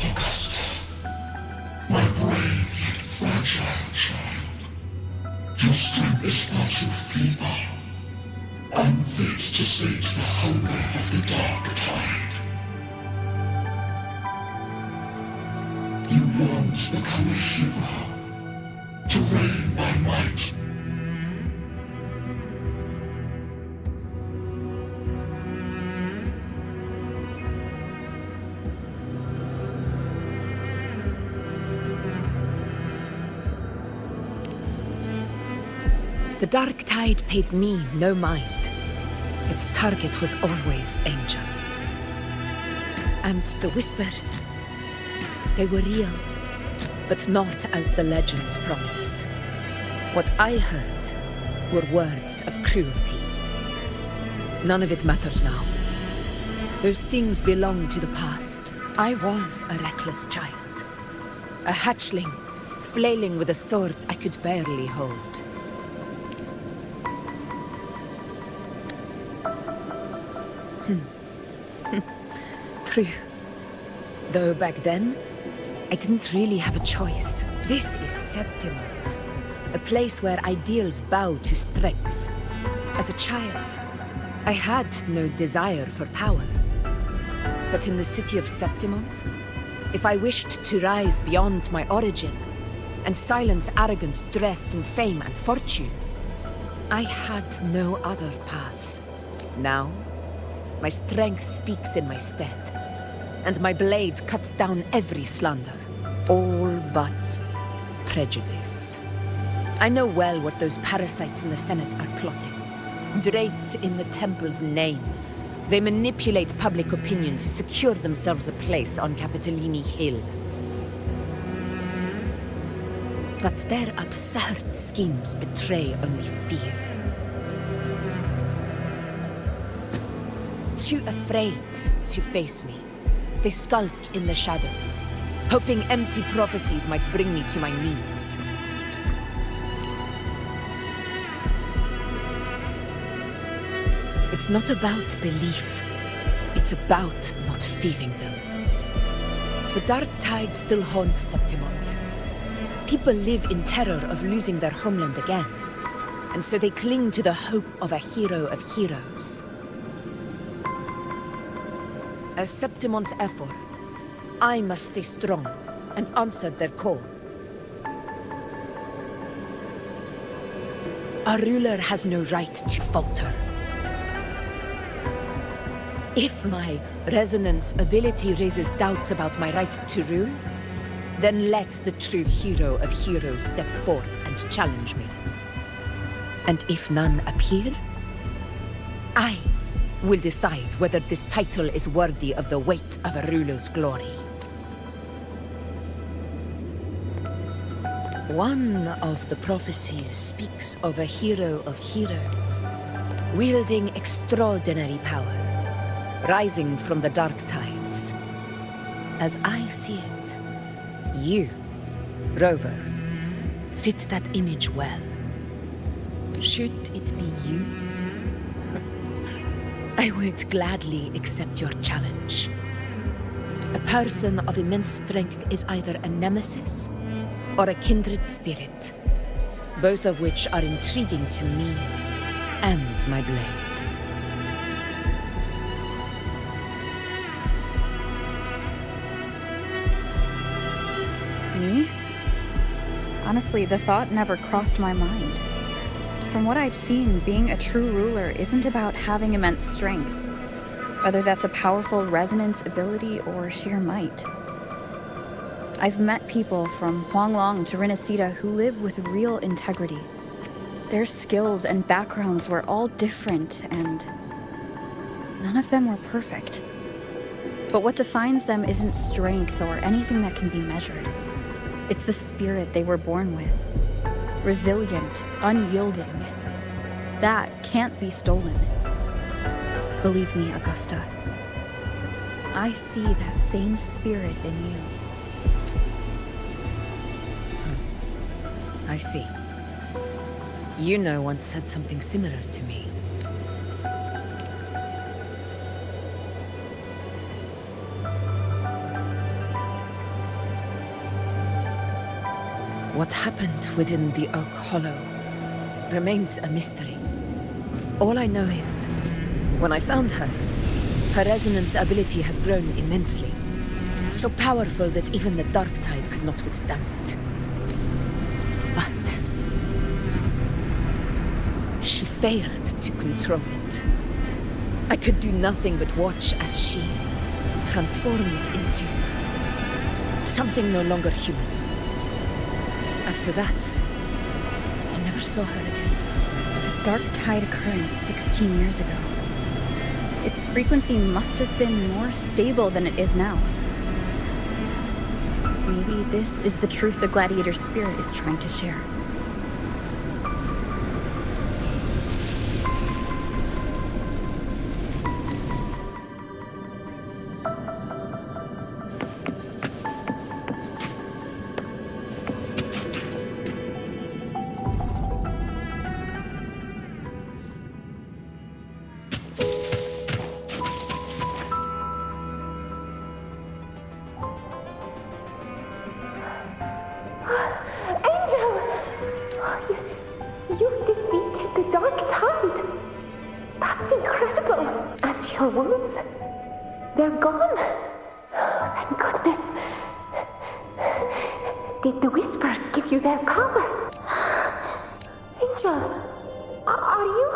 Augusta, my brave yet fragile child, your strength is far too feeble, unfit to sate the hunger of the dark tide. You want to become a hero, to reign by might. The dark tide paid me no mind. Its target was always Angel. And the whispers, they were real, but not as the legends promised. What I heard were words of cruelty. None of it matters now. Those things belong to the past. I was a reckless child. A hatchling, flailing with a sword I could barely hold. True. Though back then, I didn't really have a choice. This is Septimont, a place where ideals bow to strength. As a child, I had no desire for power. But in the city of Septimont, if I wished to rise beyond my origin and silence arrogance dressed in fame and fortune, I had no other path. Now, my strength speaks in my stead, and my blade cuts down every slander, all but prejudice. I know well what those parasites in the Senate are plotting. Draped in the Temple's name, they manipulate public opinion to secure themselves a place on Capitolini Hill. But their absurd schemes betray only fear. Too afraid to face me, they skulk in the shadows, hoping empty prophecies might bring me to my knees. It's not about belief. It's about not fearing them. The dark tide still haunts Septimont. People live in terror of losing their homeland again, and so they cling to the hope of a hero of heroes. As Septimont's effort, I must stay strong and answer their call. Our ruler has no right to falter. If my resonance ability raises doubts about my right to rule, then let the true hero of heroes step forth and challenge me. And if none appear, I will decide whether this title is worthy of the weight of a ruler's glory. One of the prophecies speaks of a hero of heroes, wielding extraordinary power, rising from the dark tides. As I see it, you, Rover, fit that image well. Should it be you? I would gladly accept your challenge. A person of immense strength is either a nemesis or a kindred spirit, both of which are intriguing to me and my blade. Me? Honestly, the thought never crossed my mind. From what I've seen, being a true ruler isn't about having immense strength, whether that's a powerful resonance ability or sheer might. I've met people from Huanglong to Rinasita who live with real integrity. Their skills and backgrounds were all different, and none of them were perfect. But what defines them isn't strength or anything that can be measured. It's the spirit they were born with. Resilient, unyielding. That can't be stolen. Believe me, Augusta. I see that same spirit in you. I see. Yuno once said something similar to me. What happened within the Oak Hollow remains a mystery. All I know is, when I found her, her resonance ability had grown immensely. So powerful that even the Dark Tide could not withstand it. But she failed to control it. I could do nothing but watch as she transformed into something no longer human. After that, I never saw her again. The Dark Tide occurrence 16 years ago. Its frequency must have been more stable than it is now. Maybe this is the truth the gladiator spirit is trying to share. You've defeated the Dark Tide. That's incredible. And your wounds, they're gone. Oh, thank goodness. Did the Whispers give you their cover? Angel, are you...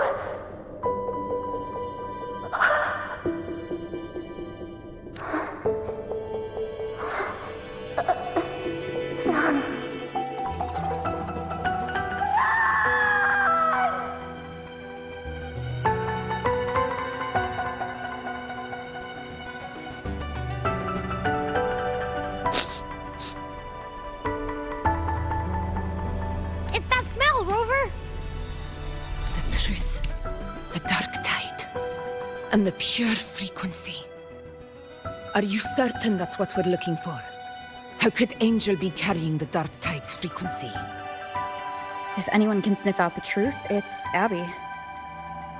It's that smell, Rover! The truth, the Dark Tide, and the pure frequency. Are you certain that's what we're looking for? How could Angel be carrying the Dark Tide's frequency? If anyone can sniff out the truth, it's Abby.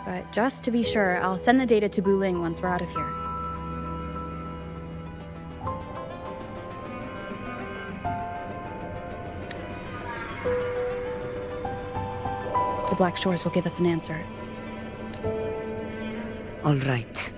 But just to be sure, I'll send the data to Buling once we're out of here. The Black Shores will give us an answer. All right.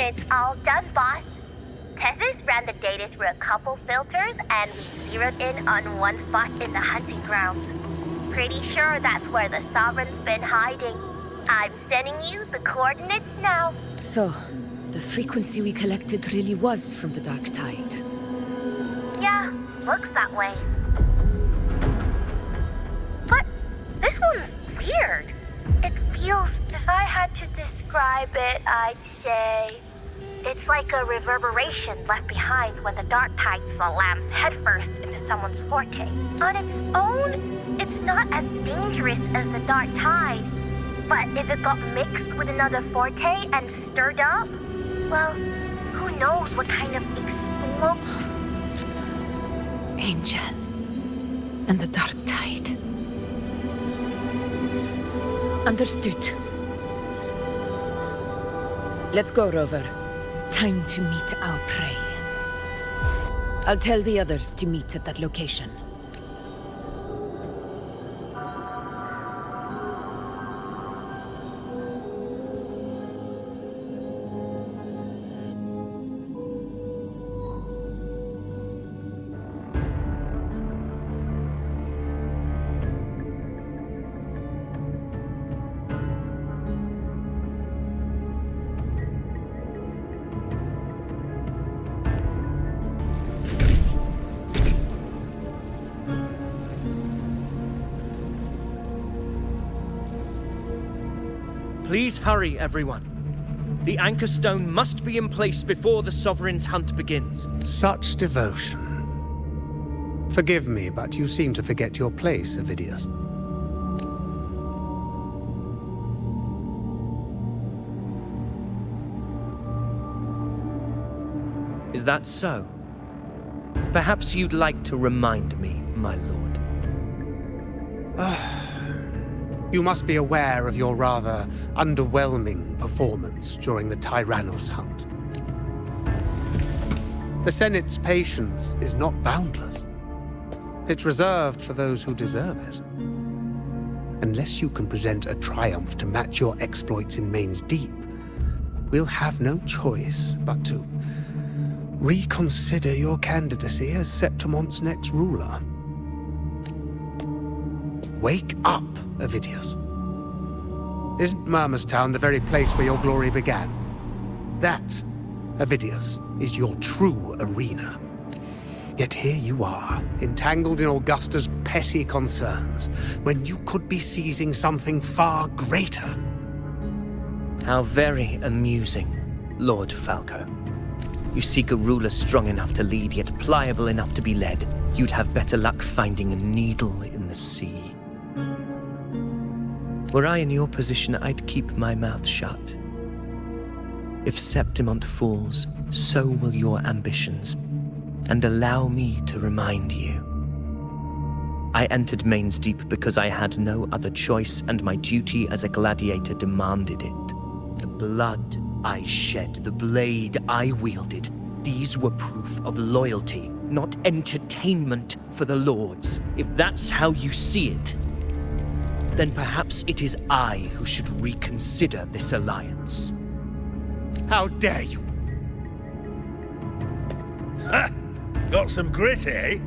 It's all done, boss. Tessus ran the data through a couple filters, and we zeroed in on one spot in the hunting grounds. Pretty sure that's where the Sovereign's been hiding. I'm sending you the coordinates now. So, the frequency we collected really was from the Dark Tide. Yeah, looks that way. But this one's weird. It feels, if I had to describe it, I'd say it's like a reverberation left behind when the Dark Tide slams headfirst into someone's forte. On its own, it's not as dangerous as the Dark Tide, but if it got mixed with another forte and stirred up, well, who knows what kind of explosion. Angel and the Dark Tide. Understood. Let's go, Rover. Time to meet our prey. I'll tell the others to meet at that location. Please hurry, everyone. The anchor stone must be in place before the Sovereign's hunt begins. Such devotion. Forgive me, but you seem to forget your place, Avidius. Is that so? Perhaps you'd like to remind me, my lord. You must be aware of your rather underwhelming performance during the Tyrannos hunt. The Senate's patience is not boundless. It's reserved for those who deserve it. Unless you can present a triumph to match your exploits in Main's Deep, we'll have no choice but to reconsider your candidacy as Septimon's next ruler. Wake up, Avidius. Isn't Murmustown the very place where your glory began? That, Avidius, is your true arena. Yet here you are, entangled in Augusta's petty concerns, when you could be seizing something far greater. How very amusing, Lord Falco. You seek a ruler strong enough to lead, yet pliable enough to be led. You'd have better luck finding a needle in the sea. Were I in your position, I'd keep my mouth shut. If Septimont falls, so will your ambitions. And allow me to remind you. I entered Main's Deep because I had no other choice, and my duty as a gladiator demanded it. The blood I shed, the blade I wielded, these were proof of loyalty, not entertainment for the Lords. If that's how you see it, then perhaps it is I who should reconsider this alliance. How dare you! Ha! Got some grit, eh?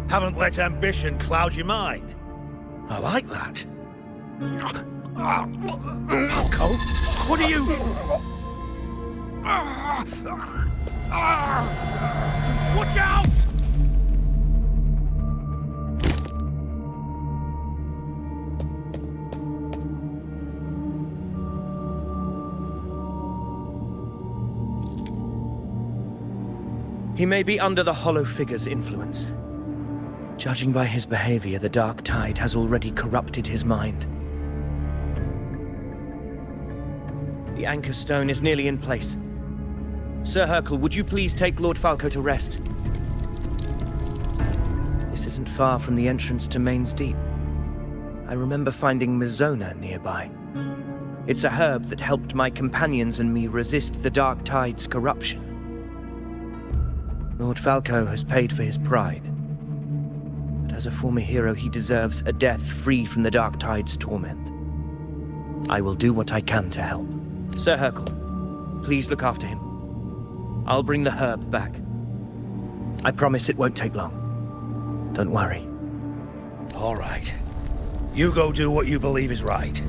Haven't let ambition cloud your mind. I like that. Falco, what are you... Watch out! He may be under the Hollow Figure's influence. Judging by his behavior, the Dark Tide has already corrupted his mind. The anchor stone is nearly in place. Sir Hercule, would you please take Lord Falco to rest? This isn't far from the entrance to Main's Deep. I remember finding Mizona nearby. It's a herb that helped my companions and me resist the Dark Tide's corruption. Lord Falco has paid for his pride. But as a former hero, he deserves a death free from the Dark Tide's torment. I will do what I can to help. Sir Hercule, please look after him. I'll bring the herb back. I promise it won't take long. Don't worry. All right. You go do what you believe is right.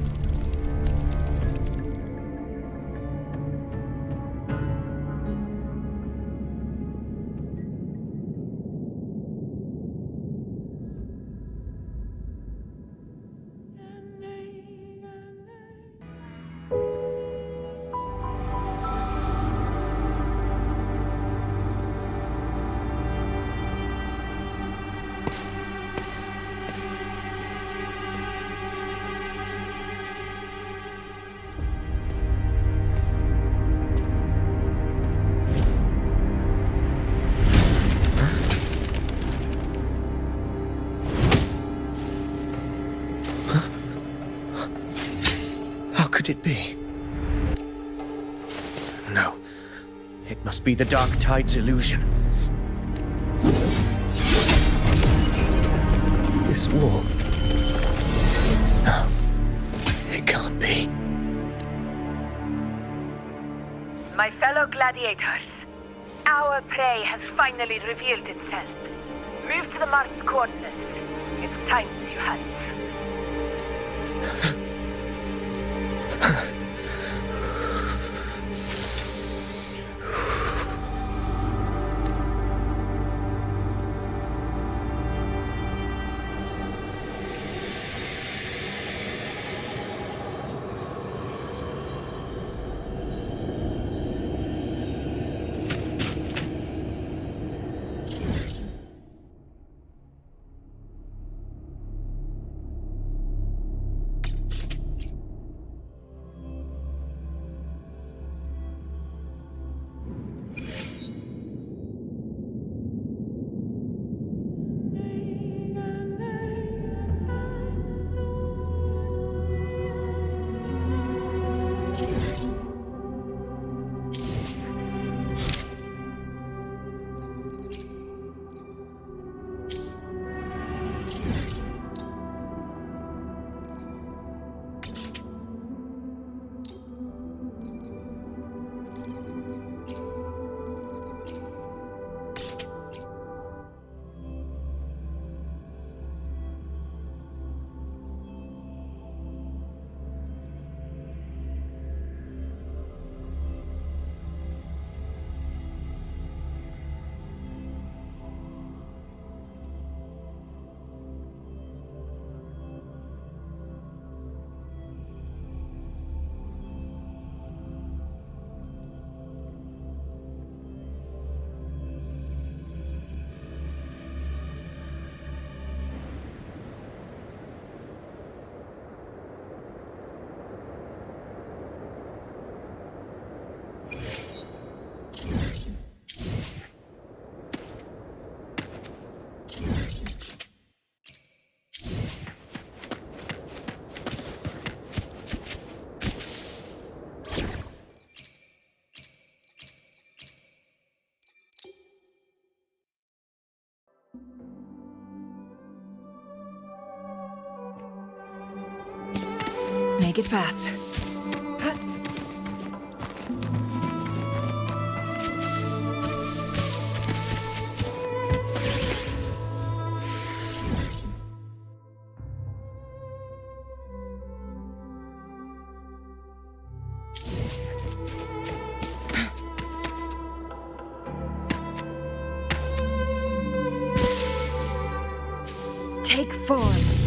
How could it be? No. It must be the Dark Tide's illusion. This wall. No. It can't be. My fellow gladiators, our prey has finally revealed itself. Move to the marked coordinates. It's time to hunt. Make it fast. Take form.